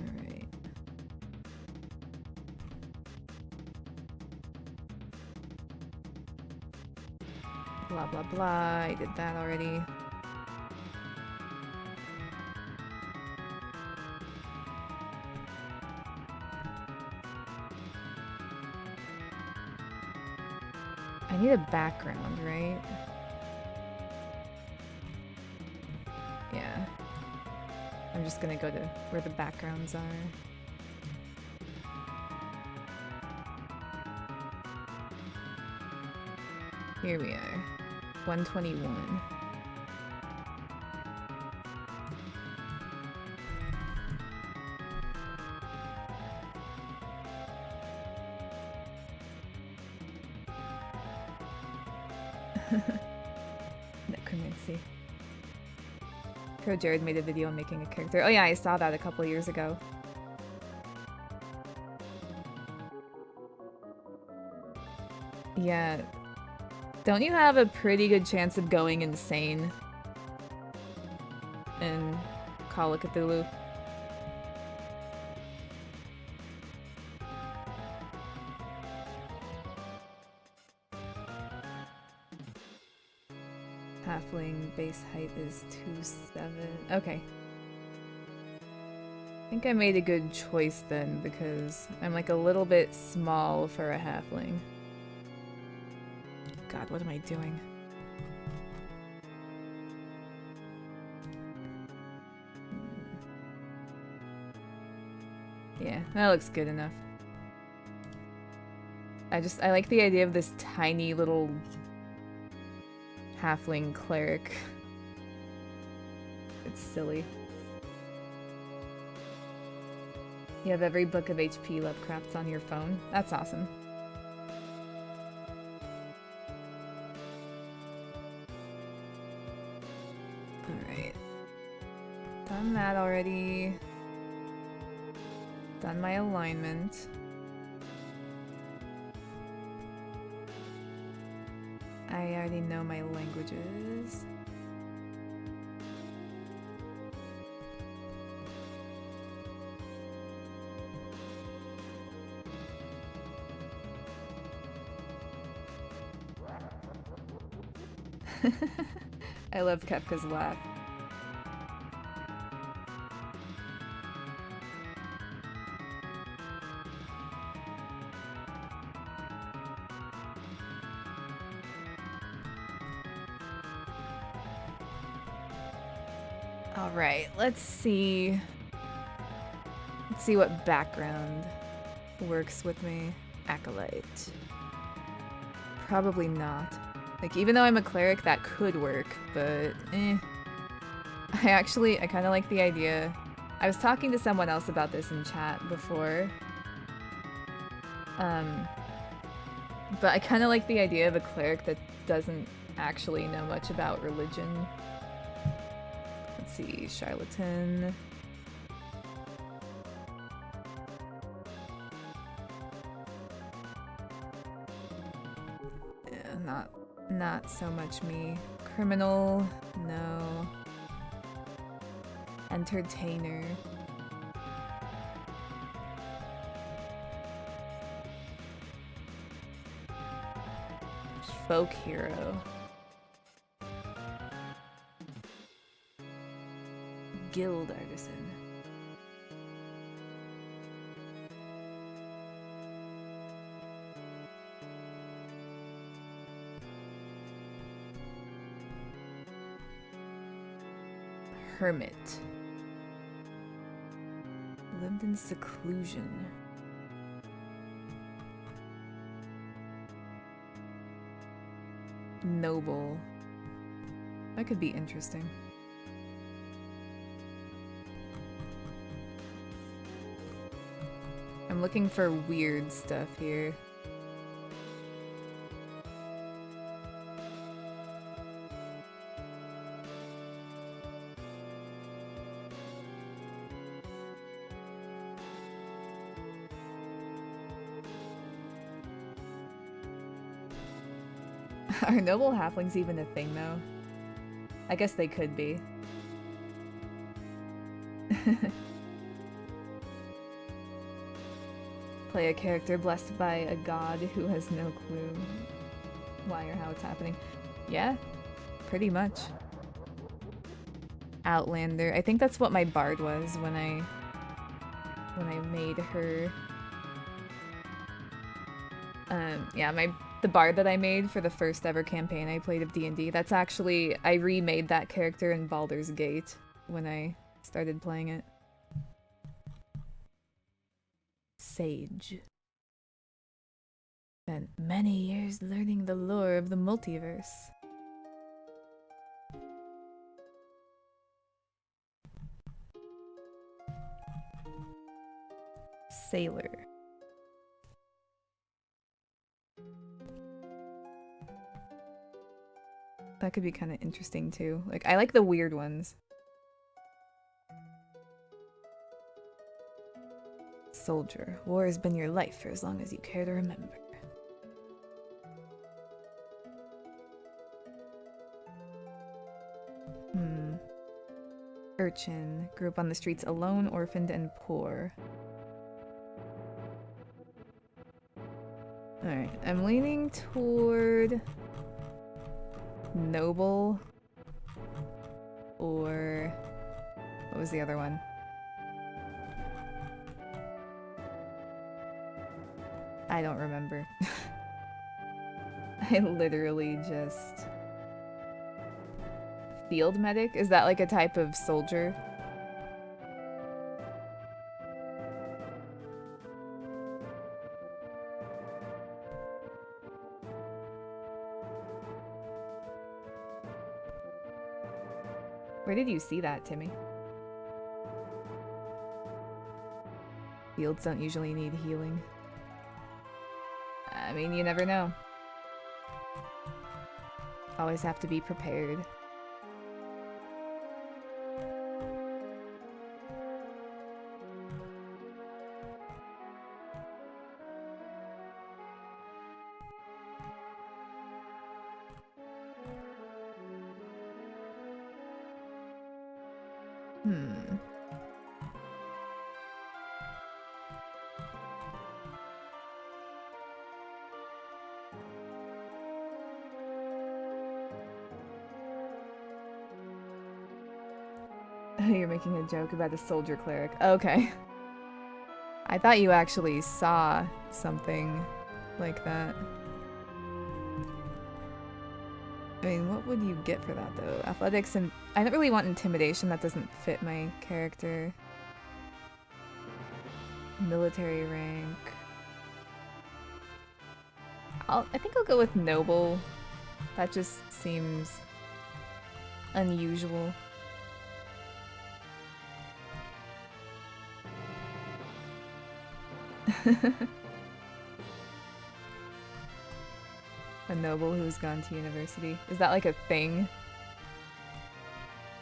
Alright. Blah blah blah, I did that already. I need a background, right? Yeah. I'm just gonna go to where the backgrounds are. Here we are. 121. Necromancy. Pro Jared made a video on making a character. Oh yeah, I saw that a couple years ago. Yeah. Don't you have a pretty good chance of going insane in Call of Cthulhu? Halfling base height is 2'7". Okay. I think I made a good choice then, because I'm like a little bit small for a halfling. God, what am I doing? Yeah, that looks good enough. I like the idea of this tiny little halfling cleric. It's silly. You have every book of H.P. Lovecraft's on your phone? That's awesome. Alright. Done that already. Done my alignment. I already know my languages. I love Kefka's laugh. Alright, let's see. Let's see what background works with me. Acolyte. Probably not. Like, even though I'm a cleric, that could work, but eh. I kind of like the idea. I was talking to someone else about this in chat before. But I kind of like the idea of a cleric that doesn't actually know much about religion. Let's see, charlatan. Yeah, not so much me. Criminal, no. Entertainer. Folk hero. Guild artisan. Hermit. Lived in seclusion. Noble. That could be interesting. I'm looking for weird stuff here. Are noble halflings even a thing, though? I guess they could be. Play a character blessed by a god who has no clue why or how it's happening. Yeah, pretty much. Outlander. I think that's what my bard was when I made her. Yeah, the bard that I made for the first ever campaign I played of D&D, that's actually, I remade that character in Baldur's Gate when I started playing it. Sage. Spent many years learning the lore of the multiverse. Sailor. That could be kind of interesting too. Like, I like the weird ones. Soldier. War has been your life for as long as you care to remember. Urchin. Grew up on the streets alone, orphaned, and poor. Alright, I'm leaning toward noble or what was the other one? I don't remember. I literally just... Field medic? Is that like a type of soldier? Where did you see that, Timmy? Fields don't usually need healing. I mean, you never know. Always have to be prepared. You're making a joke about a soldier cleric. Okay. I thought you actually saw something like that. I mean, what would you get for that, though? Athletics and... I don't really want intimidation. That doesn't fit my character. Military rank. I think I'll go with noble. That just seems unusual. A noble who's gone to university. Is that like a thing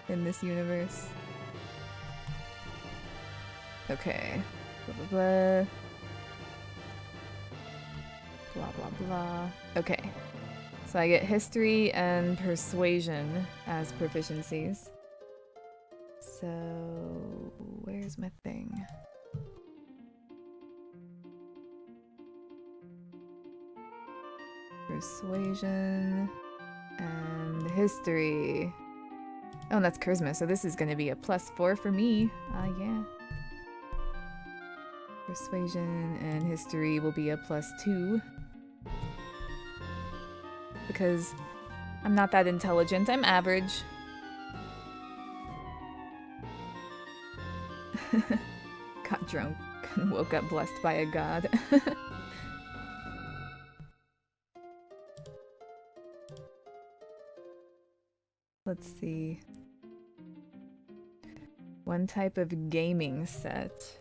in this universe? Okay. Blah, blah, blah. Blah, blah, blah. Okay. So I get history and persuasion as proficiencies. So where's my thing? Persuasion and history. Oh, and that's charisma, so this is gonna be a +4 for me. Yeah. Persuasion and history will be a +2. Because I'm not that intelligent, I'm average. Got drunk and woke up blessed by a god. Let's see. One type of gaming set.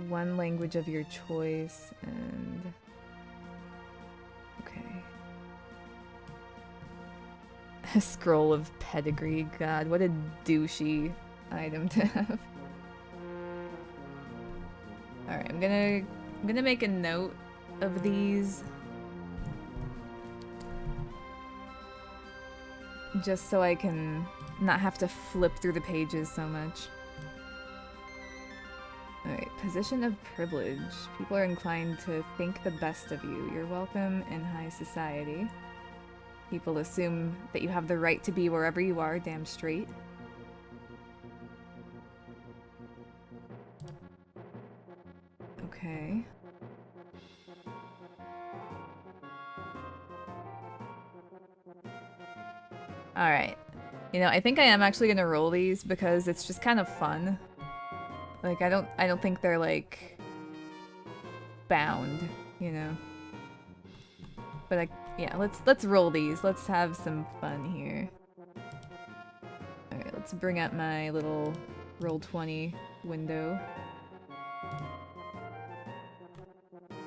One language of your choice, and... Okay. A scroll of pedigree. God, what a douchey item to have. Alright, I'm gonna make a note of these. Just so I can not have to flip through the pages so much. Alright, position of privilege. People are inclined to think the best of you. You're welcome in high society. People assume that you have the right to be wherever you are, damn straight. Okay. Alright. You know, I think I am actually gonna roll these because it's just kind of fun. Like, I don't think they're, like, bound, you know? But, yeah, let's roll these. Let's have some fun here. Alright, let's bring up my little Roll20 window.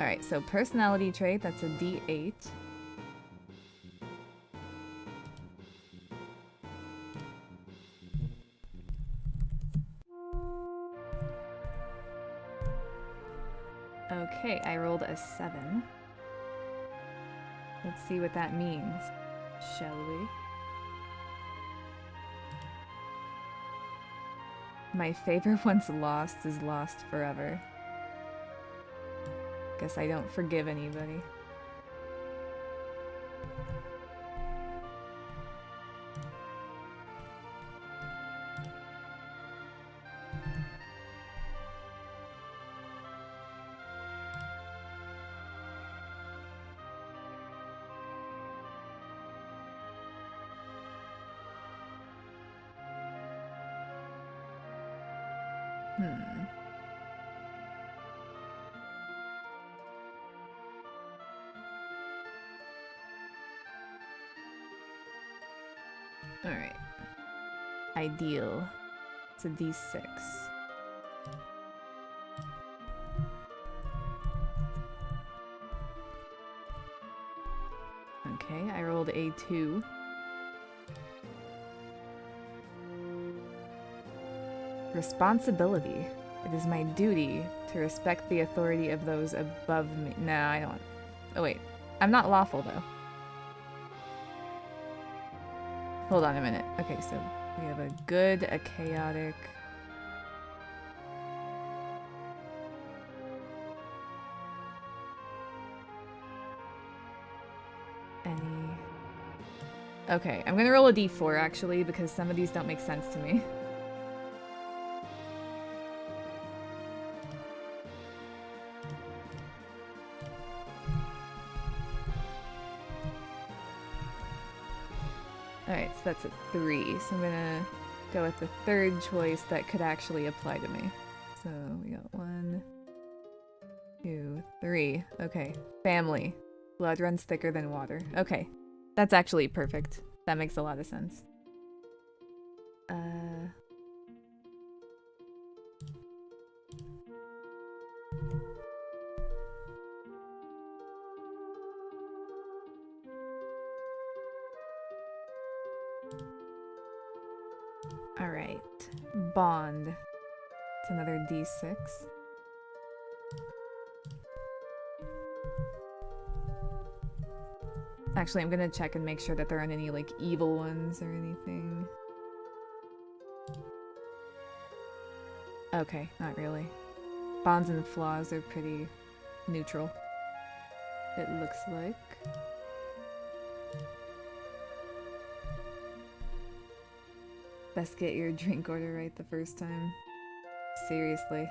Alright, so personality trait, that's a D8. Okay, I rolled a 7. Let's see what that means, shall we? My favorite once lost is lost forever. Guess I don't forgive anybody. Hmm. Alright. Ideal. It's a D6. Okay, I rolled a 2. Responsibility. It is my duty to respect the authority of those above me. No, I don't. Oh, wait. I'm not lawful, though. Hold on a minute. Okay, so we have a good, a chaotic. Any. Okay, I'm gonna roll a d4 actually, because some of these don't make sense to me. Alright, so that's a 3. So I'm gonna go with the third choice that could actually apply to me. So we got 1, 2, 3. Okay. Family. Blood runs thicker than water. Okay. That's actually perfect. That makes a lot of sense. Alright. Bond. It's another D6. Actually, I'm gonna check and make sure that there aren't any, like, evil ones or anything. Okay, not really. Bonds and flaws are pretty neutral, it looks like. Best get your drink order right the first time. Seriously.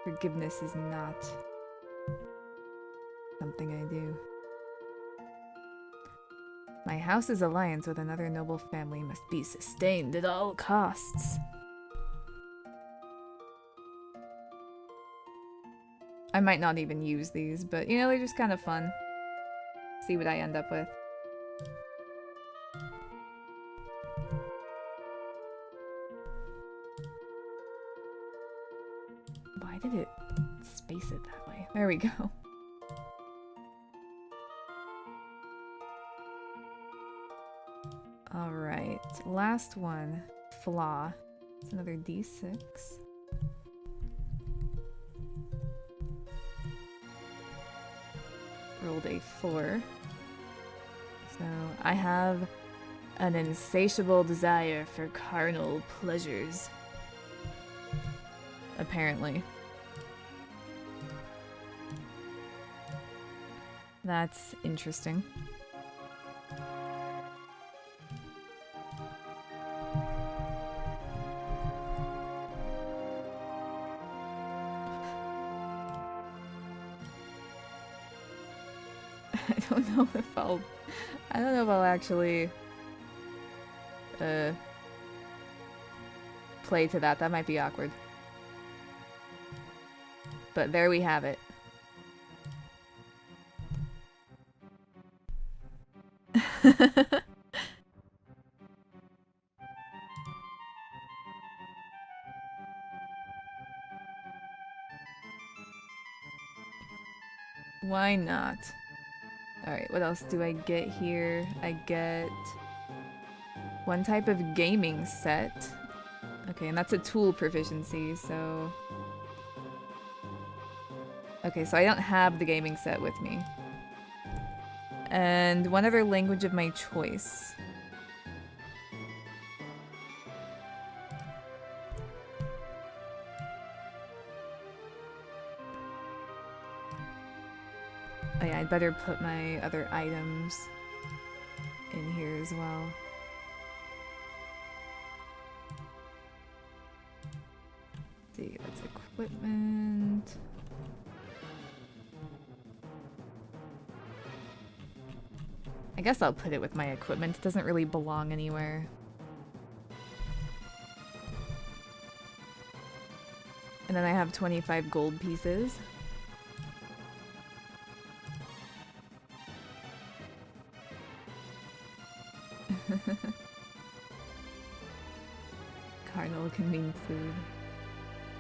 Forgiveness is not something I do. My house's alliance with another noble family must be sustained at all costs. I might not even use these, but you know, they're just kind of fun. See what I end up with. Why did it space it that way? There we go. Alright, last one. Flaw. It's another D6. Rolled a 4. So I have an insatiable desire for carnal pleasures. Apparently. That's interesting. I don't know if I'll actually play to that. That might be awkward. But there we have it. Why not? Alright, what else do I get here? I get one type of gaming set. Okay, and that's a tool proficiency, so... Okay, so I don't have the gaming set with me. And one other language of my choice. Oh yeah, I'd better put my other items in here as well. Let's see, that's equipment. I guess I'll put it with my equipment. It doesn't really belong anywhere. And then I have 25 gold pieces. Cardinal can mean food.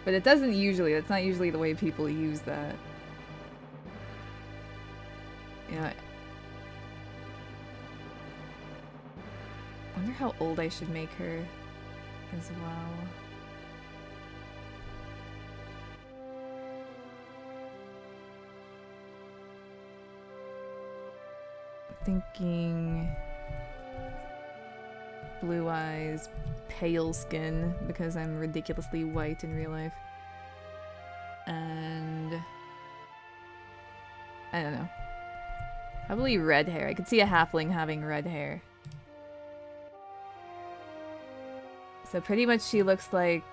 But it doesn't usually. That's not usually the way people use that. You know, I wonder how old I should make her as well. Thinking blue eyes, pale skin, because I'm ridiculously white in real life. And I don't know. Probably red hair. I could see a halfling having red hair. So pretty much she looks like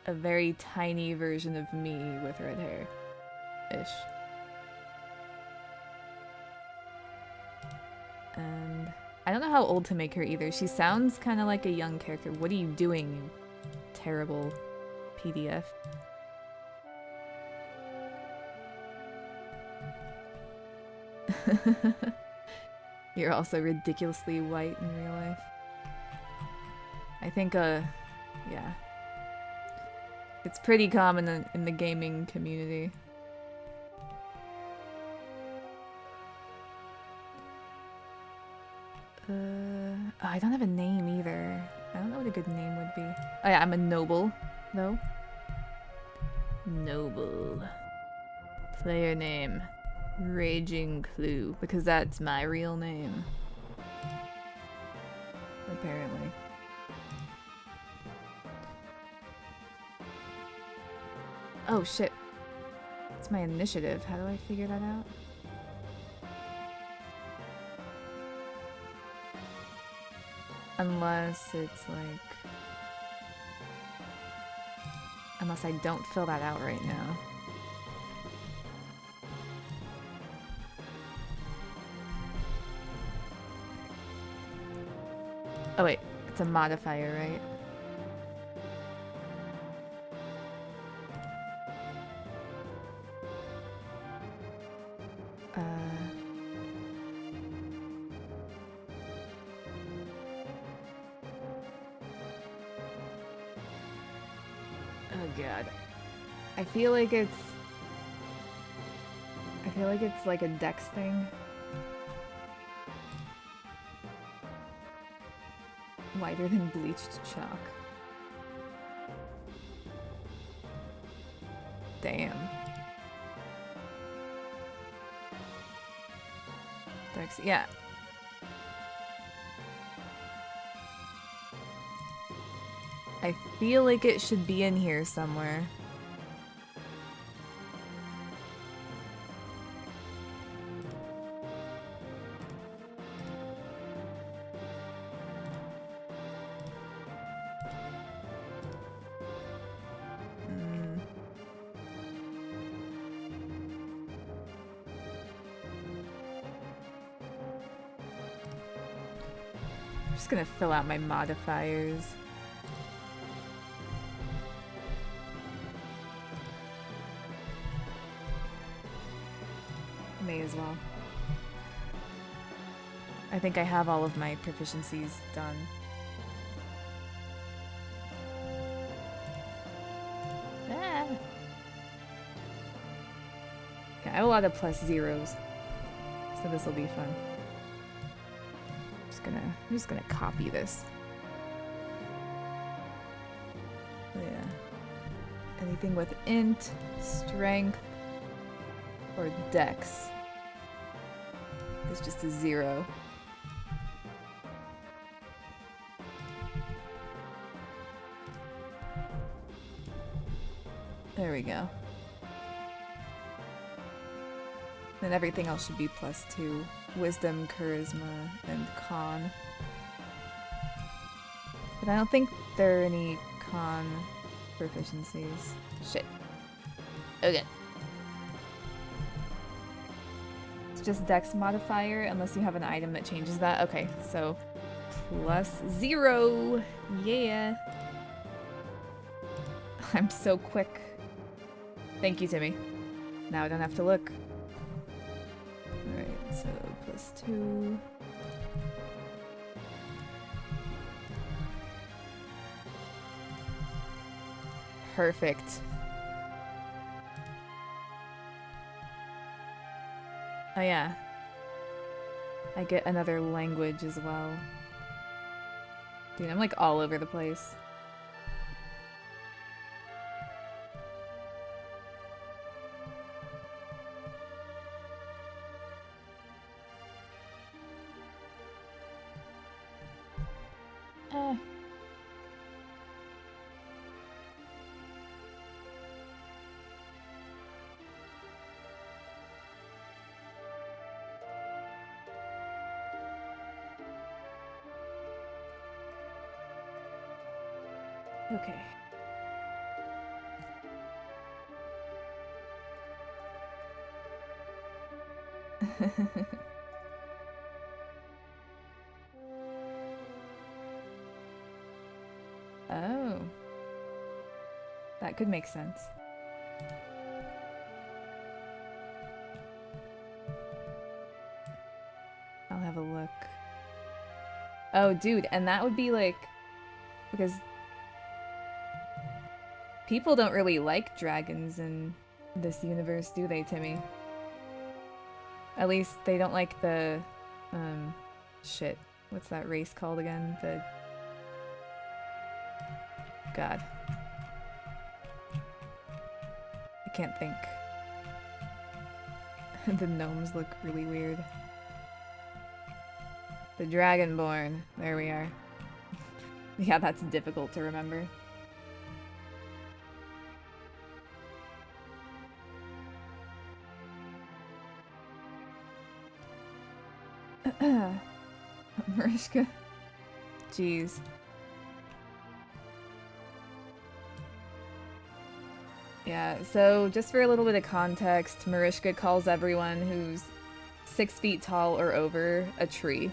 a very tiny version of me with red hair-ish. And I don't know how old to make her either. She sounds kind of like a young character. What are you doing, you terrible PDF? You're also ridiculously white in real life. I think, yeah. It's pretty common in the gaming community. I don't have a name either. I don't know what a good name would be. Oh yeah, I'm a noble, though. Noble. Player name. Raging Clue, because that's my real name. Apparently. Oh shit. It's my initiative. How do I figure that out? Unless it's like... Unless I don't fill that out right now. Oh wait, it's a modifier, right? Oh god. I feel like it's like a dex thing. Whiter than bleached chalk. Damn. Dex, yeah. I feel like it should be in here somewhere. I'm just gonna fill out my modifiers. May as well. I think I have all of my proficiencies done. Ah. Yeah, I have a lot of plus zeros, so this will be fun. I'm just gonna copy this. Yeah. Anything with int, strength, or dex is just a 0. There we go. Then everything else should be +2. Wisdom, charisma, and con. But I don't think there are any con proficiencies. Shit. Okay. It's just dex modifier unless you have an item that changes that. Okay, so +0. Yeah. I'm so quick. Thank you, Timmy. Now I don't have to look. Alright, so +2. Perfect. Oh yeah. I get another language as well. Dude, I'm like all over the place. Okay. Oh. That could make sense. I'll have a look. Oh, dude, and that would be like... Because... people don't really like dragons in this universe, do they, Timmy? At least they don't like the... shit. What's that race called again? The... God. I can't think. The gnomes look really weird. The Dragonborn. There we are. Yeah, that's difficult to remember. Mariska. Jeez. Yeah, so just for a little bit of context, Mariska calls everyone who's 6 feet tall or over a tree.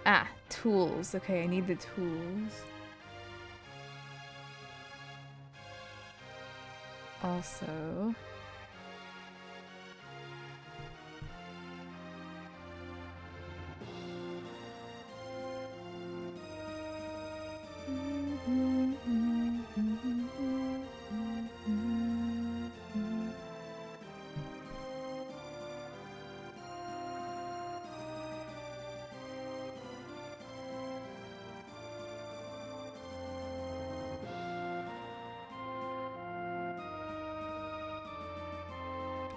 Ah, tools. Okay, I need the tools. Also...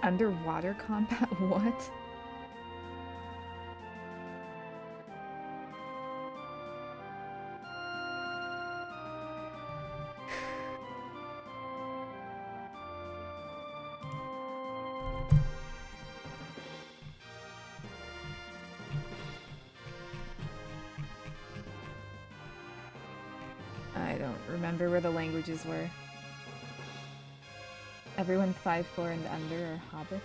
Underwater combat? What? I don't remember where the languages were. Everyone 5'4" and under are hobbits.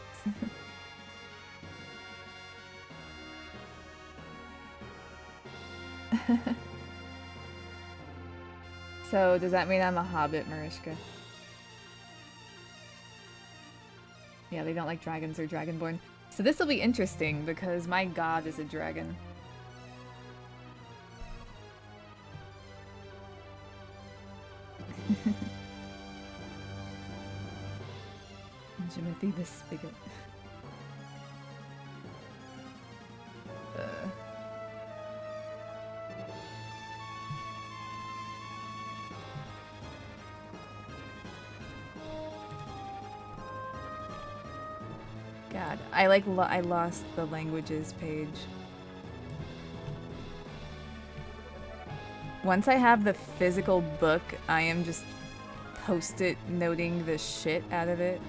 So, does that mean I'm a hobbit, Mariska? Yeah, they don't like dragons or dragonborn. So this will be interesting, because my god is a dragon. Jimothy the Spigot. God, I lost the languages page. Once I have the physical book, I am just post-it noting the shit out of it.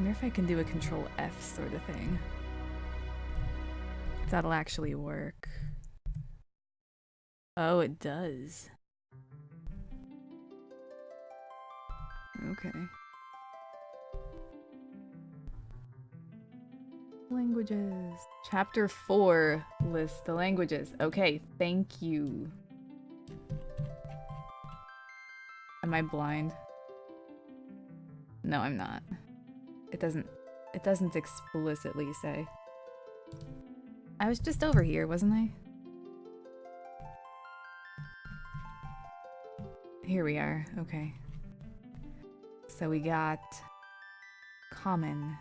wonder if I can do a control F sort of thing. If that'll actually work. Oh, it does. Okay. Languages. Chapter 4 lists the languages. Okay, thank you. Am I blind? No, I'm not. It doesn't explicitly say. I was just over here, wasn't I? Here we are. Okay. So we got Common,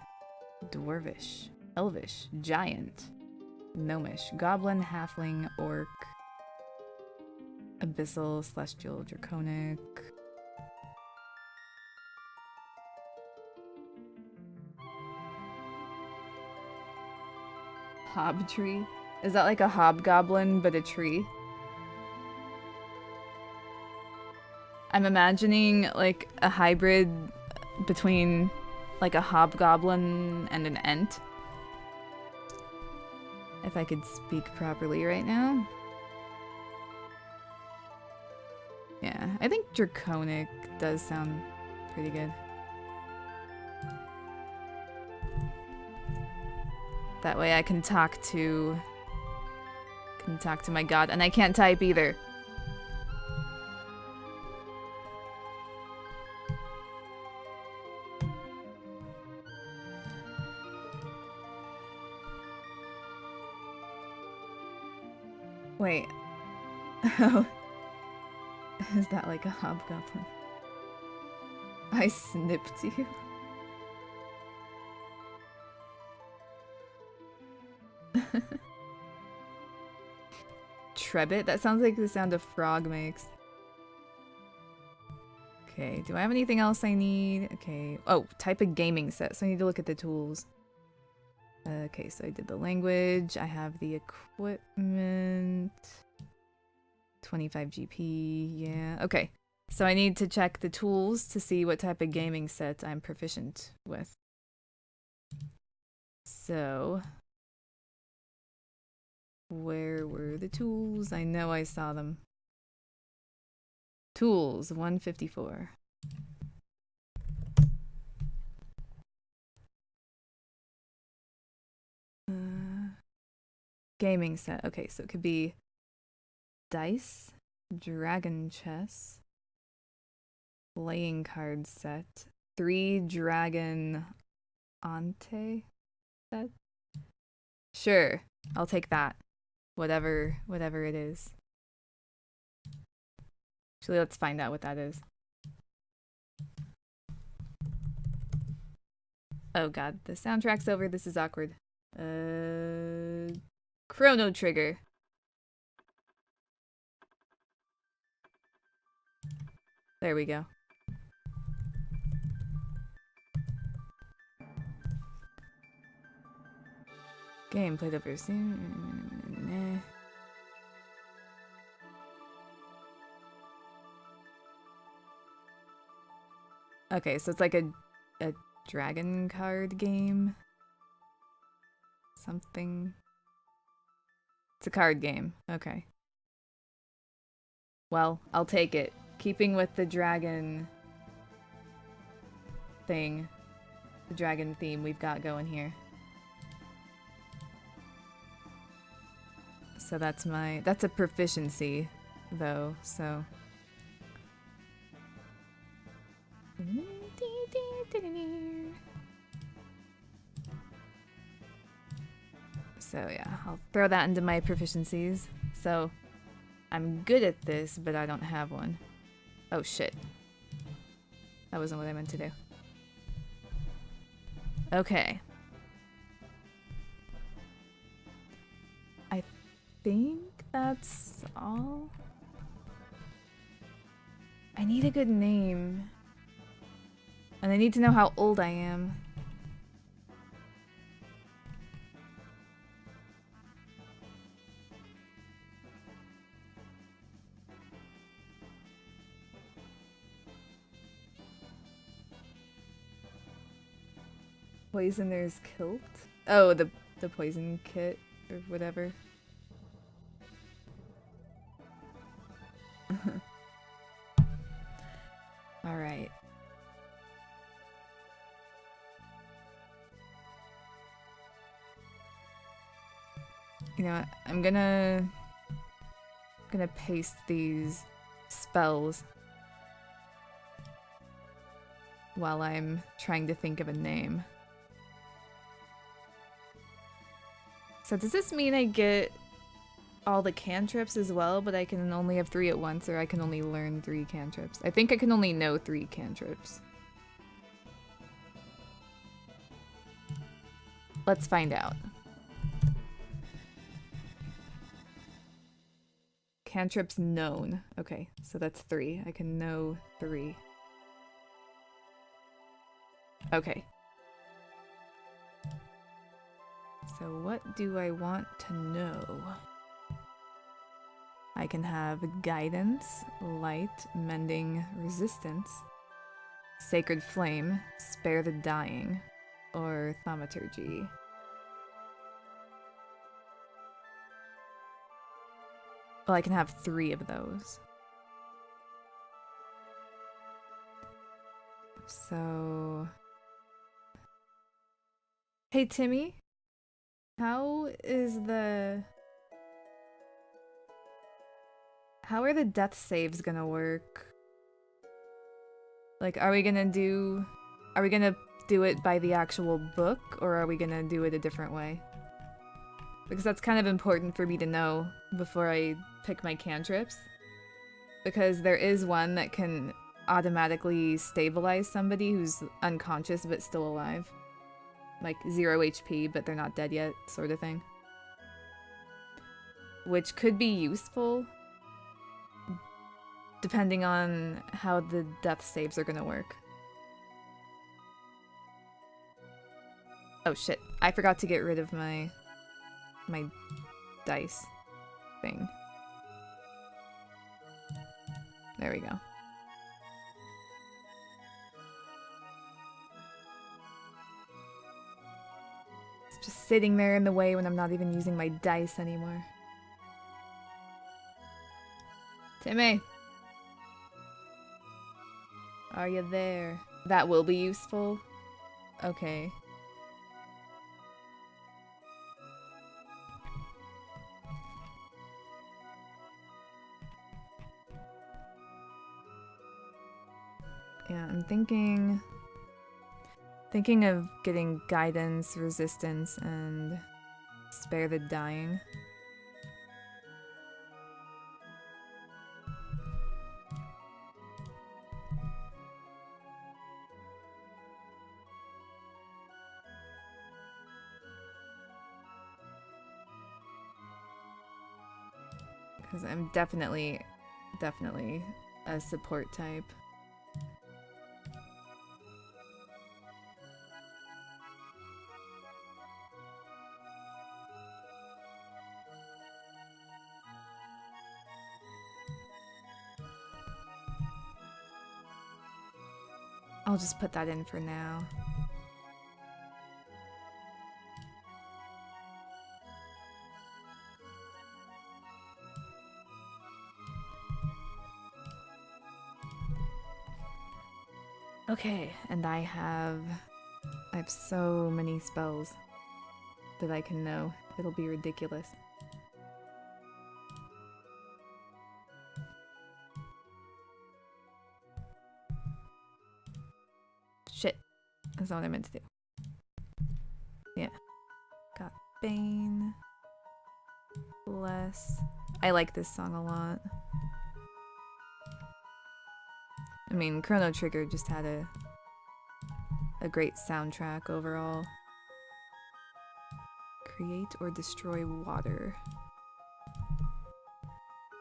Dwarvish, Elvish, Giant, Gnomish, Goblin, Halfling, Orc, Abyssal, Celestial, Draconic. Hobtree? Is that like a hobgoblin but a tree? I'm imagining like a hybrid between like a hobgoblin and an ent. If I could speak properly right now. Yeah, I think Draconic does sound pretty good. That way I can talk to my god, and I can't type either. Wait. Oh. Is that like a hobgoblin? I snipped you. Trebbit? That sounds like the sound a frog makes. Okay, do I have anything else I need? Okay. Oh, type of gaming set. So I need to look at the tools. Okay, so I did the language. I have the equipment. 25 GP. Yeah. Okay. So I need to check the tools to see what type of gaming set I'm proficient with. So where were the tools? I know I saw them. Tools, 154. Gaming set. Okay, so it could be dice, dragon chess, playing card set, 3 dragon ante set. Sure, I'll take that. Whatever it is. Actually, let's find out what that is. Oh god, the soundtrack's over. This is awkward. Chrono Trigger. There we go. Game played over soon. Okay, so it's like a dragon card game. Something. It's a card game. Okay. Well, I'll take it. Keeping with the dragon thing. The dragon theme we've got going here. So that's a proficiency though, so yeah, I'll throw that into my proficiencies. So I'm good at this, but I don't have one. Oh shit. That wasn't what I meant to do. Okay. I think that's all. I need a good name. And I need to know how old I am. Poisoner's Kilt? Oh, the poison kit or whatever. All right. You know what? I'm gonna paste these spells while I'm trying to think of a name. So does this mean I get all the cantrips as well, but I can only have 3 at once, or I can only learn 3 cantrips? I think I can only know 3 cantrips. Let's find out. Cantrips known. Okay, so that's 3. I can know 3. Okay. So what do I want to know? I can have guidance, light, mending, resistance, sacred flame, spare the dying, or thaumaturgy. Well, I can have 3 of those. So... Hey, Timmy? How are the death saves gonna work? Like, are we gonna do it by the actual book, or are we gonna do it a different way? Because that's kind of important for me to know before I pick my cantrips. Because there is one that can automatically stabilize somebody who's unconscious but still alive. Like 0 HP, but they're not dead yet, sort of thing. Which could be useful, depending on how the death saves are gonna work. Oh shit, I forgot to get rid of my dice thing. There we go. It's just sitting there in the way when I'm not even using my dice anymore. Timmy! Are you there? That will be useful? Okay. Yeah, I'm thinking of getting guidance, resistance, and spare the dying. Because I'm definitely a support type. I'll just put that in for now. Okay, and I have so many spells that I can know. It'll be ridiculous. Shit. That's not what I meant to do. Yeah. Got Bane. Bless. I like this song a lot. I mean, Chrono Trigger just had a great soundtrack overall. Create or destroy water.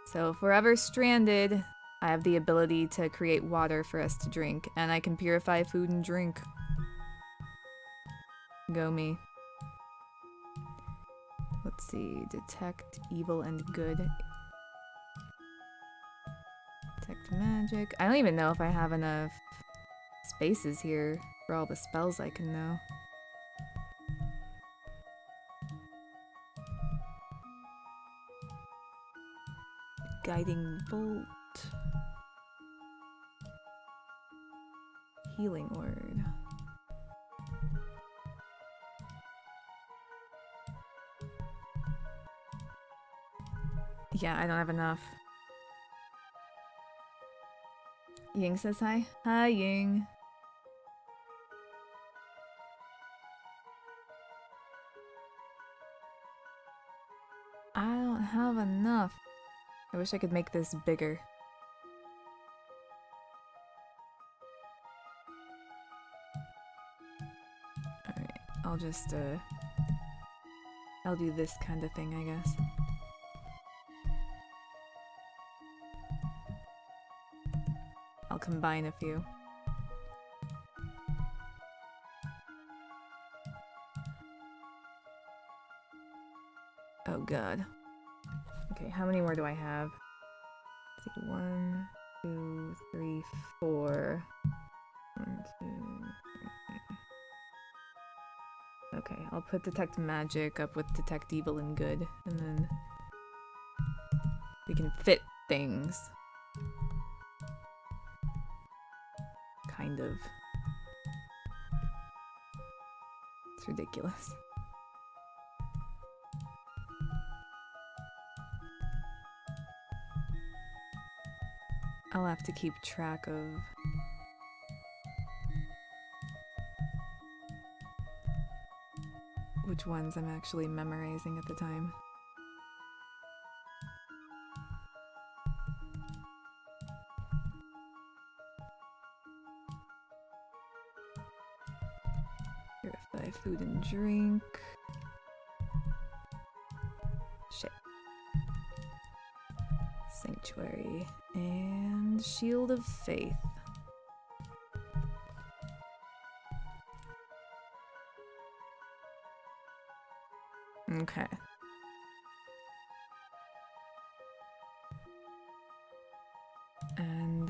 So if we're ever stranded, I have the ability to create water for us to drink, and I can purify food and drink. Go me. Let's see, detect evil and good. Detect magic. I don't even know if I have enough spaces here for all the spells I can know. Guiding Bolt. Healing Word. Yeah, I don't have enough. Ying says hi. Hi, Ying. I don't have enough. I wish I could make this bigger. Alright, I'll just, I'll do this kind of thing, I guess. I'll combine a few. Oh god. Okay, how many more do I have? Let's see, 1, 2, 3, 4. 1, 2, 3. Okay, I'll put Detect Magic up with Detect Evil and Good, and then we can fit things. Kind of. It's ridiculous. I'll have to keep track of which ones I'm actually memorizing at the time. Purify food and drink. Shit. Sanctuary and Shield of Faith. Okay. And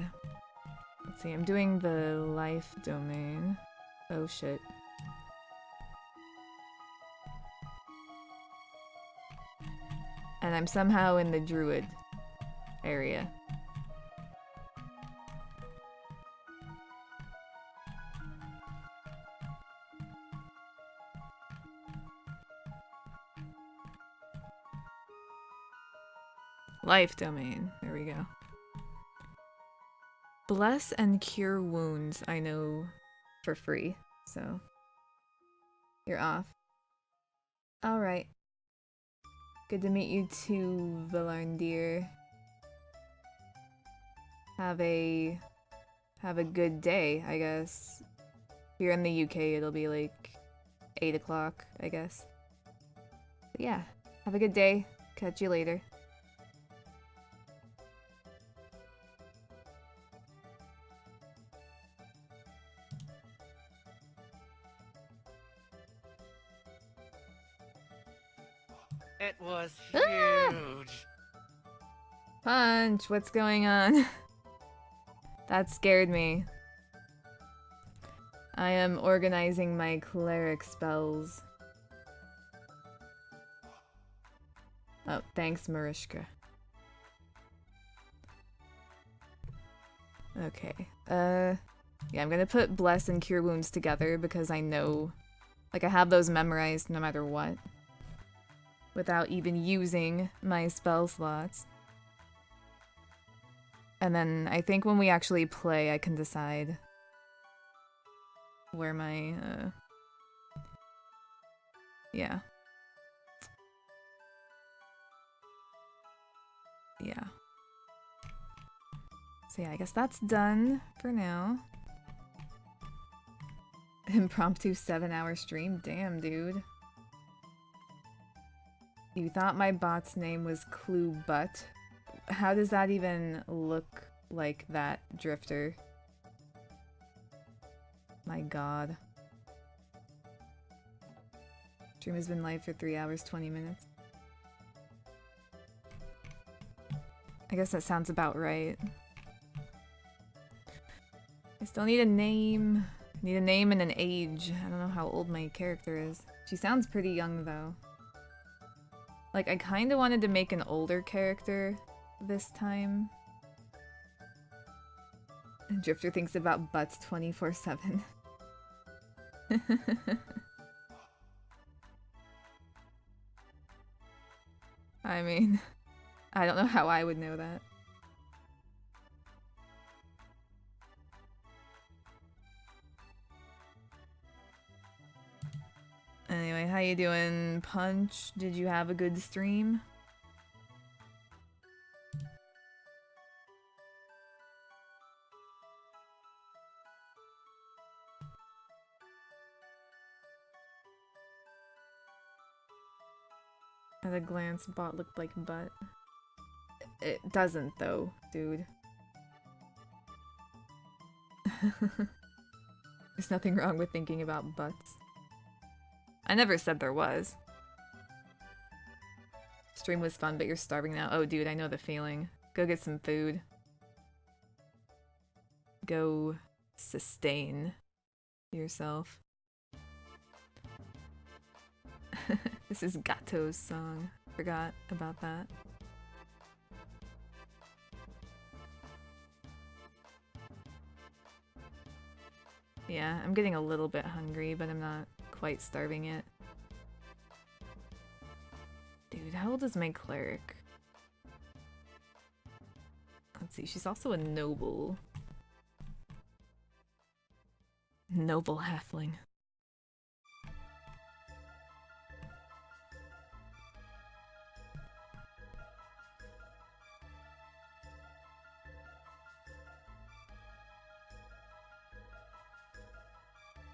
let's see, I'm doing the life domain. Oh shit. And I'm somehow in the druid area. Life domain. There we go. Bless and cure wounds, I know for free, so you're off. Alright. Good to meet you too, Valarndir. Have a good day, I guess. If you're in the UK, it'll be like 8 o'clock, I guess. But yeah, have a good day. Catch you later. It was huge. Punch, what's going on? That scared me. I am organizing my cleric spells. Oh, thanks, Marishka. Okay. Yeah, I'm gonna put Bless and Cure Wounds together because I know, like, I have those memorized no matter what. Without even using my spell slots. And then I think when we actually play, I can decide where my, yeah. Yeah. So yeah, I guess that's done for now. Impromptu 7-hour stream? Damn, dude. You thought my bot's name was Clue Butt? How does that even look like that, Drifter? My god. Stream has been live for 3 hours, 20 minutes. I guess that sounds about right. I still need a name. I need a name and an age. I don't know how old my character is. She sounds pretty young, though. Like, I kind of wanted to make an older character, this time. Drifter thinks about butts 24/7. I mean, I don't know how I would know that. Anyway, how you doing, Punch? Did you have a good stream? At a glance, bot looked like butt. It doesn't, though, dude. There's nothing wrong with thinking about butts. I never said there was. Stream was fun, but you're starving now. Oh, dude, I know the feeling. Go get some food. Go sustain yourself. This is Gato's song. Forgot about that. Yeah, I'm getting a little bit hungry, but I'm not quite starving yet. Dude, how old is my cleric? Let's see, she's also a noble. Noble halfling.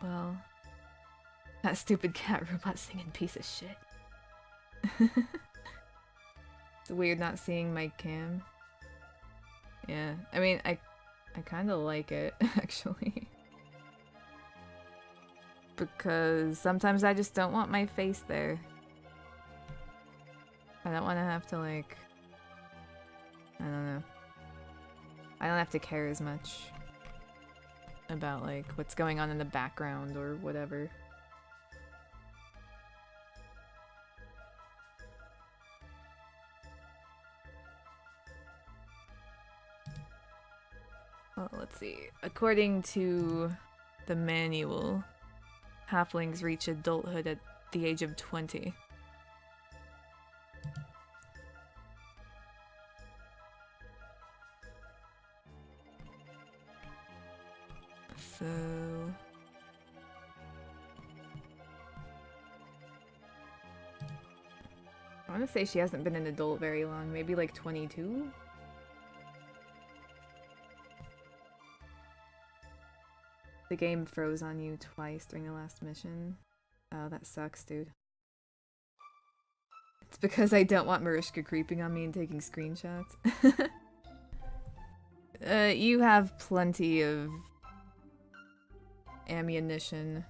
Well, that stupid cat robot singing piece of shit. It's weird not seeing my cam. Yeah, I mean, I kind of like it, actually. Because sometimes I just don't want my face there. I don't want to have to, like... I don't know. I don't have to care as much about, like, what's going on in the background or whatever. Well, let's see. According to the manual, halflings reach adulthood at the age of 20. So... I want to say she hasn't been an adult very long, maybe like 22? The game froze on you twice during the last mission. Oh, that sucks, dude. It's because I don't want Mariska creeping on me and taking screenshots. You have plenty of ammunition.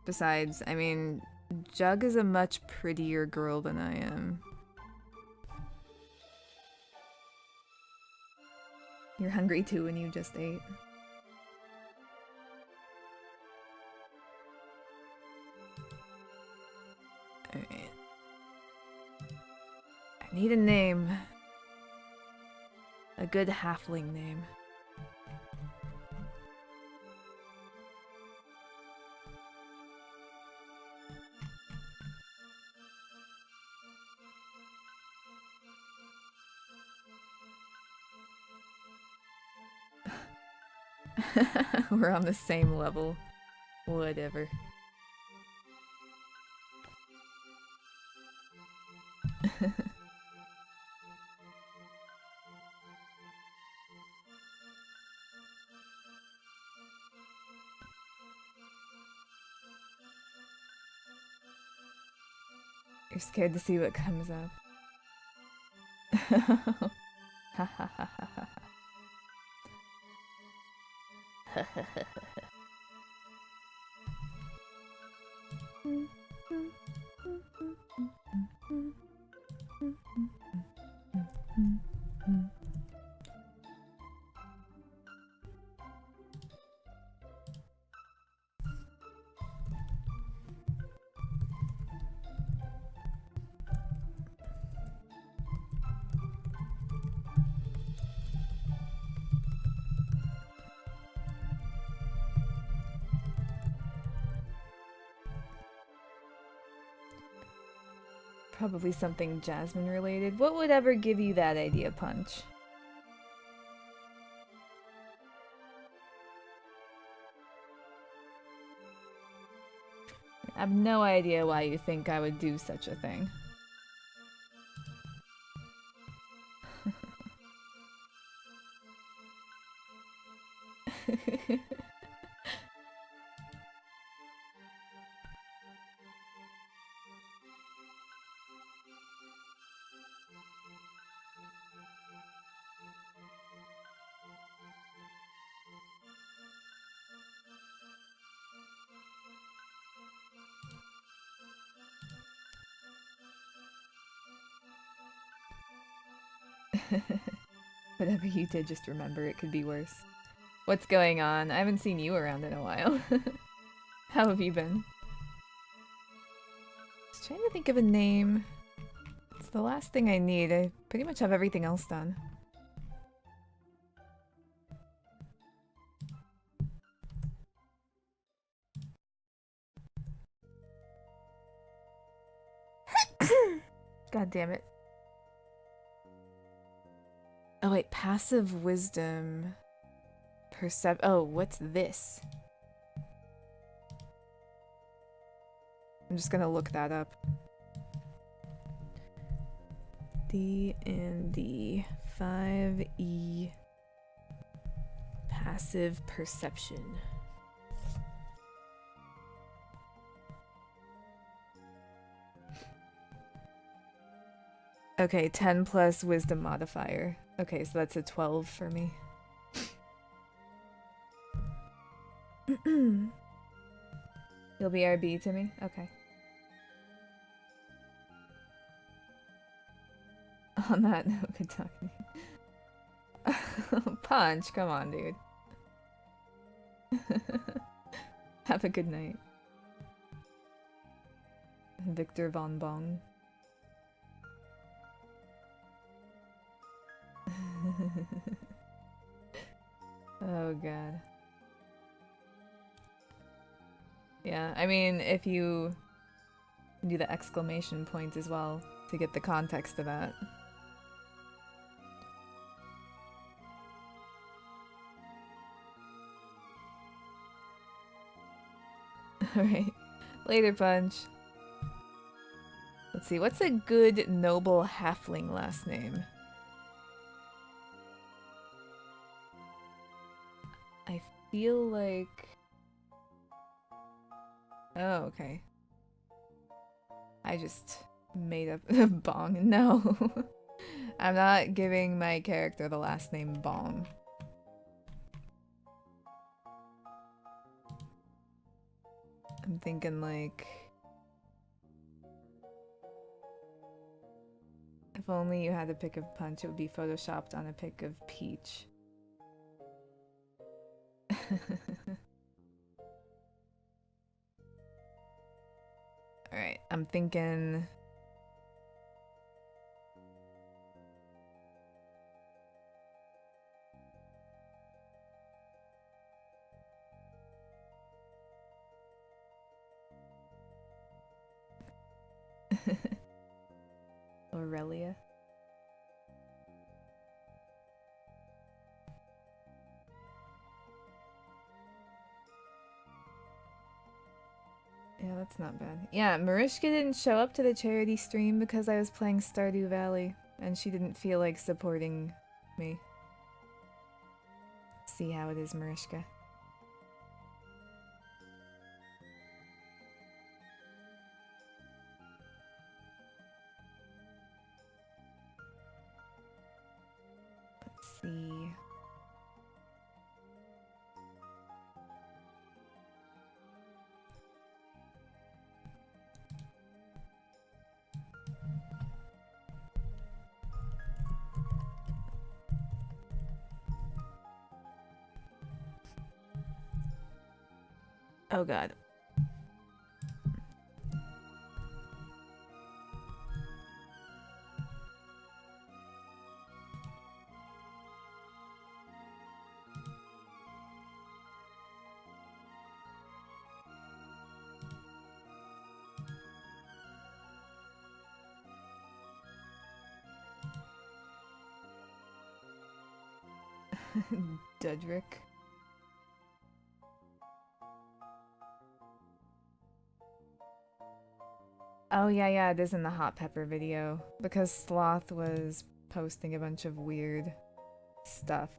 Besides, I mean, Jug is a much prettier girl than I am. You're hungry too and you just ate. Alright. I need a name. A good halfling name. We're on the same level. Whatever. You're scared to see what comes up. Ha ha ha ha ha. Probably something Jasmine related. What would ever give you that idea, Punch? I have no idea why you think I would do such a thing. Whatever you did, just remember it could be worse. What's going on? I haven't seen you around in a while. How have you been? Just trying to think of a name. It's the last thing I need. I pretty much have everything else done. God damn it. Oh wait, passive wisdom. Oh, what's this? I'm just gonna look that up. D&D 5e passive perception. Okay, 10 plus wisdom modifier. Okay, so that's a 12 for me. You'll be RB to me? Okay. On that note, good talking to you. Punch, come on, dude. Have a good night. Victor Von Bong. Oh god. Yeah, I mean, if you do the exclamation point as well to get the context of that. Alright. Later, Punch. Let's see, what's a good noble halfling last name? I feel like... Oh, okay. I just made up Bong. No. I'm not giving my character the last name Bong. I'm thinking like... If only you had a pic of Punch, it would be photoshopped on a pic of Peach. Alright, I'm thinking... Aurelia? Yeah, that's not bad. Yeah, Mariska didn't show up to the charity stream because I was playing Stardew Valley, and she didn't feel like supporting me. See how it is, Mariska. Let's see. Oh god. Dudrick. Oh yeah, it is in the hot pepper video because Sloth was posting a bunch of weird stuff.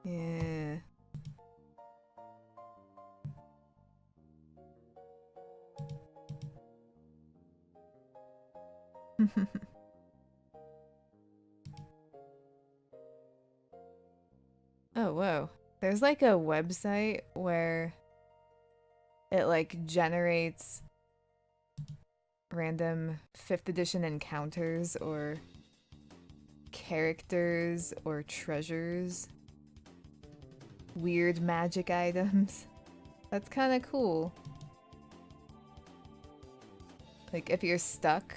Yeah. Oh, whoa. There's like a website where it like generates random 5th edition encounters or characters or treasures. Weird magic items. That's kind of cool. Like if you're stuck.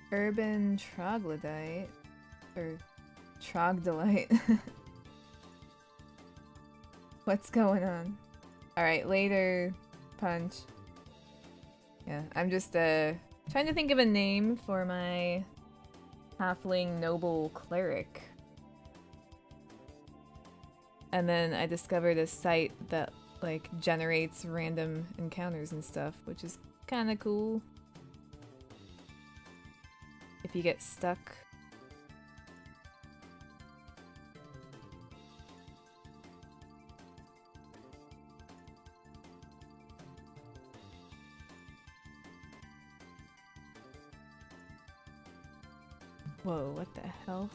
Urban troglodyte or trogdolite. What's going on? Alright, later, Punch. Yeah, I'm just trying to think of a name for my halfling noble cleric. And then I discovered a site that like generates random encounters and stuff, which is kind of cool. If you get stuck. Whoa, what the hell?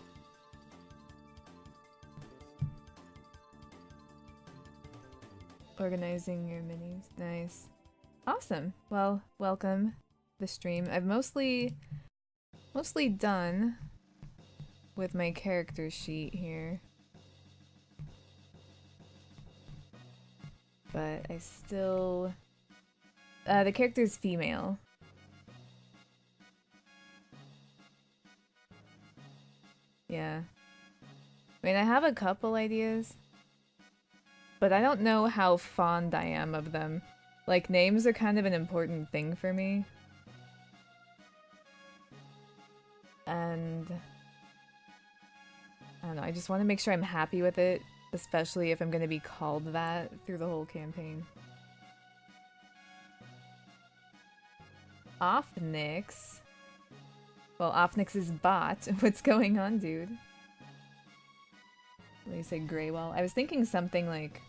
Organizing your minis. Nice. Awesome. Well, welcome the stream. I've mostly done with my character sheet here. But I still... the character's female. Yeah. I mean, I have a couple ideas, but I don't know how fond I am of them. Like, names are kind of an important thing for me. And I don't know, I just want to make sure I'm happy with it, especially if I'm going to be called that through the whole campaign. Offnix. Well, Offnix is bot. What's going on, dude? What do you say, Greywell? I was thinking something like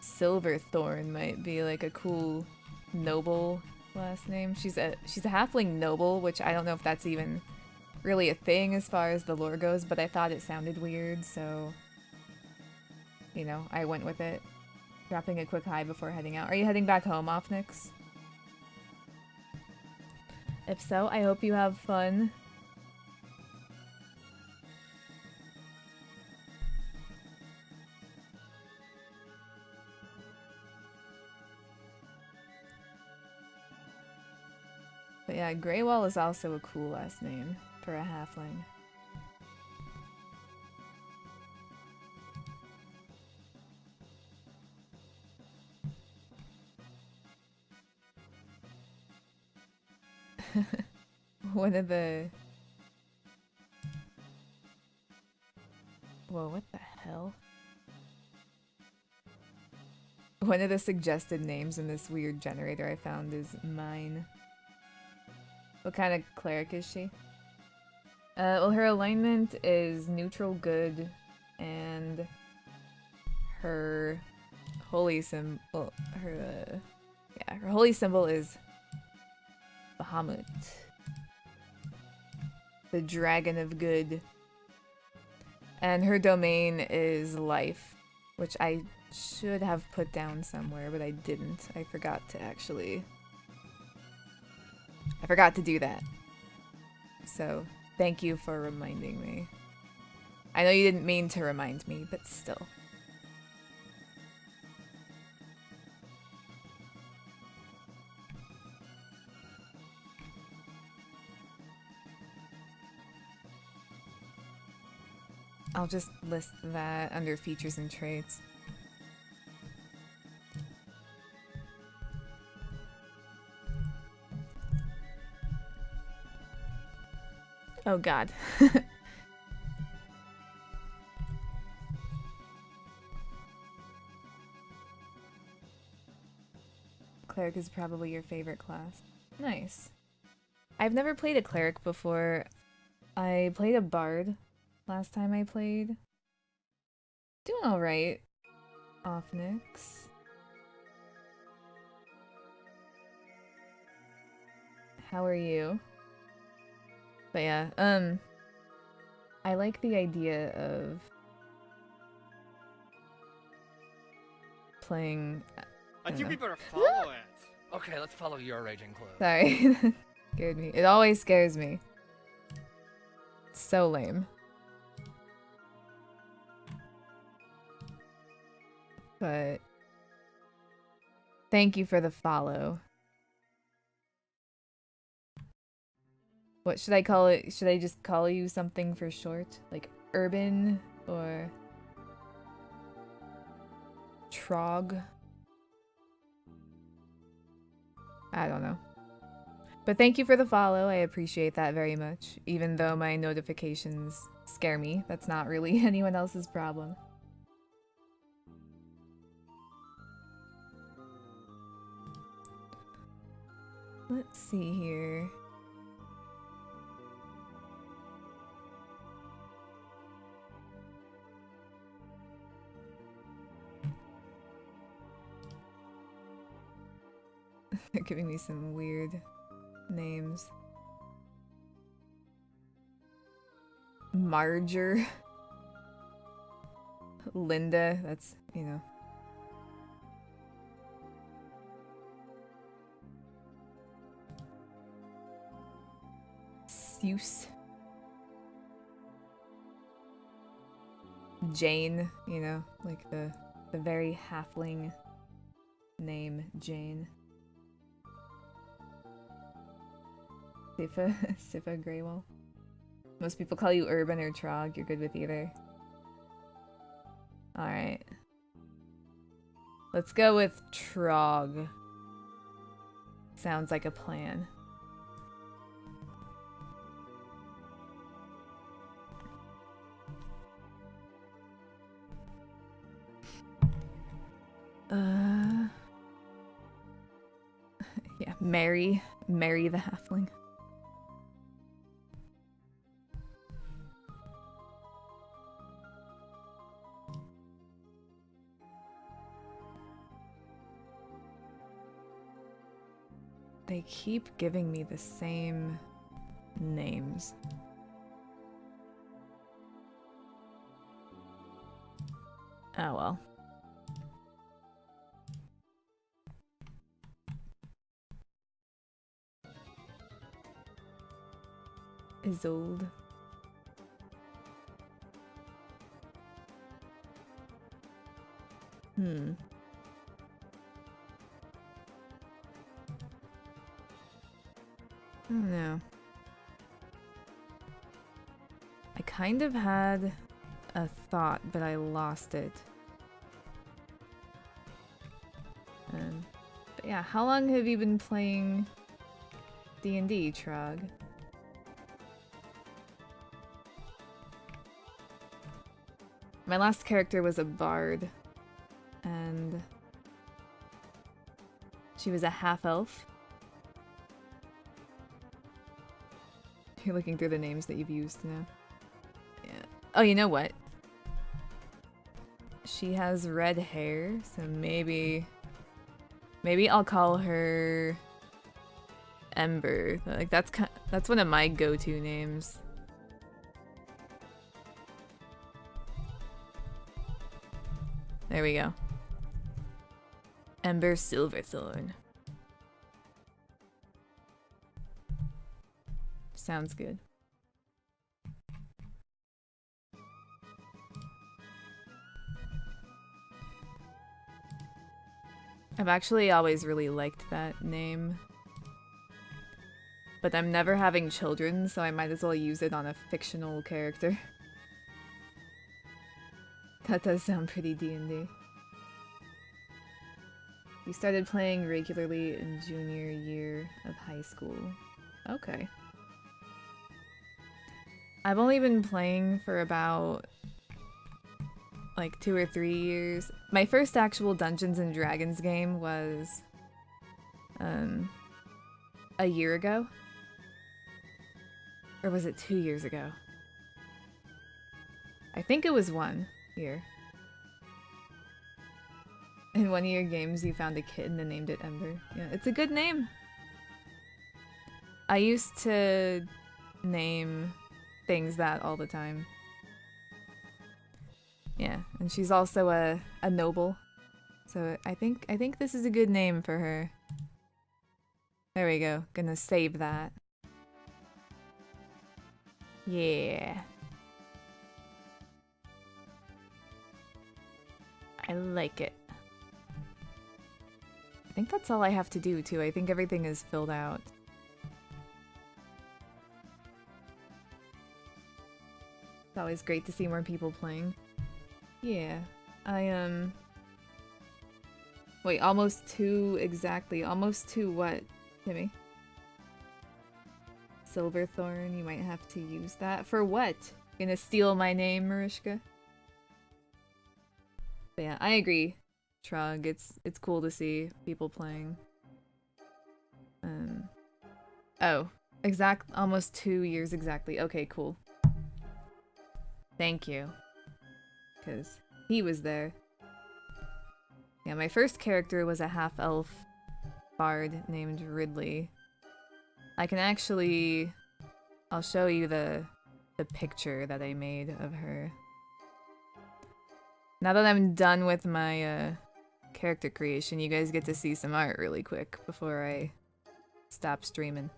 Silverthorn might be like a cool noble last name. She's a halfling noble, which I don't know if that's even really a thing as far as the lore goes, but I thought it sounded weird, so you know, I went with it. Dropping a quick hi before heading out. Are you heading back home, Offnix? If so, I hope you have fun. But yeah, Greywell is also a cool last name for a halfling. One of the... Whoa, what the hell? One of the suggested names in this weird generator I found is Mine. What kind of cleric is she? Well, her alignment is neutral good, and her holy symbol, her holy symbol is Bahamut, the dragon of good, and her domain is life, which I should have put down somewhere, but I didn't. I forgot to do that. So, thank you for reminding me. I know you didn't mean to remind me, but still. I'll just list that under features and traits. Oh god. Cleric is probably your favorite class. Nice. I've never played a cleric before. I played a bard last time I played. Doing alright. Off Nyx. How are you? But yeah, I like the idea of playing. I think we better follow it. Okay, let's follow your raging clothes. Sorry, scared me. It always scares me. It's so lame. But thank you for the follow. What should I call it? Should I just call you something for short? Like Urban or Trog? I don't know. But thank you for the follow. I appreciate that very much. Even though my notifications scare me, that's not really anyone else's problem. Let's see here. They're giving me some weird names. Marger. Linda, that's, you know. Seuss. Jane, you know, like the very halfling name, Jane. Sifa Greywall. Most people call you Urban or Trog. You're good with either. Alright. Let's go with Trog. Sounds like a plan. Yeah, Mary the halfling. They keep giving me the same names. Oh well. Isolde. I don't know. I kind of had a thought, but I lost it. But yeah, how long have you been playing D&D, Trog? My last character was a bard, and she was a half-elf. You're looking through the names that you've used now. Yeah. Oh, you know what? She has red hair, so maybe I'll call her Ember. Like that's one of my go-to names. There we go. Ember Silverthorn. Sounds good. I've actually always really liked that name. But I'm never having children, so I might as well use it on a fictional character. That does sound pretty D&D. You started playing regularly in junior year of high school. Okay. I've only been playing for about like 2 or 3 years. My first actual Dungeons and Dragons game was a year ago. Or was it 2 years ago? I think it was 1 year. In one of your games, you found a kitten and named it Ember. Yeah, it's a good name. I used to name things that all the time. Yeah, and she's also a noble. So I think this is a good name for her. There we go. Gonna save that. Yeah. I like it. I think that's all I have to do, too. I think everything is filled out. It's always great to see more people playing. Yeah. Wait, almost 2 exactly. Almost 2 what, Timmy? Silverthorn, you might have to use that. For what? Gonna steal my name, Marishka? But yeah, I agree. Shrug, it's cool to see people playing. Oh, almost 2 years exactly. Okay, cool. Thank you. Because he was there. Yeah, my first character was a half-elf bard named Ridley. I can actually... I'll show you the picture that I made of her. Now that I'm done with my character creation, you guys get to see some art really quick before I stop streaming.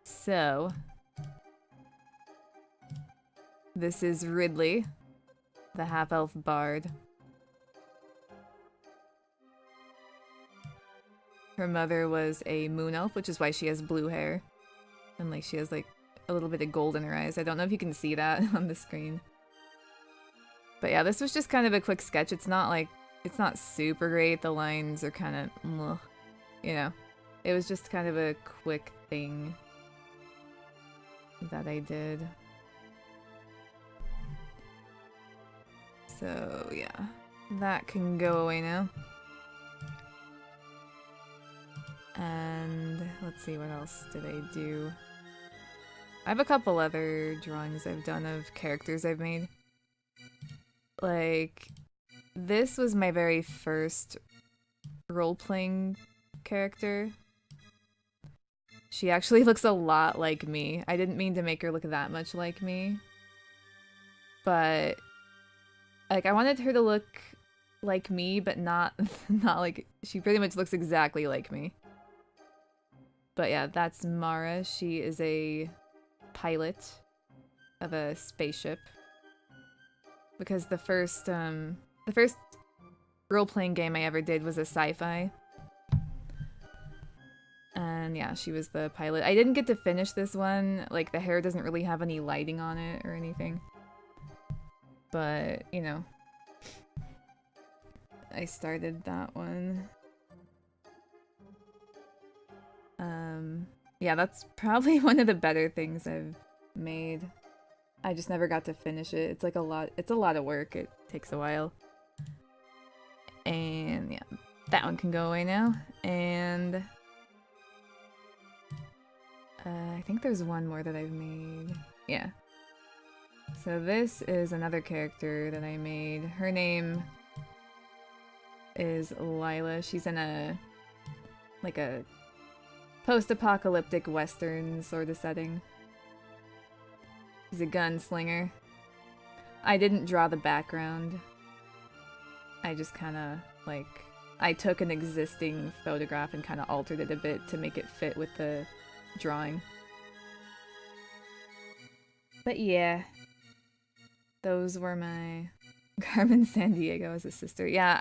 So, this is Ridley, the half-elf bard. Her mother was a moon elf, which is why she has blue hair. And like she has like a little bit of gold in her eyes. I don't know if you can see that on the screen. But yeah, this was just kind of a quick sketch. It's not super great. The lines are kind of, you know. It was just kind of a quick thing that I did. So yeah, that can go away now. And let's see, what else did I do? I have a couple other drawings I've done of characters I've made. Like, this was my very first role-playing character. She actually looks a lot like me. I didn't mean to make her look that much like me. But, like, I wanted her to look like me, but not like... She pretty much looks exactly like me. But yeah, that's Mara. She is a pilot of a spaceship. Because the first role-playing game I ever did was a sci-fi. And yeah, she was the pilot. I didn't get to finish this one. Like, the hair doesn't really have any lighting on it or anything. But, you know. I started that one. Yeah, that's probably one of the better things I've made. I just never got to finish it. It's like it's a lot of work. It takes a while. And yeah, that one can go away now. And I think there's one more that I've made. Yeah. So this is another character that I made. Her name is Lila. She's in a post-apocalyptic western sort of setting. She's a gunslinger. I didn't draw the background. I just kind of, like, I took an existing photograph and kind of altered it a bit to make it fit with the drawing. But yeah. Those were my... Carmen Sandiego as a sister. Yeah,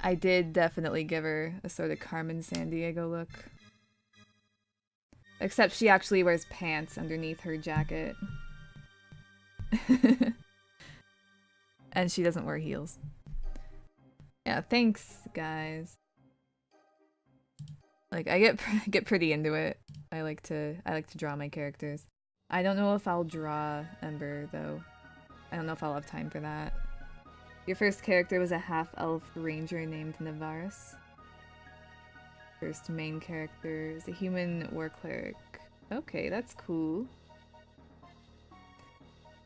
I did definitely give her a sort of Carmen Sandiego look. Except she actually wears pants underneath her jacket. And she doesn't wear heels. Yeah, thanks, guys. Like, I get pretty into it. I like to draw my characters. I don't know if I'll draw Ember, though. I don't know if I'll have time for that. Your first character was a half-elf ranger named Navaris. First main character is a human war cleric. Okay, that's cool.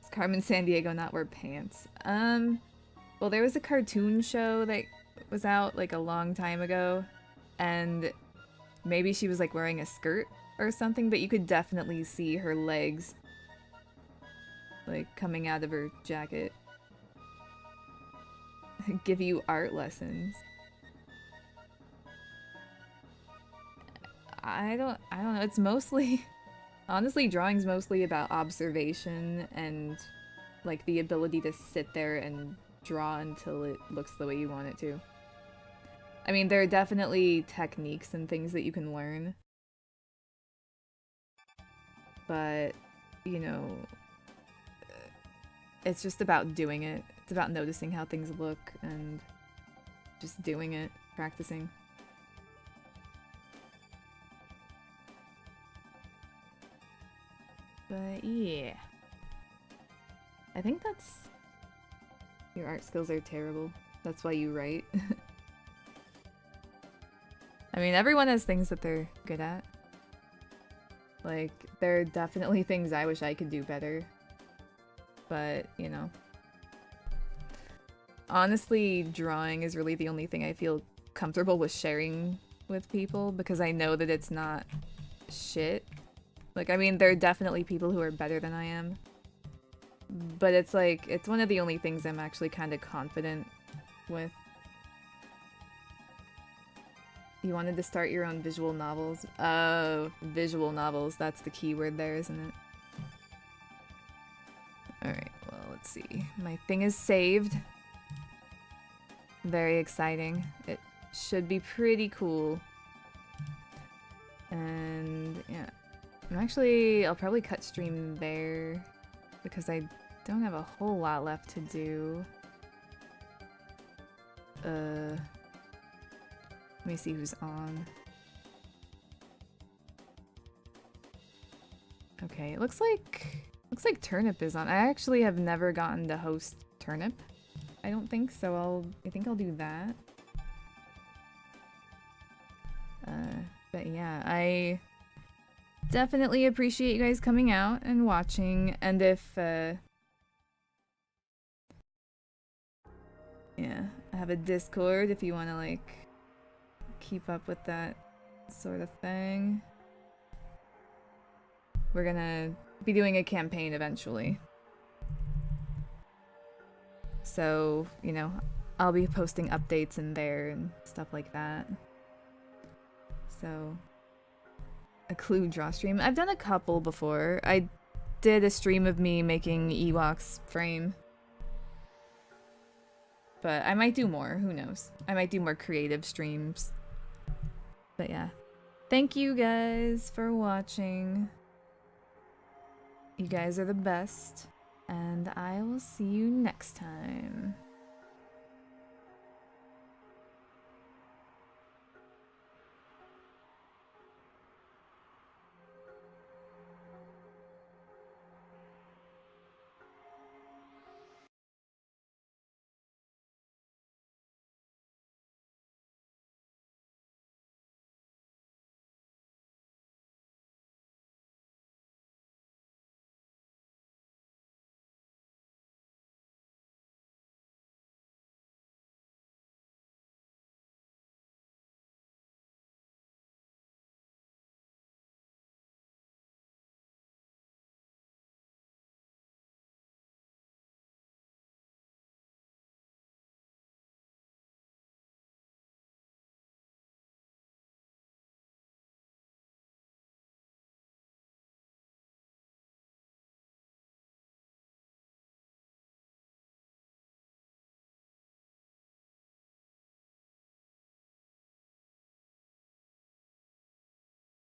Does Carmen Sandiego not wear pants? Well, there was a cartoon show that was out like a long time ago, and maybe she was like wearing a skirt or something, but you could definitely see her legs like coming out of her jacket. Give you art lessons. I don't know. It's mostly, honestly, drawing's mostly about observation and like the ability to sit there and draw until it looks the way you want it to. I mean, there are definitely techniques and things that you can learn, but you know, it's just about doing it. It's about noticing how things look and just doing it, practicing. But yeah. I think that's... Your art skills are terrible. That's why you write. I mean, everyone has things that they're good at. Like, there are definitely things I wish I could do better. But, you know. Honestly, drawing is really the only thing I feel comfortable with sharing with people, because I know that it's not shit. Like, I mean, there are definitely people who are better than I am. But it's like, it's one of the only things I'm actually kind of confident with. You wanted to start your own visual novels? Visual novels, that's the key word there, isn't it? Alright, well, let's see. My thing is saved. Very exciting. It should be pretty cool. And, yeah. I'll probably cut stream there, because I don't have a whole lot left to do. Let me see who's on. Okay, it looks like Turnip is on. I actually have never gotten to host Turnip, I don't think, so I think I'll do that. But yeah, I definitely appreciate you guys coming out and watching, and if yeah, I have a Discord if you want to like keep up with that sort of thing. We're gonna be doing a campaign eventually. So, you know, I'll be posting updates in there and stuff like that. So, a Clue draw stream. I've done a couple before. I did a stream of me making Ewok's frame. But I might do more, who knows. I might do more creative streams. But yeah. Thank you guys for watching. You guys are the best. And I will see you next time.